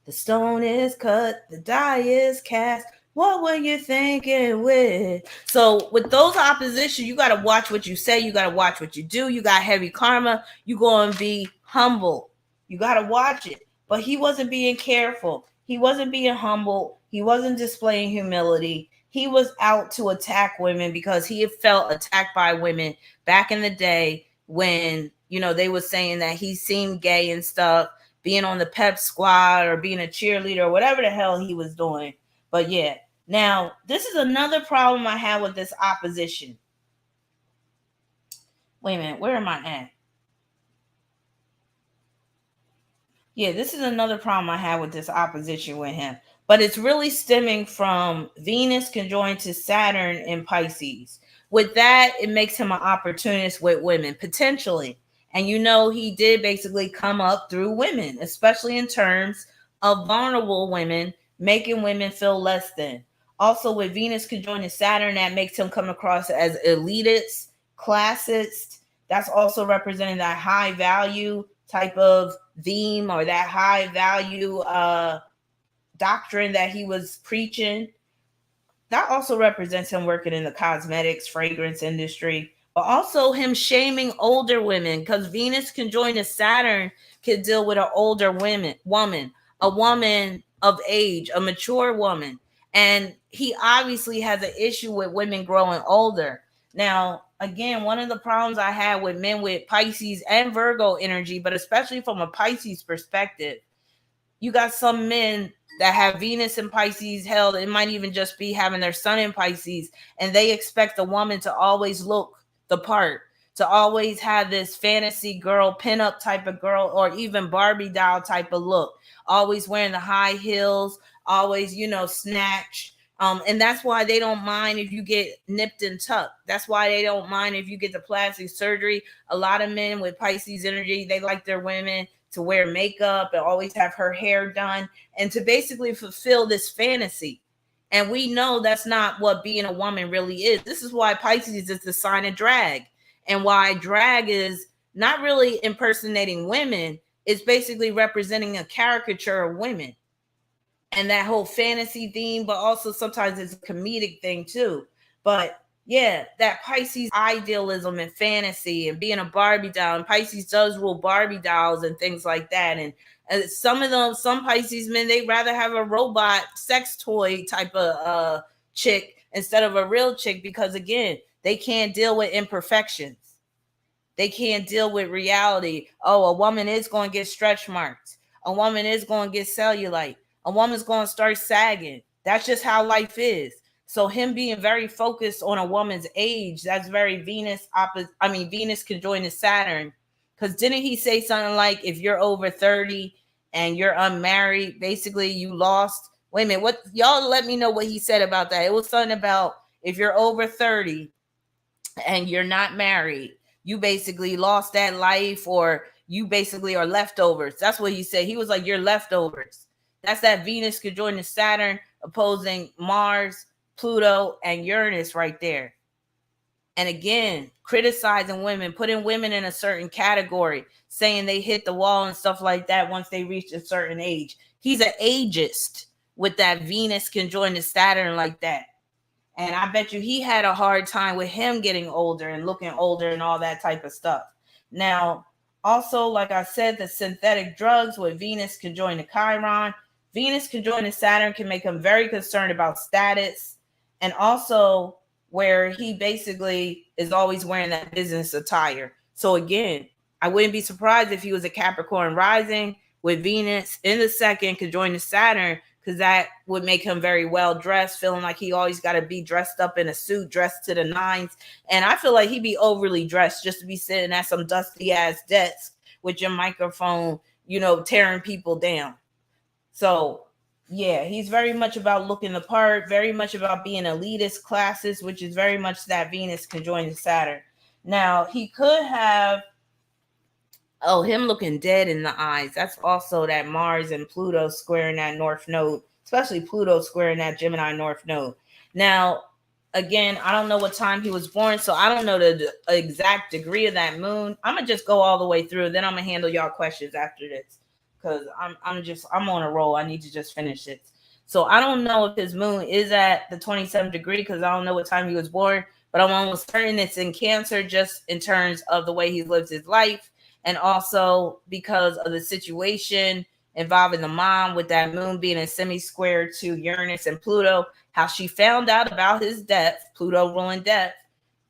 The stone is cut, the die is cast. What were you thinking with? So with those oppositions, you got to watch what you say. You got to watch what you do. You got heavy karma. You going to be humble. You got to watch it. But he wasn't being careful. He wasn't being humble. He wasn't displaying humility. He was out to attack women because he had felt attacked by women back in the day when, they were saying that he seemed gay and stuff, being on the pep squad or being a cheerleader or whatever the hell he was doing. But yeah, now this is another problem I have with this opposition. Wait a minute, where am I at? Yeah, this is another problem I have with this opposition with him. But it's really stemming from Venus conjoined to Saturn in Pisces. With that, it makes him an opportunist with women, potentially. And he did basically come up through women, especially in terms of vulnerable women, making women feel less than. Also, with Venus conjoining Saturn, that makes him come across as elitist, classist. That's also representing that high value type of theme, or that high value doctrine that he was preaching. That also represents him working in the cosmetics, fragrance industry, but also him shaming older women, because Venus conjoined Saturn could deal with an older woman, a woman of age, a mature woman. And he obviously has an issue with women growing older. Now, again, one of the problems I had with men with Pisces and Virgo energy, but especially from a Pisces perspective, you got some men that have Venus in Pisces. Hell, it might even just be having their sun in Pisces, and they expect a woman to always look the part, to always have this fantasy girl, pinup type of girl, or even Barbie doll type of look, always wearing the high heels, always, snatch. And that's why they don't mind if you get nipped and tucked. That's why they don't mind if you get the plastic surgery. A lot of men with Pisces energy, they like their women to wear makeup and always have her hair done, and to basically fulfill this fantasy. And we know that's not what being a woman really is. This is why Pisces is the sign of drag, and why drag is not really impersonating women. It's basically representing a caricature of women and that whole fantasy theme, but also sometimes it's a comedic thing too. But yeah, that Pisces idealism and fantasy and being a Barbie doll, and Pisces does rule Barbie dolls and things like that. And some Pisces men, they'd rather have a robot sex toy type of chick instead of a real chick, because again, they can't deal with imperfections. They can't deal with reality. Oh, a woman is going to get stretch marks. A woman is going to get cellulite. A woman's going to start sagging. That's just how life is. So him being very focused on a woman's age, that's very Venus conjoined Saturn. Because didn't he say something like, if you're over 30 and you're unmarried, basically you lost? Wait a minute, what? Y'all let me know what he said about that. It was something about, if you're over 30 and you're not married, you basically lost that life, or you basically are leftovers. That's what he said. He was like, you're leftovers. That's that Venus conjoined Saturn opposing Mars Pluto, and Uranus right there. And again, criticizing women, putting women in a certain category, saying they hit the wall and stuff like that once they reach a certain age. He's an ageist with that Venus conjoined to Saturn like that. And I bet you he had a hard time with him getting older and looking older and all that type of stuff. Now, also, like I said, the synthetic drugs with Venus conjoined to Chiron. Venus conjoined to Saturn can make him very concerned about status, and also where he basically is always wearing that business attire. So again, I wouldn't be surprised if he was a Capricorn rising with Venus in the second conjoined to Saturn, because that would make him very well dressed, feeling like he always got to be dressed up in a suit, dressed to the nines. And I feel like he'd be overly dressed just to be sitting at some dusty ass desk with your microphone, tearing people down. So yeah, he's very much about looking the part, very much about being elitist classes, which is very much that Venus conjoined Saturn. Now, he could have him looking dead in the eyes. That's also that Mars and Pluto squaring that North Node, especially Pluto squaring that Gemini North Node. Now, again, I don't know what time he was born, so I don't know the exact degree of that moon. I'm gonna just go all the way through, then I'm gonna handle y'all questions after this, because I'm on a roll. I need to just finish it. So I don't know if his moon is at the 27th degree, because I don't know what time he was born, but I'm almost certain it's in Cancer, just in terms of the way he lives his life. And also because of the situation involving the mom with that moon being a semi-square to Uranus and Pluto, how she found out about his death, Pluto ruling death,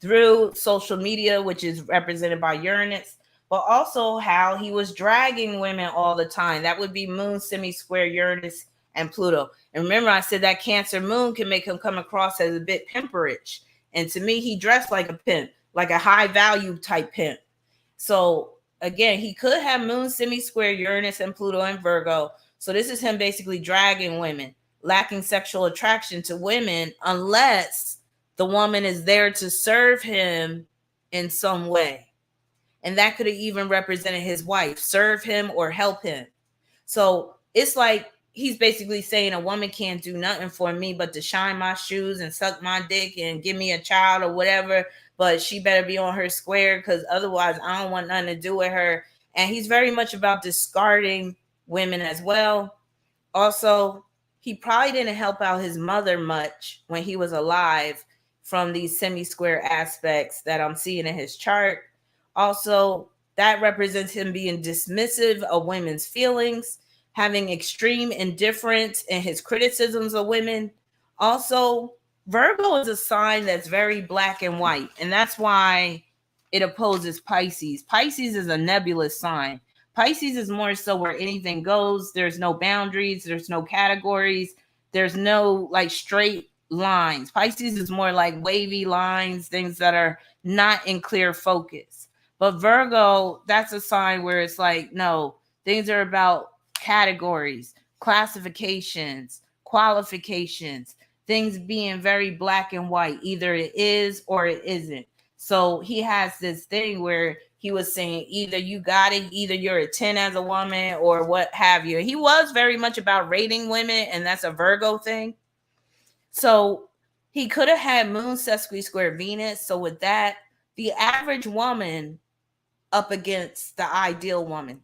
through social media, which is represented by Uranus, but also how he was dragging women all the time. That would be moon semi-square Uranus and Pluto. And remember, I said that Cancer moon can make him come across as a bit pimperish. And to me, he dressed like a pimp, like a high value type pimp. So again, he could have moon semi-square Uranus and Pluto and Virgo. So this is him basically dragging women, lacking sexual attraction to women, unless the woman is there to serve him in some way. And that could have even represented his wife, serve him or help him. So it's like he's basically saying a woman can't do nothing for me but to shine my shoes and suck my dick and give me a child or whatever, but she better be on her square, because otherwise I don't want nothing to do with her. And he's very much about discarding women as well. Also, he probably didn't help out his mother much when he was alive from these semi-square aspects that I'm seeing in his chart. Also, that represents him being dismissive of women's feelings, having extreme indifference in his criticisms of women. Also, Virgo is a sign that's very black and white, and that's why it opposes Pisces. Pisces is a nebulous sign. Pisces is more so where anything goes. There's no boundaries. There's no categories. There's no like straight lines. Pisces is more like wavy lines, things that are not in clear focus. But Virgo, that's a sign where it's like, no, things are about categories, classifications, qualifications, things being very black and white. Either it is or it isn't. So he has this thing where he was saying either you got it, either you're a 10 as a woman or what have you. He was very much about rating women, and that's a Virgo thing. So he could have had moon sesqui square Venus. So with that, the average woman up against the ideal woman.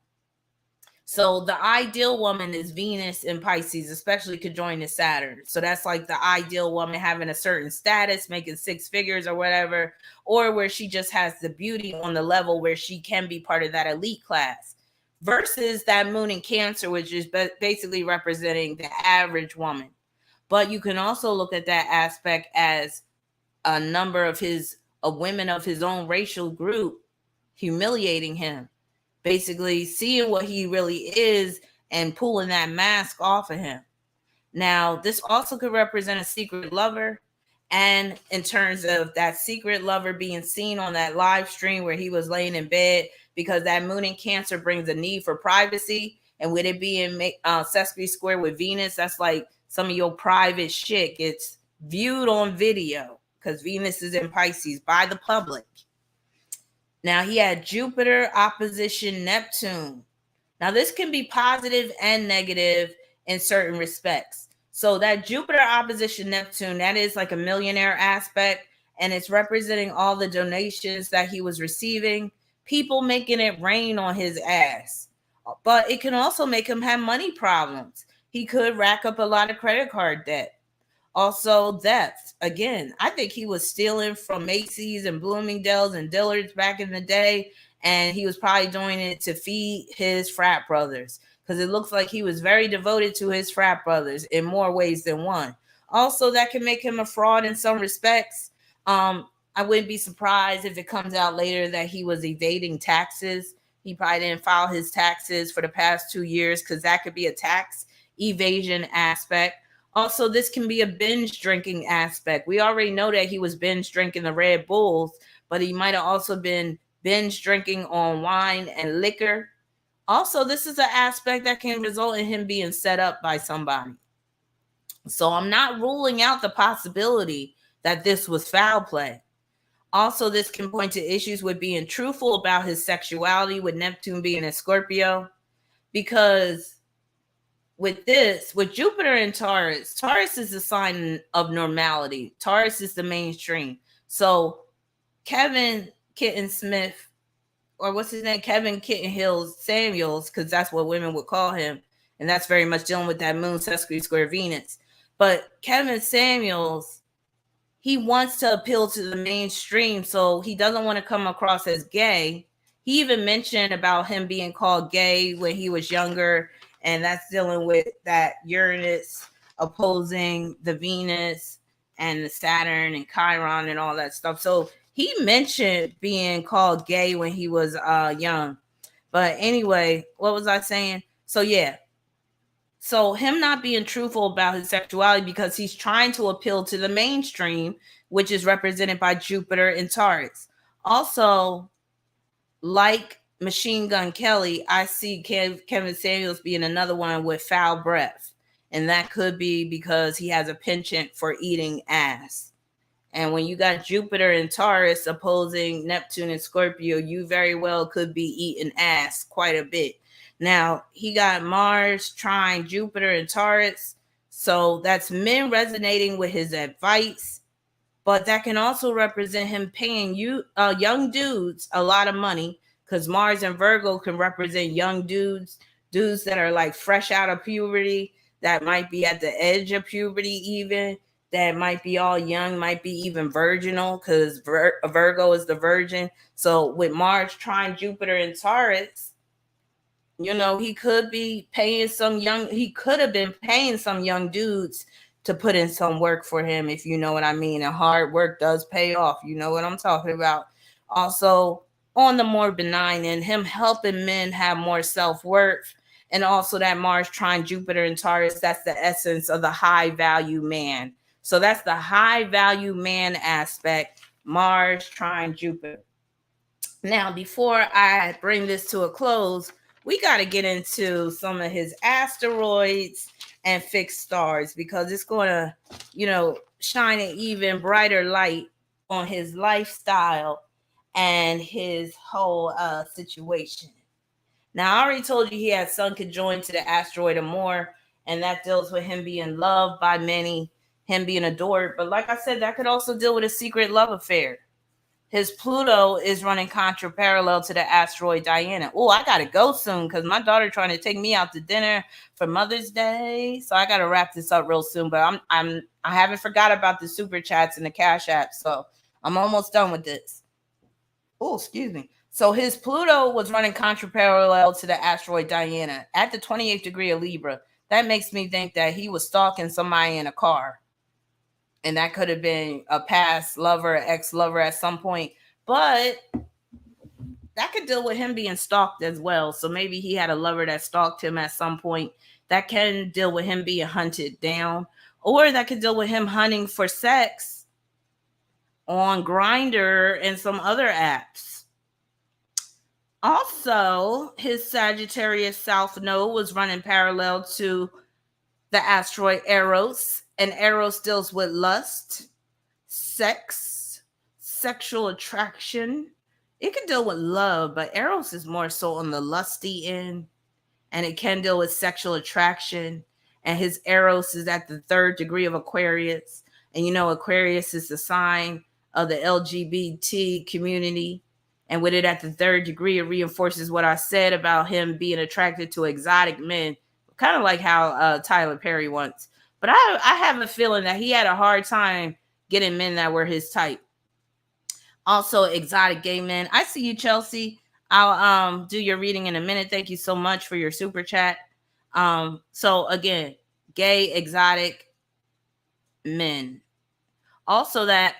So the ideal woman is Venus in Pisces, especially conjoined to Saturn. So that's like the ideal woman having a certain status, making six figures or whatever, or where she just has the beauty on the level where she can be part of that elite class, versus that moon in Cancer, which is basically representing the average woman. But you can also look at that aspect as a number of women of his own racial group humiliating him, basically seeing what he really is and pulling that mask off of him. Now, this also could represent a secret lover. And in terms of that secret lover being seen on that live stream where he was laying in bed, because that moon in Cancer brings a need for privacy. And with it being sesqui square with Venus, that's like some of your private shit gets viewed on video because Venus is in Pisces by the public. Now, he had Jupiter opposition Neptune. Now, this can be positive and negative in certain respects. So that Jupiter opposition Neptune, that is like a millionaire aspect, and it's representing all the donations that he was receiving, people making it rain on his ass. But it can also make him have money problems. He could rack up a lot of credit card debt. Also, theft. Again, I think he was stealing from Macy's and Bloomingdale's and Dillard's back in the day, and he was probably doing it to feed his frat brothers because it looks like he was very devoted to his frat brothers in more ways than one. Also, that can make him a fraud in some respects. I wouldn't be surprised if it comes out later that he was evading taxes. He probably didn't file his taxes for the past 2 years because that could be a tax evasion aspect. Also, this can be a binge drinking aspect. We already know that he was binge drinking the Red Bulls, but he might have also been binge drinking on wine and liquor. Also, this is an aspect that can result in him being set up by somebody. So I'm not ruling out the possibility that this was foul play. Also, this can point to issues with being truthful about his sexuality, with Neptune being a Scorpio, because with this, with Jupiter in Taurus, Taurus is a sign of normality. Taurus is the mainstream. So Kevin Kitten Smith, or what's his name? Kevin Kitten Hills Samuels, because that's what women would call him. And that's very much dealing with that moon sesqui square Venus. But Kevin Samuels, he wants to appeal to the mainstream, so he doesn't want to come across as gay. He even mentioned about him being called gay when he was younger, and that's dealing with that Uranus opposing the Venus and the Saturn and Chiron and all that stuff. So he mentioned being called gay when he was young. But anyway, what was I saying? So yeah, so him not being truthful about his sexuality because he's trying to appeal to the mainstream, which is represented by Jupiter in Taurus. Also, like Machine Gun Kelly, I see Kevin Samuels being another one with foul breath. And that could be because he has a penchant for eating ass. And when you got Jupiter and Taurus opposing Neptune and Scorpio, you very well could be eating ass quite a bit. Now, he got Mars trine Jupiter and Taurus. So that's men resonating with his advice. But that can also represent him paying young dudes a lot of money, because Mars and Virgo can represent young dudes that are like fresh out of puberty, that might be at the edge of puberty even, that might be all young, might be even virginal, because Virgo is the virgin. So with Mars trine Jupiter in Taurus, he could be paying he could have been paying some young dudes to put in some work for him, if you know what I mean. And hard work does pay off. You know what I'm talking about. Also, on the more benign end, him helping men have more self-worth. And also that Mars trine Jupiter in Taurus, that's the essence of the high value man. So that's the high value man aspect, Mars trine Jupiter. Now, before I bring this to a close, we got to get into some of his asteroids and fixed stars, because it's going to, shine an even brighter light on his lifestyle and his whole situation. Now, I already told you he had Sun conjoined to the asteroid Amor, and that deals with him being loved by many, him being adored. But like I said, that could also deal with a secret love affair. His Pluto is running contra parallel to the asteroid Diana. Oh, I gotta go soon because my daughter trying to take me out to dinner for Mother's Day. So I gotta wrap this up real soon. But I haven't forgot about the super chats and the Cash App. So I'm almost done with this. Oh, excuse me. So his Pluto was running contra parallel to the asteroid Diana at the 28th degree of Libra. That makes me think that he was stalking somebody in a car. And that could have been a past lover, ex-lover at some point. But that could deal with him being stalked as well. So maybe he had a lover that stalked him at some point. That can deal with him being hunted down. Or that could deal with him hunting for sex on Grindr and some other apps. Also, his Sagittarius South Node was running parallel to the asteroid Eros. And Eros deals with lust, sex, sexual attraction. It can deal with love, but Eros is more so on the lusty end. And it can deal with sexual attraction. and his Eros is at the 3rd degree of Aquarius. And you know, Aquarius is the sign of the LGBT community. And with it at the 3rd degree, it reinforces what I said about him being attracted to exotic men, kind of like how Tyler Perry once. But I have a feeling that he had a hard time getting men that were his type. Also, exotic gay men. I see you, Chelsea. I'll do your reading in a minute. Thank you so much for your super chat. So again, gay exotic men. Also, that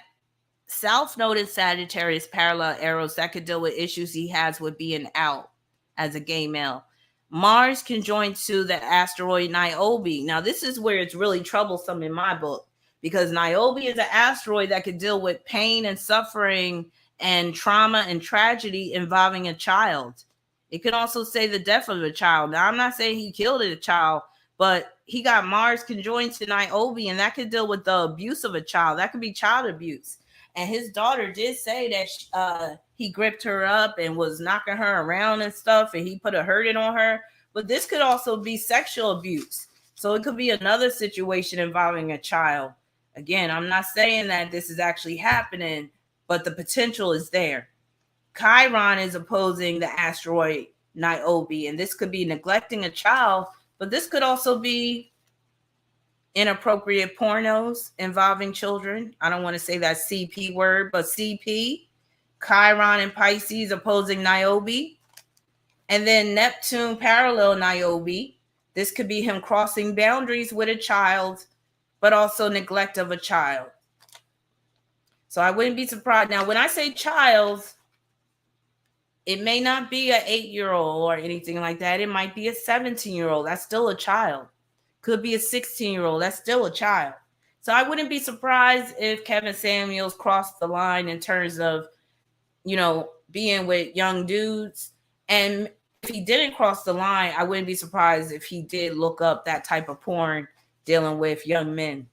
South Node in Sagittarius parallel arrows that could deal with issues he has with being out as a gay male. Mars conjoined to the asteroid Niobe. Now, this is where it's really troublesome in my book, because Niobe is an asteroid that could deal with pain and suffering and trauma and tragedy involving a child. It could also say the death of a child. Now, I'm not saying he killed a child, but he got Mars conjoined to Niobe, and that could deal with the abuse of a child. That could be child abuse. And his daughter did say that he gripped her up and was knocking her around and stuff, and he put a hurting on her. But this could also be sexual abuse. So it could be another situation involving a child. Again, I'm not saying that this is actually happening, but the potential is there. Chiron is opposing the asteroid Niobe, and this could be neglecting a child, but this could also be inappropriate pornos involving children. I don't want to say that CP word, but CP, Chiron and Pisces opposing Niobe. And then Neptune parallel Niobe. This could be him crossing boundaries with a child, but also neglect of a child. So I wouldn't be surprised. Now, when I say child, it may not be an 8-year-old or anything like that. It might be a 17-year-old. That's still a child. Could be a 16-year-old. That's still a child. So I wouldn't be surprised if Kevin Samuels crossed the line in terms of, you know, being with young dudes. And if he didn't cross the line, I wouldn't be surprised if he did look up that type of porn dealing with young men.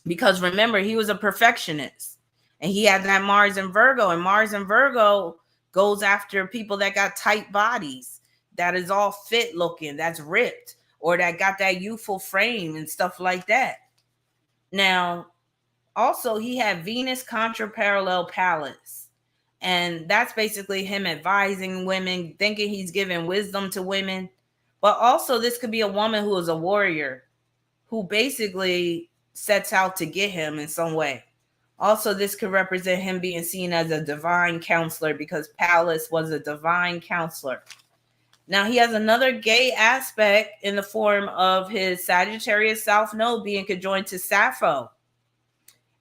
Because remember, he was a perfectionist. And he had that Mars and Virgo. And Mars and Virgo goes after people that got tight bodies, that is all fit looking, that's ripped, or that got that youthful frame and stuff like that. Now, also, he had Venus contra parallel Pallas. And that's basically him advising women, thinking he's giving wisdom to women. But also, this could be a woman who is a warrior, who basically sets out to get him in some way. Also, this could represent him being seen as a divine counselor, because Pallas was a divine counselor. Now, he has another gay aspect in the form of his Sagittarius South Node being conjoined to Sappho.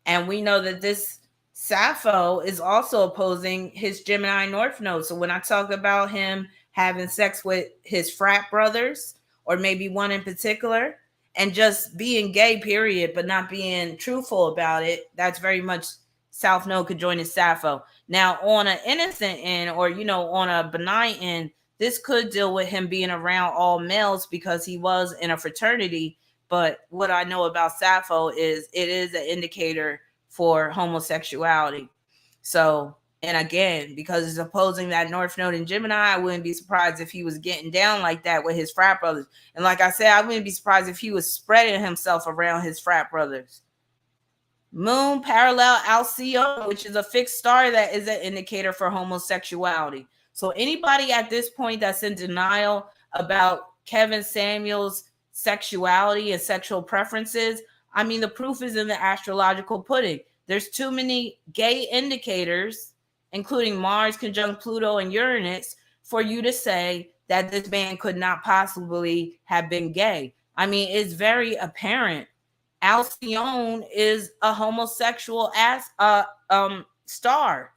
And we know that this Sappho is also opposing his Gemini North Node. So when I talk about him having sex with his frat brothers, or maybe one in particular, and just being gay, period, but not being truthful about it, that's very much South Node conjoined to Sappho. Now, on an innocent end, or, you know, on a benign end, this could deal with him being around all males because he was in a fraternity. But what I know about Sappho is it is an indicator for homosexuality. So, and again, because it's opposing that North Node in Gemini, I wouldn't be surprised if he was getting down like that with his frat brothers. And like I said, I wouldn't be surprised if he was spreading himself around his frat brothers. Moon parallel Alcyone, which is a fixed star, that is an indicator for homosexuality. So anybody at this point that's in denial about Kevin Samuels' sexuality and sexual preferences, I mean, the proof is in the astrological pudding. There's too many gay indicators, including Mars conjunct Pluto and Uranus, for you to say that this man could not possibly have been gay. I mean, it's very apparent. Alcyone is a homosexual star.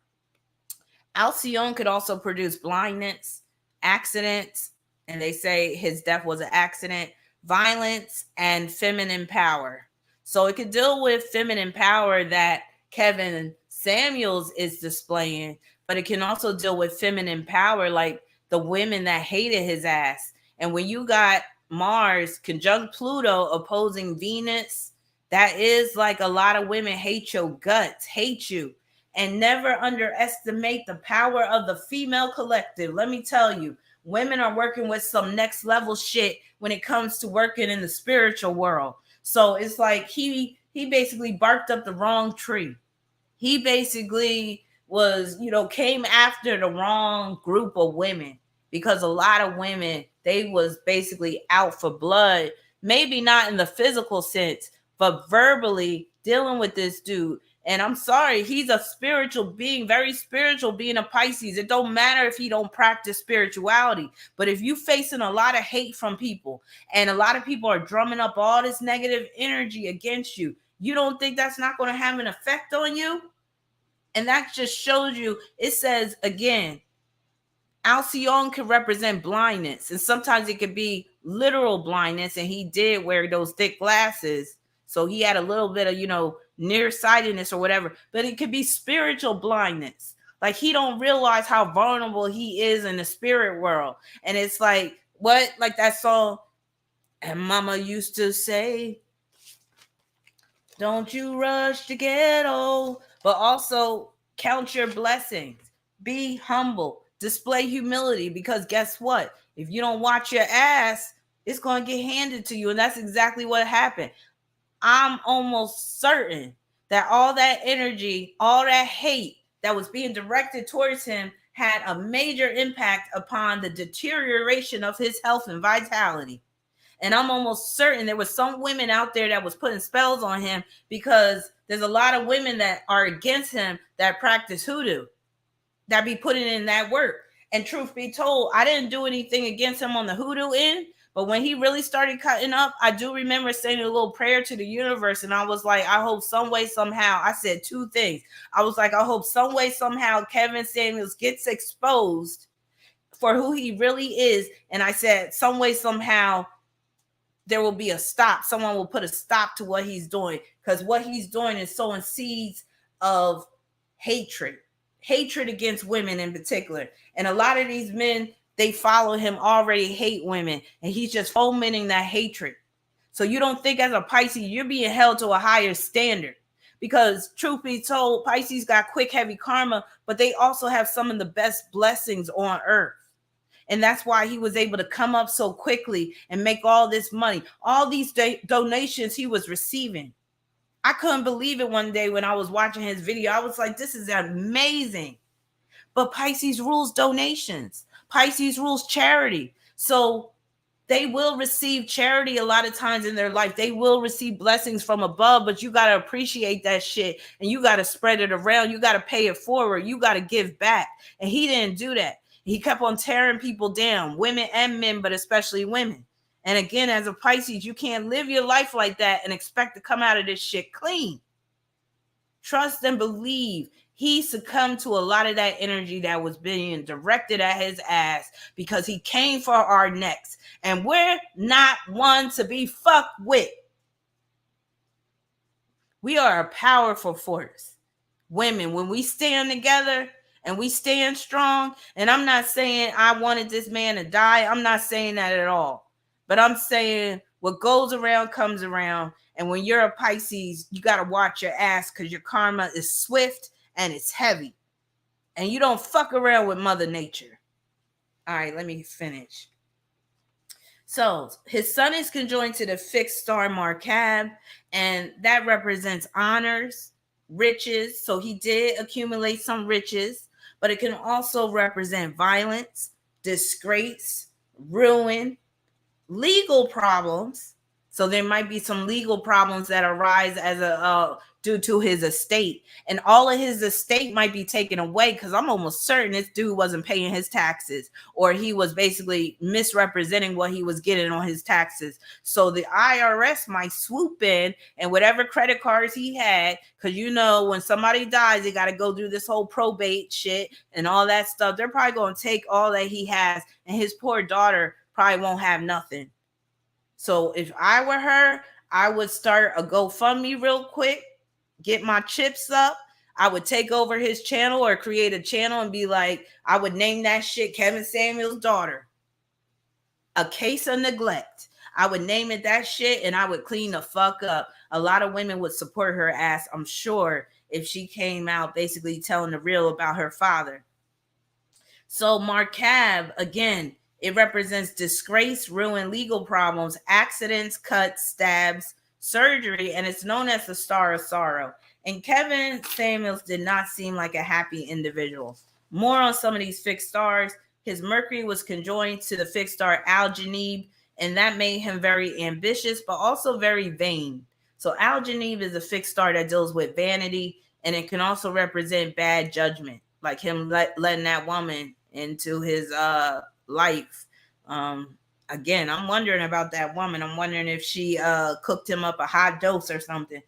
Alcyone could also produce blindness, accidents, and they say his death was an accident, violence, and feminine power. So it could deal with feminine power that Kevin Samuels is displaying, but it can also deal with feminine power like the women that hated his ass. And when you got Mars conjunct Pluto opposing Venus, that is like a lot of women hate your guts, hate you. And never underestimate the power of the female collective. Let me tell you, women are working with some next level shit when it comes to working in the spiritual world. So it's like he basically barked up the wrong tree. He basically was, came after the wrong group of women, because a lot of women, they was basically out for blood, maybe not in the physical sense, but verbally dealing with this dude. And I'm sorry, he's a spiritual being, very spiritual, being a Pisces. It don't matter if he don't practice spirituality, but if you facing a lot of hate from people, and a lot of people are drumming up all this negative energy against you, you don't think that's not going to have an effect on you? And that just shows you, it says again, Alcyone can represent blindness, and sometimes it could be literal blindness, and he did wear those thick glasses, so he had a little bit of nearsightedness or whatever. But it could be spiritual blindness, like he don't realize how vulnerable he is in the spirit world. And it's like, what, like that song, and mama used to say, don't you rush to get old, but also count your blessings. Be humble. Display humility, because guess what? If you don't watch your ass, it's going to get handed to you. And that's exactly what happened. I'm almost certain that all that energy, all that hate that was being directed towards him had a major impact upon the deterioration of his health and vitality. And I'm almost certain there was some women out there that was putting spells on him, because there's a lot of women that are against him that practice hoodoo, that be putting in that work. And truth be told, I didn't do anything against him on the hoodoo end, but when he really started cutting up, I do remember saying a little prayer to the universe, and I was like, I hope some way, somehow, I said two things. I was like, I hope some way, somehow Kevin Samuels gets exposed for who he really is. And I said, some way, somehow, there will be a stop. Someone will put a stop to what he's doing, because what he's doing is sowing seeds of hatred against women in particular. And a lot of these men, they follow him, already hate women, and he's just fomenting that hatred. So you don't think as a Pisces you're being held to a higher standard, because truth be told, Pisces got quick, heavy karma, but they also have some of the best blessings on earth. And that's why he was able to come up so quickly and make all this money, all these donations he was receiving. I couldn't believe it one day when I was watching his video. I was like, this is amazing. But Pisces rules donations. Pisces rules charity. So they will receive charity a lot of times in their life. They will receive blessings from above, but you got to appreciate that shit, and you got to spread it around. You got to pay it forward. You got to give back. And he didn't do that. He kept on tearing people down, women and men, but especially women. And again, as a Pisces, you can't live your life like that and expect to come out of this shit clean. Trust and believe. He succumbed to a lot of that energy that was being directed at his ass, because he came for our necks. And we're not one to be fucked with. We are a powerful force. Women, when we stand together and we stand strong, and I'm not saying I wanted this man to die. I'm not saying that at all. But I'm saying what goes around comes around. And when you're a Pisces, you got to watch your ass, because your karma is swift and it's heavy. And you don't fuck around with Mother Nature. All right, let me finish. So his sun is conjoined to the fixed star Marcab, and that represents honors, riches. So he did accumulate some riches, but it can also represent violence, disgrace, ruin, legal problems. So there might be some legal problems that arise as a due to his estate, and all of his estate might be taken away, because I'm almost certain this dude wasn't paying his taxes, or he was basically misrepresenting what he was getting on his taxes. So the IRS might swoop in, and whatever credit cards he had, because when somebody dies, they got to go through this whole probate shit and all that stuff. They're probably going to take all that he has, and his poor daughter probably won't have nothing. So if I were her, I would start a GoFundMe real quick, get my chips up. I would take over his channel, or create a channel and be like, I would name that shit Kevin Samuels' daughter. A case of neglect. I would name it that shit, and I would clean the fuck up. A lot of women would support her ass, I'm sure, if she came out basically telling the real about her father. So Marcab, again, It represents disgrace, ruin, legal problems, accidents, cuts, stabs, surgery, and it's known as the Star of Sorrow. And Kevin Samuels did not seem like a happy individual. More on some of these fixed stars. His Mercury was conjoined to the fixed star Al-Janib, and that made him very ambitious, but also very vain. So Al-Janib is a fixed star that deals with vanity, and it can also represent bad judgment, like him letting that woman into his life. Again, I'm wondering about that woman. I'm wondering if she cooked him up a hot dose or something.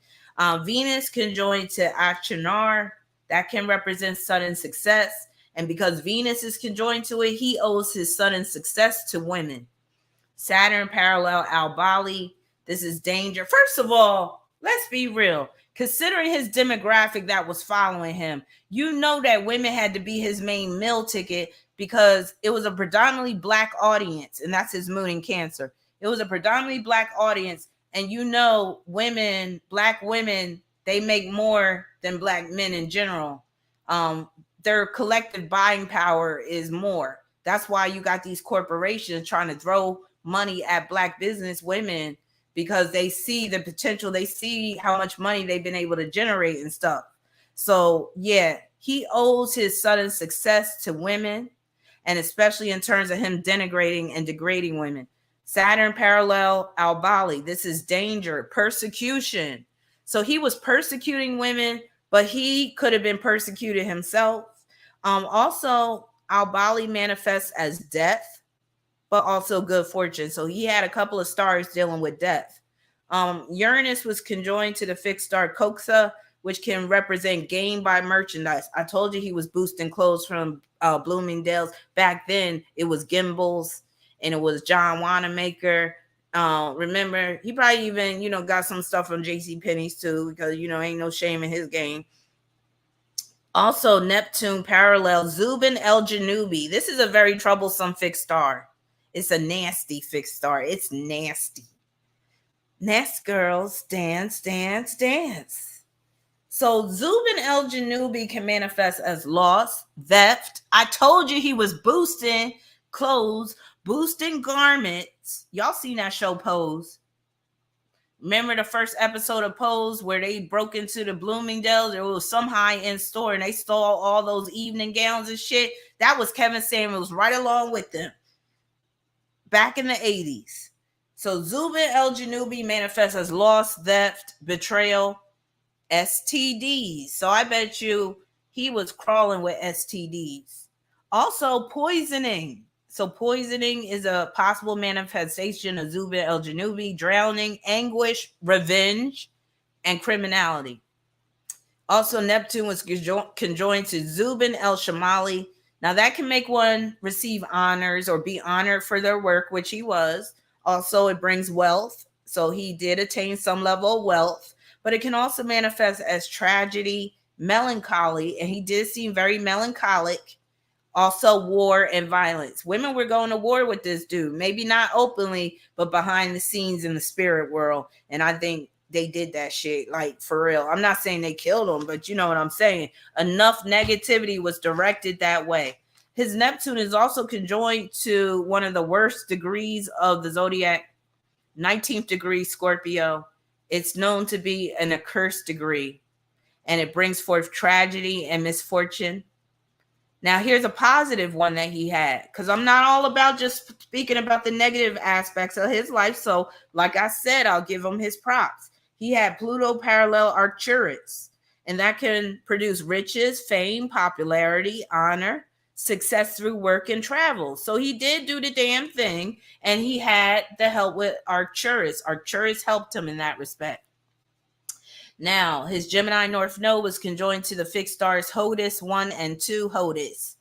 Venus conjoined to Achenar, that can represent sudden success. And because Venus is conjoined to it, he owes his sudden success to women. Saturn parallel Albali. This is danger. First of all, let's be real. Considering his demographic that was following him, you know that women had to be his main meal ticket because it was a predominantly Black audience, and that's his moon in Cancer. It was a predominantly Black audience, and you know women, Black women, they make more than Black men in general. Their collective buying power is more. That's why you got these corporations trying to throw money at Black business women, because they see the potential, they see how much money they've been able to generate and stuff. So yeah, he owes his sudden success to women, and especially in terms of him denigrating and degrading women. Saturn parallel Albali. This is danger, persecution. So he was persecuting women, but he could have been persecuted himself. Also, Albali manifests as death, but also good fortune. So he had a couple of stars dealing with death. Uranus was conjoined to the fixed star Coxa, which can represent gain by merchandise. I told you he was boosting clothes from Bloomingdale's. Back then, it was Gimbals and it was John Wanamaker. Remember, he probably even, got some stuff from JCPenney's too, because, ain't no shame in his game. Also, Neptune parallel Zubin el-Janubi. This is a very troublesome fixed star. It's a nasty fixed star. It's nasty. Nasty girls, dance, dance, dance. So Zubin el-Janubi can manifest as loss, theft. I told you he was boosting clothes, boosting garments. Y'all seen that show Pose? Remember the first episode of Pose where they broke into the Bloomingdale's? There was some high-end store and they stole all those evening gowns and shit. That was Kevin Samuels right along with them back in the 80s. So Zubin el-Janubi manifests as loss, theft, betrayal, STDs. So I bet you he was crawling with STDs. Also poisoning. So poisoning is a possible manifestation of Zubin el-Janubi, drowning, anguish, revenge, and criminality. Also, Neptune was conjoined to Zubin el-Shamali. Now, that can make one receive honors or be honored for their work, which he was. Also, it brings wealth. So he did attain some level of wealth, but it can also manifest as tragedy, melancholy, and he did seem very melancholic. Also, war and violence. Women were going to war with this dude. Maybe not openly, but behind the scenes in the spirit world. And I think they did that shit, like, for real. I'm not saying they killed him, but you know what I'm saying. Enough negativity was directed that way. His Neptune is also conjoined to one of the worst degrees of the zodiac, 19th degree Scorpio. It's known to be an accursed degree, and it brings forth tragedy and misfortune. Now, here's a positive one that he had, because I'm not all about just speaking about the negative aspects of his life. So, like I said, I'll give him his props. He had Pluto parallel Arcturus, and that can produce riches, fame, popularity, honor, success through work and travel. So he did do the damn thing, and he had the help with Arcturus. Arcturus helped him in that respect. Now, his Gemini North Node was conjoined to the fixed stars Hodis 1 and 2. Hodis.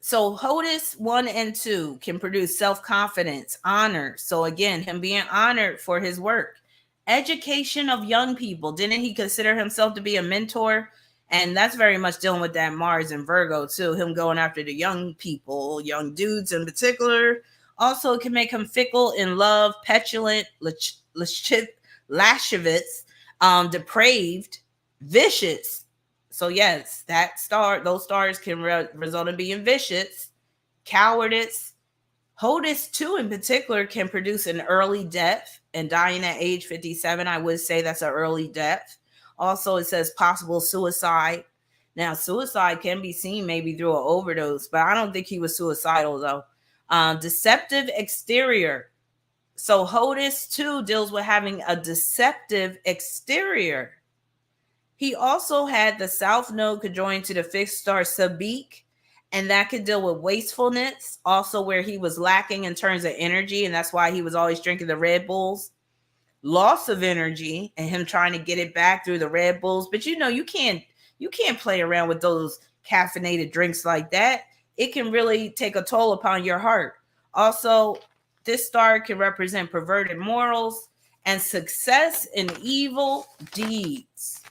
So Hodis 1 and 2 can produce self-confidence, honor. So again, him being honored for his work. Education of young people. Didn't he consider himself to be a mentor? And that's very much dealing with that Mars and Virgo too. Him going after the young people, young dudes in particular. Also, it can make him fickle in love, petulant, lascivious, depraved, vicious. So yes, those stars can result in being vicious. cowardice. Hodis 2 in particular can produce an early death, and dying at age 57, I would say that's an early death. Also, it says possible suicide. Now, suicide can be seen maybe through an overdose, but I don't think he was suicidal though. Deceptive exterior. So Hodis 2 deals with having a deceptive exterior. He also had the South Node conjoined to the fixed star Sabik, and that could deal with wastefulness, also where he was lacking in terms of energy, and that's why he was always drinking the Red Bulls. Loss of energy and him trying to get it back through the Red Bulls. But you can't play around with those caffeinated drinks like that. It can really take a toll upon your heart. Also, this star can represent perverted morals and success in evil deeds.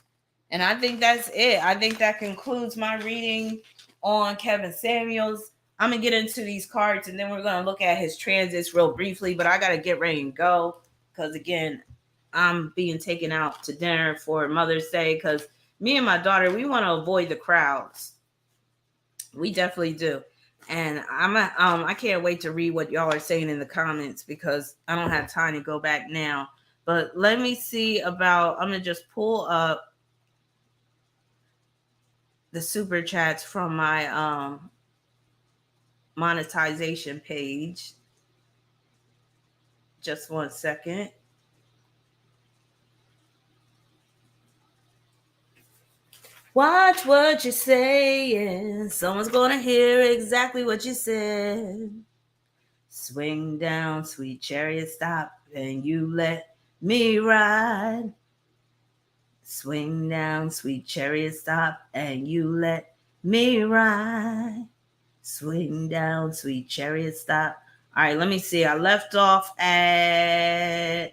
And I think that's it. I think that concludes my reading on Kevin Samuels. I'm going to get into these cards and then we're going to look at his transits real briefly, but I got to get ready and go because, again, I'm being taken out to dinner for Mother's Day because me and my daughter, we want to avoid the crowds. We definitely do. And I can't wait to read what y'all are saying in the comments because I don't have time to go back now. But let me see about, I'm going to just pull up the super chats from my monetization page. Just 1 second. Watch what you're saying. Someone's going to hear exactly what you said. Swing down, sweet chariot, stop, and you let me ride. Swing down, sweet chariot, stop, and you let me ride. Swing down, sweet chariot, stop. All right, let me see. I left off at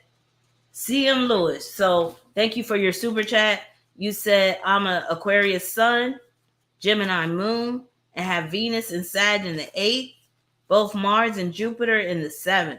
CM Lewis. So thank you for your super chat. You said I'm an Aquarius sun, Gemini moon, and have Venus and Sag in the 8th, both Mars and Jupiter in the 7th.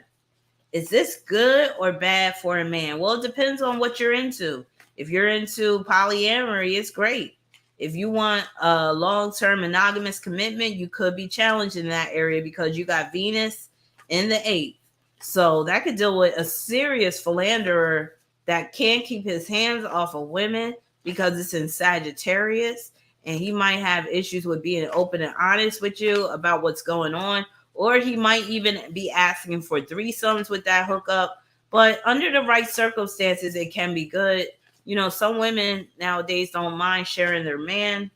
Is this good or bad for a man? Well, it depends on what you're into. If you're into polyamory, it's great. If you want a long-term monogamous commitment, you could be challenged in that area because you got Venus in the 8th. So that could deal with a serious philanderer that can't keep his hands off of women because it's in Sagittarius, and he might have issues with being open and honest with you about what's going on, or he might even be asking for threesomes with that hookup. But under the right circumstances, it can be good. Some women nowadays don't mind sharing their man.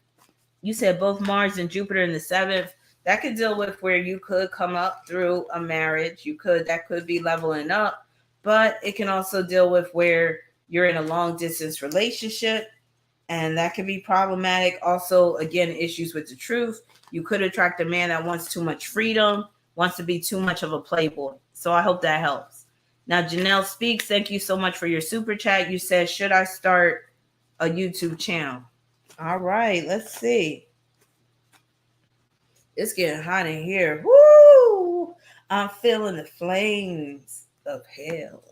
You said both Mars and Jupiter in the 7th. That could deal with where you could come up through a marriage. That could be leveling up, but it can also deal with where you're in a long distance relationship, and that could be problematic. Also, again, issues with the truth. You could attract a man that wants too much freedom, wants to be too much of a playboy. So I hope that helps. Now, Janelle Speaks, thank you so much for your super chat. You said, should I start a YouTube channel? All right, let's see. It's getting hot in here. Woo! I'm feeling the flames of hell.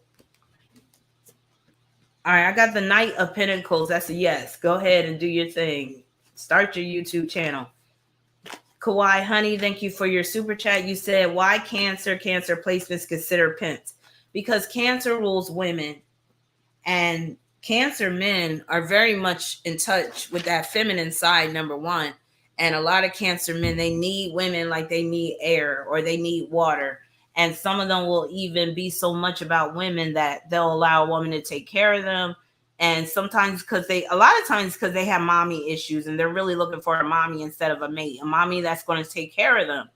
All right, I got the Knight of Pentacles. That's a yes. Go ahead and do your thing. Start your YouTube channel. Kawhi Honey, thank you for your super chat. You said, why Cancer placements consider pimps? Because Cancer rules women, and Cancer men are very much in touch with that feminine side, number one. And a lot of Cancer men, they need women like they need air or they need water. And some of them will even be so much about women that they'll allow a woman to take care of them. And sometimes a lot of times because they have mommy issues and they're really looking for a mommy instead of a mate, a mommy that's going to take care of them.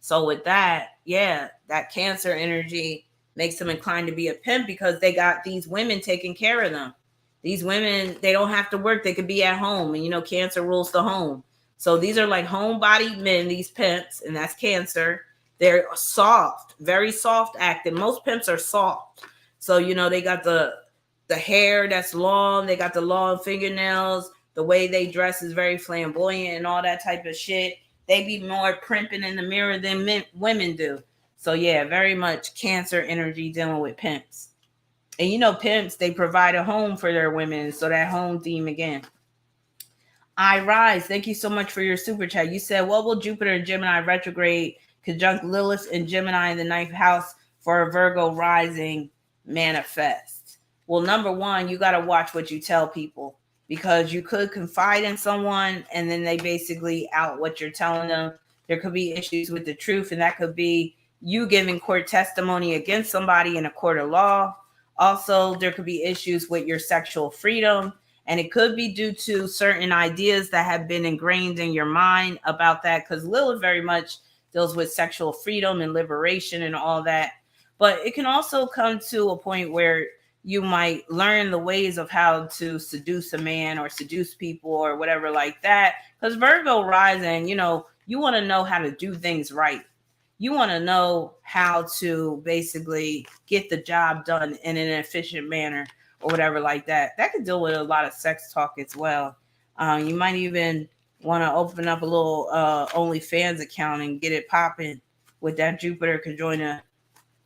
So with that, yeah, that Cancer energy makes them inclined to be a pimp because they got these women taking care of them. These women, they don't have to work. They could be at home. And, Cancer rules the home. So these are like homebodied men, these pimps, and that's Cancer. They're soft, very soft acting. Most pimps are soft. So, they got the hair that's long. They got the long fingernails. The way they dress is very flamboyant and all that type of shit. They be more primping in the mirror than women do. So, yeah, very much Cancer energy dealing with pimps. And, pimps, they provide a home for their women. So that home theme again. I Rise, thank you so much for your super chat. You said, what will Jupiter and Gemini retrograde conjunct Lilith and Gemini in the ninth house for a Virgo rising manifest. Well, number one, you got to watch what you tell people, because you could confide in someone and then they basically out what you're telling them. There could be issues with the truth, and that could be you giving court testimony against somebody in a court of law. Also, there could be issues with your sexual freedom, and it could be due to certain ideas that have been ingrained in your mind about that, because Lilith very much deals with sexual freedom and liberation and all that. But it can also come to a point where you might learn the ways of how to seduce a man or seduce people or whatever like that. Because Virgo rising, you want to know how to do things right. You want to know how to basically get the job done in an efficient manner or whatever like that. That could deal with a lot of sex talk as well. You might even want to open up a little OnlyFans account and get it popping with that Jupiter conjoining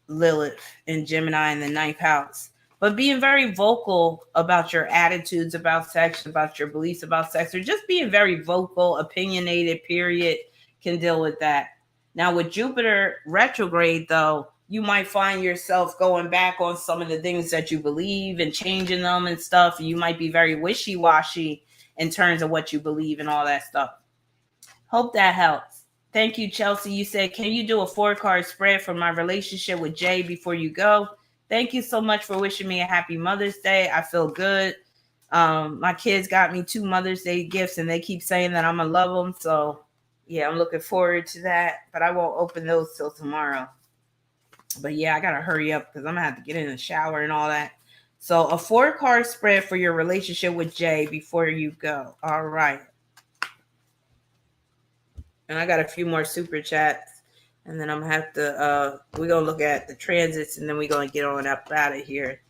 Lilith and Gemini in the ninth house. But being very vocal about your attitudes about sex, about your beliefs about sex, or just being very vocal, opinionated, period, can deal with that. Now, with Jupiter retrograde, though, you might find yourself going back on some of the things that you believe and changing them and stuff. You might be very wishy-washy in terms of what you believe and all that stuff. Hope that helps. Thank you, Chelsea. You said, can you do a 4-card spread for my relationship with Jay before you go? Thank you so much for wishing me a happy Mother's Day. I feel good. My kids got me 2 Mother's Day gifts, and they keep saying that I'm going to love them. So, yeah, I'm looking forward to that. But I won't open those till tomorrow. But, yeah, I got to hurry up because I'm going to have to get in the shower and all that. So, a 4-card spread for your relationship with Jay before you go. All right. And I got a few more super chats. And then I'm going to have to, we're going to look at the transits, and then we're going to get on up out of here.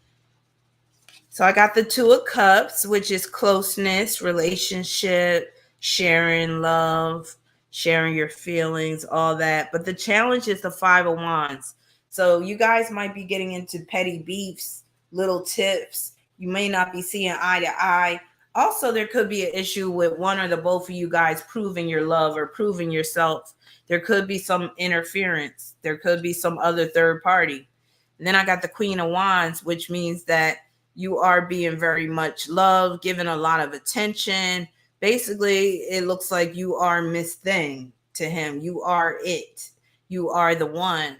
So I got the 2 of Cups, which is closeness, relationship, sharing love, sharing your feelings, all that. But the challenge is the 5 of Wands. So you guys might be getting into petty beefs, little tips. You may not be seeing eye to eye. Also, there could be an issue with one or the both of you guys proving your love or proving yourself. There could be some interference. There could be some other third party. And then I got the Queen of Wands, which means that you are being very much loved, given a lot of attention. Basically, it looks like you are Miss Thing to him. You are it. You are the one.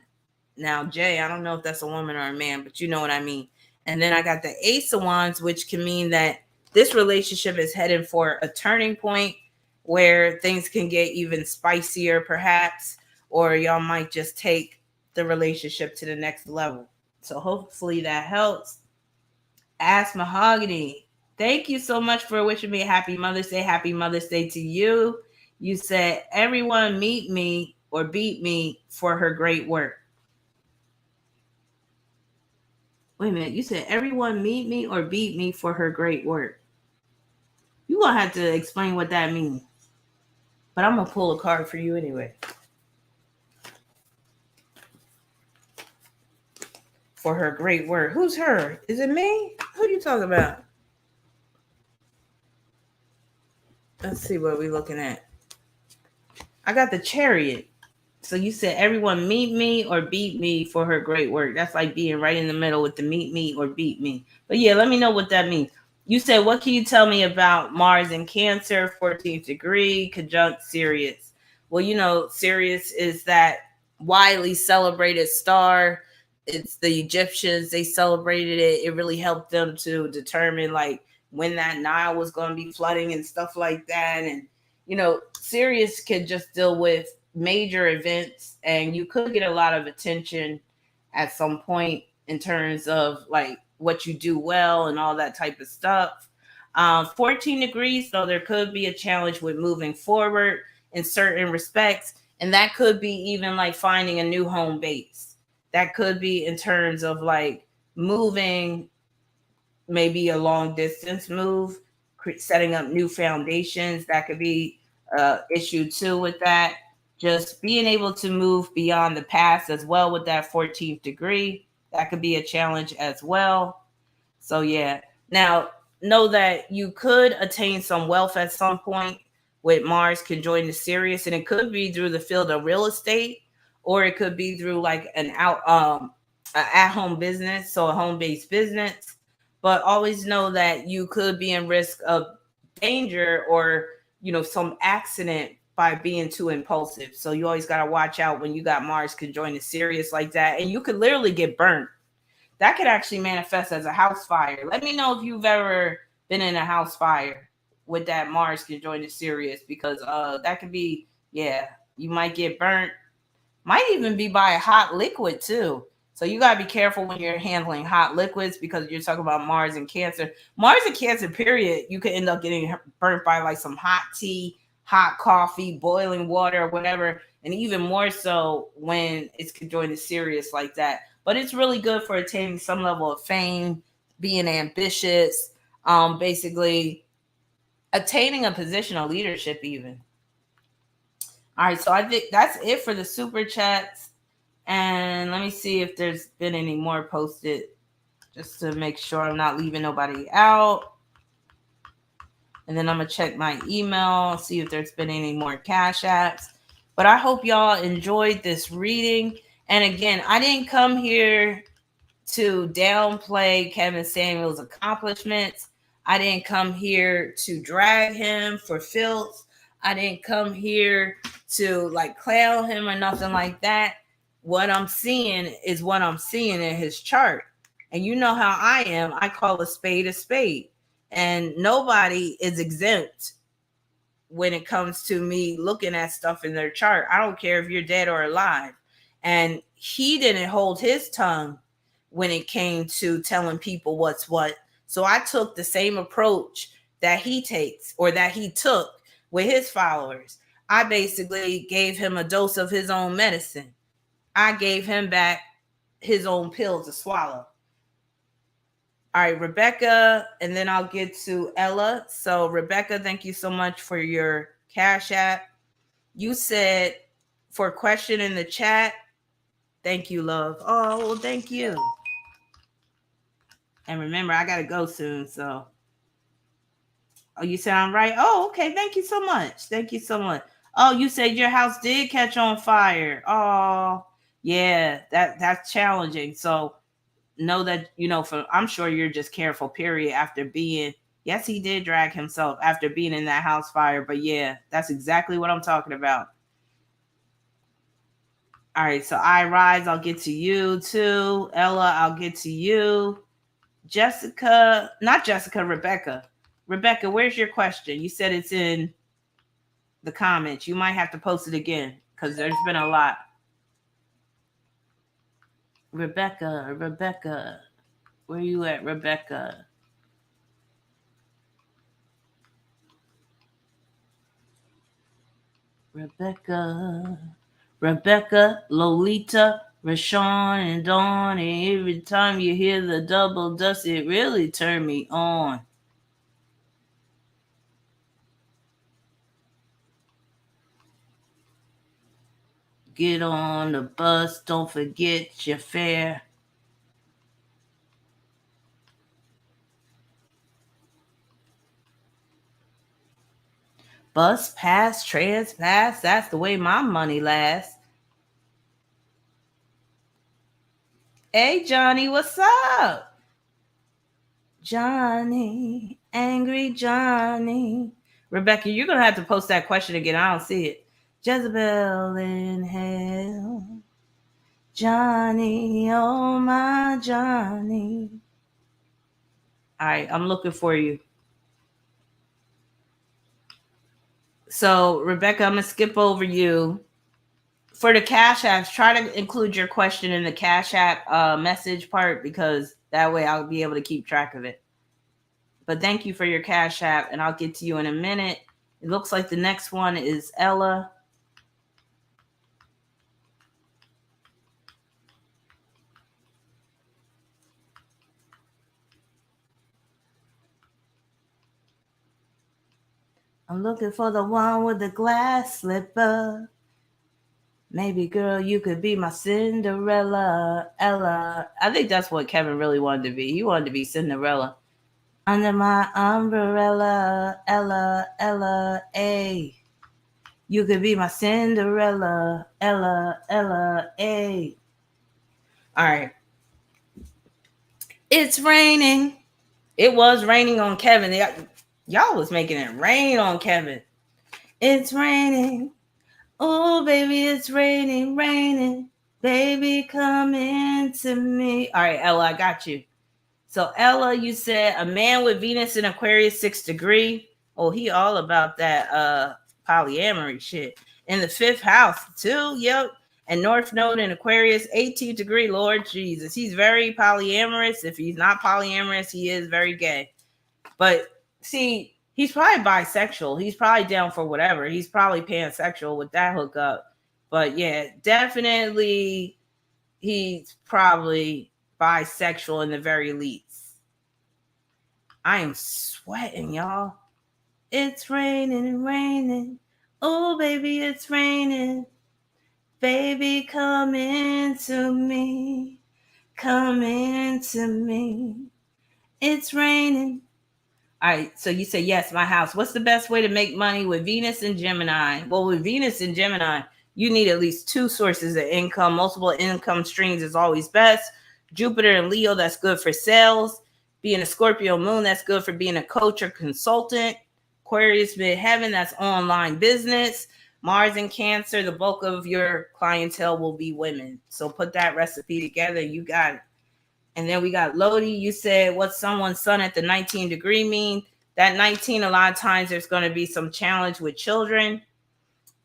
Now, Jay, I don't know if that's a woman or a man, but you know what I mean. And then I got the Ace of Wands, which can mean that this relationship is heading for a turning point where things can get even spicier, perhaps, or y'all might just take the relationship to the next level. So hopefully that helps. Ask Mahogany, thank you so much for wishing me a happy Mother's Day. Happy Mother's Day to you. You said, everyone meet me or beat me for her great work. Wait a minute. You said, everyone meet me or beat me for her great work. You're going to have to explain what that means. But I'm going to pull a card for you anyway. For her great work. Who's her? Is it me? Who are you talking about? Let's see what we're looking at. I got the Chariot. So you said everyone meet me or beat me for her great work. That's like being right in the middle with the meet me or beat me. But yeah, let me know what that means. You said, what can you tell me about Mars in Cancer, 14th degree, conjunct Sirius? Well, Sirius is that widely celebrated star. It's the Egyptians. They celebrated it. It really helped them to determine like when that Nile was going to be flooding and stuff like that. And, Sirius could just deal with major events, and you could get a lot of attention at some point in terms of like what you do well and all that type of stuff. 14 degrees, so there could be a challenge with moving forward in certain respects, and that could be even like finding a new home base. That could be in terms of like moving, maybe a long distance move, setting up new foundations. That could be issue too with that. Just being able to move beyond the past as well with that 14th degree. That could be a challenge as well. So yeah. Now, know that you could attain some wealth at some point with Mars conjoined to Sirius, and it could be through the field of real estate, or it could be through like an at-home business, so a home-based business. But always know that you could be in risk of danger or some accident by being too impulsive. So you always got to watch out when you got Mars conjoined Sirius like that, and you could literally get burnt. That could actually manifest as a house fire. Let me know if you've ever been in a house fire with that Mars conjoined Sirius, because that could be, yeah, you might get burnt. Might even be by a hot liquid too. So you gotta be careful when you're handling hot liquids, because you're talking about Mars and Cancer. Mars and Cancer, period. You could end up getting burnt by like some hot tea, hot coffee, boiling water, or whatever. And even more so when it's conjoined to Sirius like that. But it's really good for attaining some level of fame, being ambitious, basically attaining a position of leadership even. All right, so I think that's it for the super chats. And let me see if there's been any more posted, just to make sure I'm not leaving nobody out. And then I'm going to check my email, see if there's been any more cash apps. But I hope y'all enjoyed this reading. And again, I didn't come here to downplay Kevin Samuel's accomplishments. I didn't come here to drag him for filth. I didn't come here to like clown him or nothing like that. What I'm seeing is what I'm seeing in his chart. And you know how I am. I call a spade a spade. And nobody is exempt when it comes to me looking at stuff in their chart. I don't care if you're dead or alive. And he didn't hold his tongue when it came to telling people what's what. So I took the same approach that he takes, or that he took with his followers. I basically gave him a dose of his own medicine. I gave him back his own pill to swallow. All right, Rebecca, and then I'll get to Ella. So Rebecca, thank you so much for your cash app. You said for a question in the chat. Thank you, love. Oh, well, thank you. And remember, I got to go soon, so. Oh, you sound right? Oh, okay. Thank you so much. Thank you so much. Oh, you said your house did catch on fire. Oh, yeah, that's challenging. So know that, I'm sure you're just careful, period, after being, yes, he did drag himself after being in that house fire. But yeah, that's exactly what I'm talking about. All right, so I Rise, I'll get to you too. Ella, I'll get to you. Jessica, not Jessica, Rebecca. Rebecca, where's your question? You said it's in the comments. You might have to post it again because there's been a lot. Rebecca, where you at, Rebecca? Rebecca, Lolita, Rashawn, and Dawn. And every time you hear the double dust, it really turned me on. Get on the bus, don't forget your fare. Bus pass, trans pass, that's the way my money lasts. Hey, Johnny, what's up? Johnny, angry Johnny. Rebecca, you're going to have to post that question again. I don't see it. Jezebel in hell. Johnny, oh my Johnny. All right, I'm looking for you. So, Rebecca, I'm going to skip over you. For the Cash Apps, try to include your question in the Cash App message part, because that way I'll be able to keep track of it. But thank you for your Cash App, and I'll get to you in a minute. It looks like the next one is Ella. I'm looking for the one with the glass slipper. Maybe, girl, you could be my Cinderella, Ella. I think that's what Kevin really wanted to be. He wanted to be Cinderella. Under my umbrella, Ella, A. You could be my Cinderella, Ella, Ella, A. All right. It's raining. It was raining on Kevin. Y'all was making it rain on Kevin. It's raining. Oh, baby, it's raining, raining. Baby, come into me. All right, Ella, I got you. So, Ella, you said a man with Venus in Aquarius, 6th degree. Oh, he all about that polyamory shit. In the 5th house, too. Yep. And North Node in Aquarius, 18th degree. Lord Jesus. He's very polyamorous. If he's not polyamorous, he is very gay. But see, he's probably bisexual. He's probably down for whatever. He's probably pansexual with that hookup. But yeah, definitely he's probably bisexual in the very least. I am sweating, y'all. It's raining and raining. Oh, baby, it's raining. Baby, come into me. Come into me. It's raining. All right, so you say, yes, my house. What's the best way to make money with Venus and Gemini? Well, with Venus and Gemini, you need at least 2 sources of income. Multiple income streams is always best. Jupiter and Leo, that's good for sales. Being a Scorpio moon, that's good for being a coach or consultant. Aquarius midheaven, that's online business. Mars and Cancer, the bulk of your clientele will be women. So put that recipe together. You got it. And then we got Lodi. You said, what's someone's sun at the 19 degree mean? That 19, a lot of times there's going to be some challenge with children,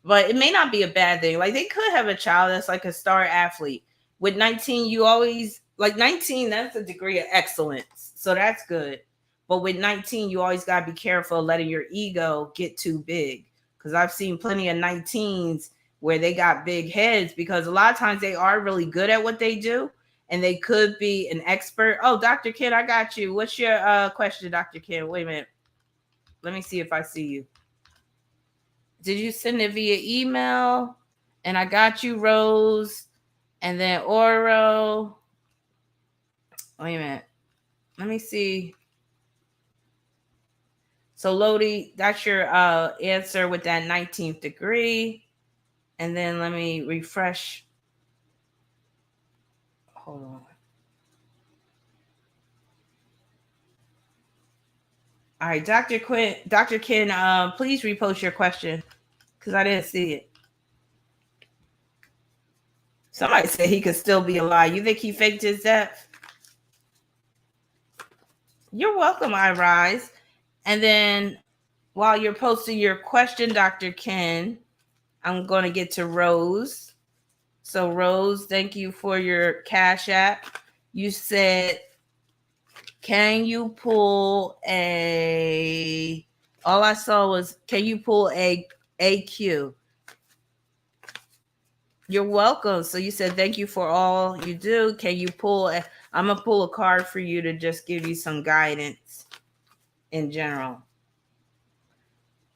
but it may not be a bad thing. Like they could have a child that's like a star athlete. With 19, you always, like 19, that's a degree of excellence. So that's good. But with 19, you always got to be careful of letting your ego get too big. Because I've seen plenty of 19s where they got big heads because a lot of times they are really good at what they do. And they could be an expert. Oh, Dr. Ken, I got you. What's your question, Dr. Ken? Wait a minute. Let me see if I see you. Did you send it via email? And I got you, Rose. And then Oro. Wait a minute. Let me see. So, Lodi, that's your answer with that 19th degree. And then let me refresh. Hold on. All right, Dr. Ken, please repost your question because I didn't see it. Somebody said he could still be alive. You think he faked his death? You're welcome, I Rise. And then while you're posting your question, Dr. Ken, I'm going to get to Rose. So, Rose, thank you for your Cash App. You said, can you pull a... All I saw was, can you pull a AQ? You're welcome. So you said, thank you for all you do. Can you pull a... I'm going to pull a card for you to just give you some guidance in general.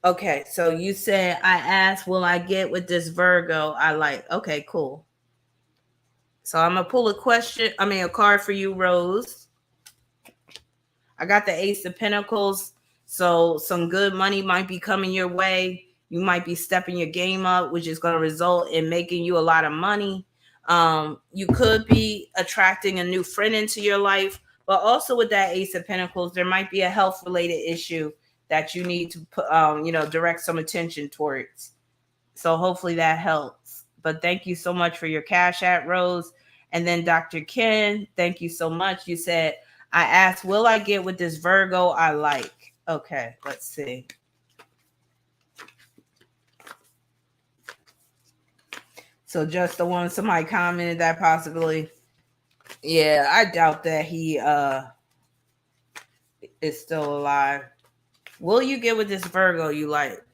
Okay, so you said, I asked, will I get with this Virgo I like? Okay, cool. So I'm going to pull a card for you, Rose. I got the Ace of Pentacles. So some good money might be coming your way. You might be stepping your game up, which is going to result in making you a lot of money. You could be attracting a new friend into your life, but also with that Ace of Pentacles, there might be a health related issue that you need to put, direct some attention towards. So hopefully that helps. But thank you so much for your Cash App, Rose. And then Dr. Ken, thank you so much. You said, I asked, will I get with this Virgo I like? Okay, let's see. So just the one somebody commented that possibly. Yeah, I doubt that he is still alive. Will you get with this Virgo you like?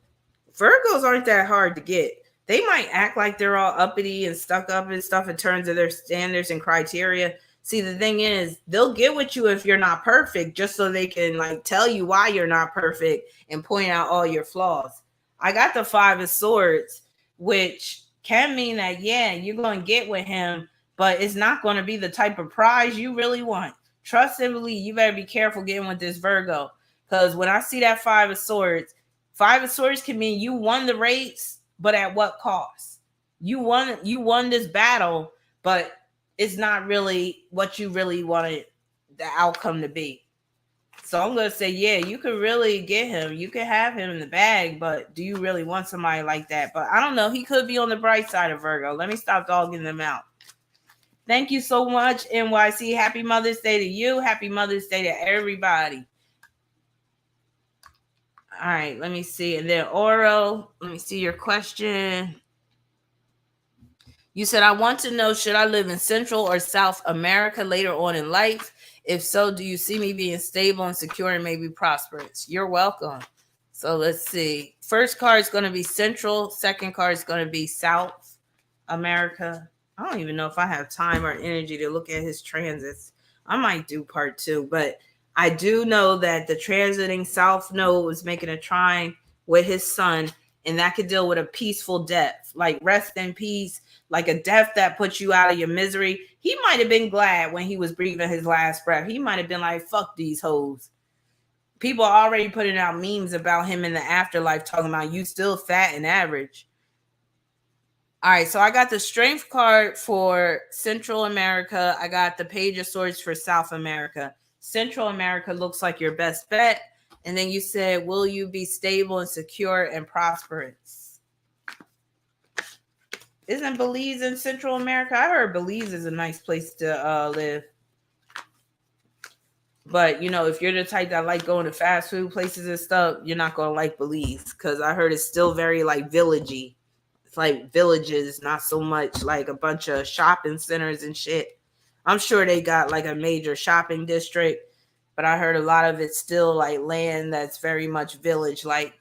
Virgos aren't that hard to get. They might act like they're all uppity and stuck up and stuff in terms of their standards and criteria. See, the thing is, they'll get with you if you're not perfect, just so they can like tell you why you're not perfect and point out all your flaws. I got the 5 of Swords, which can mean that, yeah, you're going to get with him, but it's not going to be the type of prize you really want. Trust and believe. You better be careful getting with this Virgo, because when I see that 5 of Swords can mean you won the race, but at what cost? You won this battle, but it's not really what you really wanted the outcome to be. So I'm gonna say, yeah, you could really get him. You could have him in the bag, but do you really want somebody like that? But I don't know. He could be on the bright side of Virgo. Let me stop dogging them out. Thank you so much, NYC. Happy Mother's Day to you. Happy Mother's Day to everybody. All right, let me see. And then Oro, let me see your question. You said, I want to know, should I live in Central or South America later on in life? If so, do you see me being stable and secure and maybe prosperous? You're welcome. So let's see. First card is going to be Central. Second card is going to be South America. I don't even know if I have time or energy to look at his transits. I might do part 2, but I do know that the transiting South node was making a trine with his sun, and that could deal with a peaceful death, like rest in peace, like a death that puts you out of your misery. He might have been glad when he was breathing his last breath. He might have been like, fuck these hoes. People are already putting out memes about him in the afterlife, talking about you still fat and average. All right, so I got the Strength card for Central America. I got the Page of Swords for South America. Central America looks like your best bet. And then you said, will you be stable and secure and prosperous? Isn't Belize in Central America? I heard Belize is a nice place to live. But, you know, if you're the type that like going to fast food places and stuff, you're not going to like Belize, because I heard it's still very, like, villagey. It's like villages, not so much like a bunch of shopping centers and shit. I'm sure they got, like, a major shopping district, but I heard a lot of it's still, like, land that's very much village-like.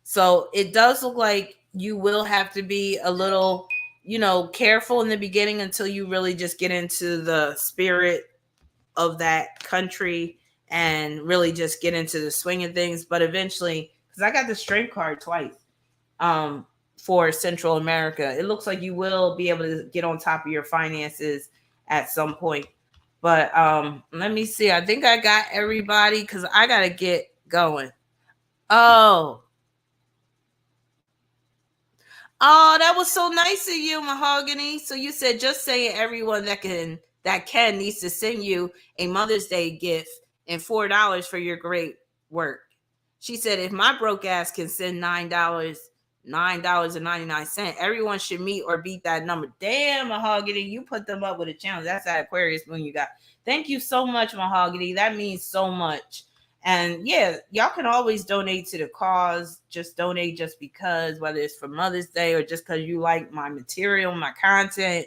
So it does look like you will have to be a little, you know, careful in the beginning until you really just get into the spirit of that country and really just get into the swing of things. But eventually, because I got the Strength card twice for Central America, it looks like you will be able to get on top of your finances at some point. But let me see. I think I got everybody because I got to get going. Oh, that was so nice of you, Mahogany. So you said just saying everyone that can needs to send you a Mother's Day gift and $4 for your great work. She said, if my broke ass can send $9.99, everyone should meet or beat that number. Damn, Mahogany, you put them up with a challenge. That's that Aquarius moon you got. Thank you so much, Mahogany. That means so much. And yeah, y'all can always donate to the cause. Just donate just because, whether it's for Mother's Day or just because you like my material, my content.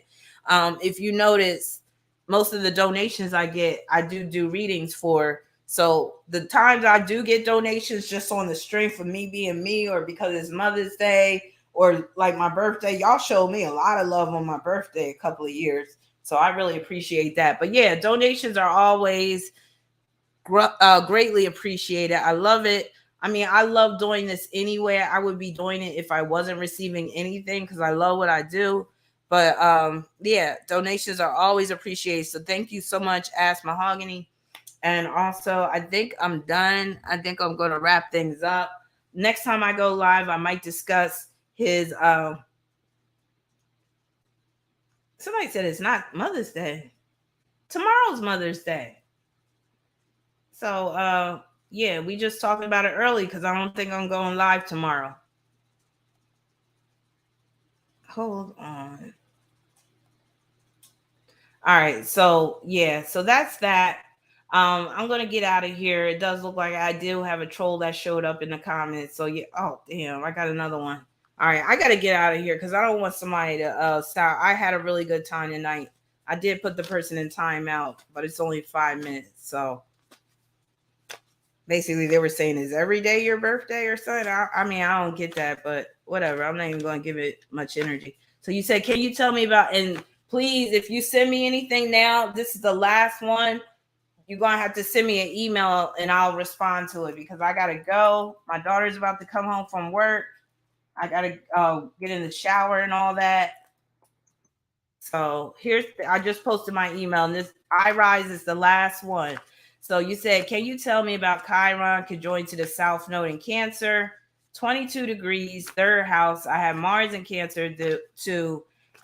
If you notice, most of the donations I get, I do readings for. So the times I do get donations just on the strength of me being me, or because it's Mother's Day or like my birthday, y'all showed me a lot of love on my birthday a couple of years. So I really appreciate that. But yeah, donations are always greatly appreciated. I love it. I mean, I love doing this anyway. I would be doing it if I wasn't receiving anything because I love what I do. But yeah, donations are always appreciated. So thank you so much, Ask Mahogany. And also, I think I'm done. I think I'm going to wrap things up. Next time I go live, I might discuss his. Somebody said it's not Mother's Day. Tomorrow's Mother's Day. So, yeah, we just talked about it early because I don't think I'm going live tomorrow. Hold on. All right. So, yeah. So that's that. I'm going to get out of here. It does look like I do have a troll that showed up in the comments. So, yeah. Oh, damn. I got another one. All right. I got to get out of here because I don't want somebody to stop. I had a really good time tonight. I did put the person in timeout, but it's only 5 minutes. So, basically they were saying, is every day your birthday or something? I mean, I don't get that, but whatever. I'm not even going to give it much energy. So you said, can you tell me about, and please, if you send me anything now, this is the last one. You're going to have to send me an email and I'll respond to it because I got to go. My daughter's about to come home from work. I got to get in the shower and all that. So I just posted my email, and this I Rise is the last one. So you said, can you tell me about Chiron conjoined to the South Node in Cancer, 22 degrees, third house. I have Mars in Cancer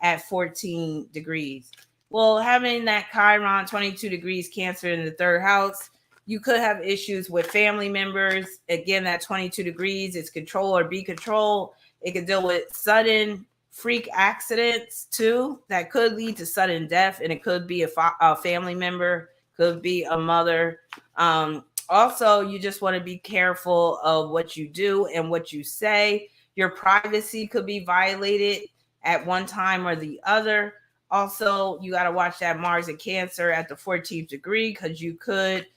at 14 degrees. Well, having that Chiron 22 degrees Cancer in the third house, you could have issues with family members. Again, that 22 degrees is control or be controlled. It could deal with sudden freak accidents too that could lead to sudden death, and it could be a family member, could be a mother. Also, you just want to be careful of what you do and what you say. Your privacy could be violated at one time or the other. Also, you got to watch that Mars in Cancer at the 14th degree, because you could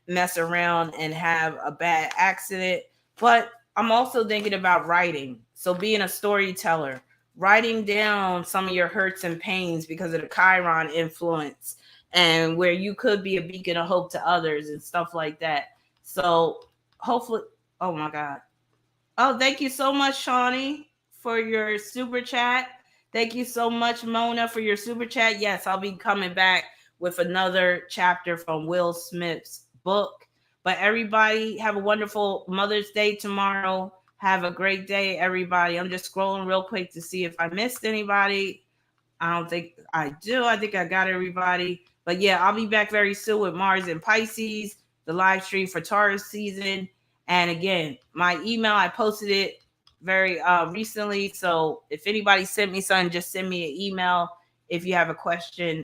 mess around and have a bad accident. But I'm also thinking about writing. So being a storyteller, writing down some of your hurts and pains because of the Chiron influence, and where you could be a beacon of hope to others and stuff like that. So hopefully, oh my God. Oh, thank you so much, Shawnee, for your super chat. Thank you so much, Mona, for your super chat. Yes, I'll be coming back with another chapter from Will Smith's book. But everybody, have a wonderful Mother's Day tomorrow. Have a great day, everybody. I'm just scrolling real quick to see if I missed anybody. I don't think I do. I think I got everybody. But yeah, I'll be back very soon with Mars and Pisces, the live stream for Taurus season. And again, my email, I posted it very recently. So if anybody sent me something, just send me an email if you have a question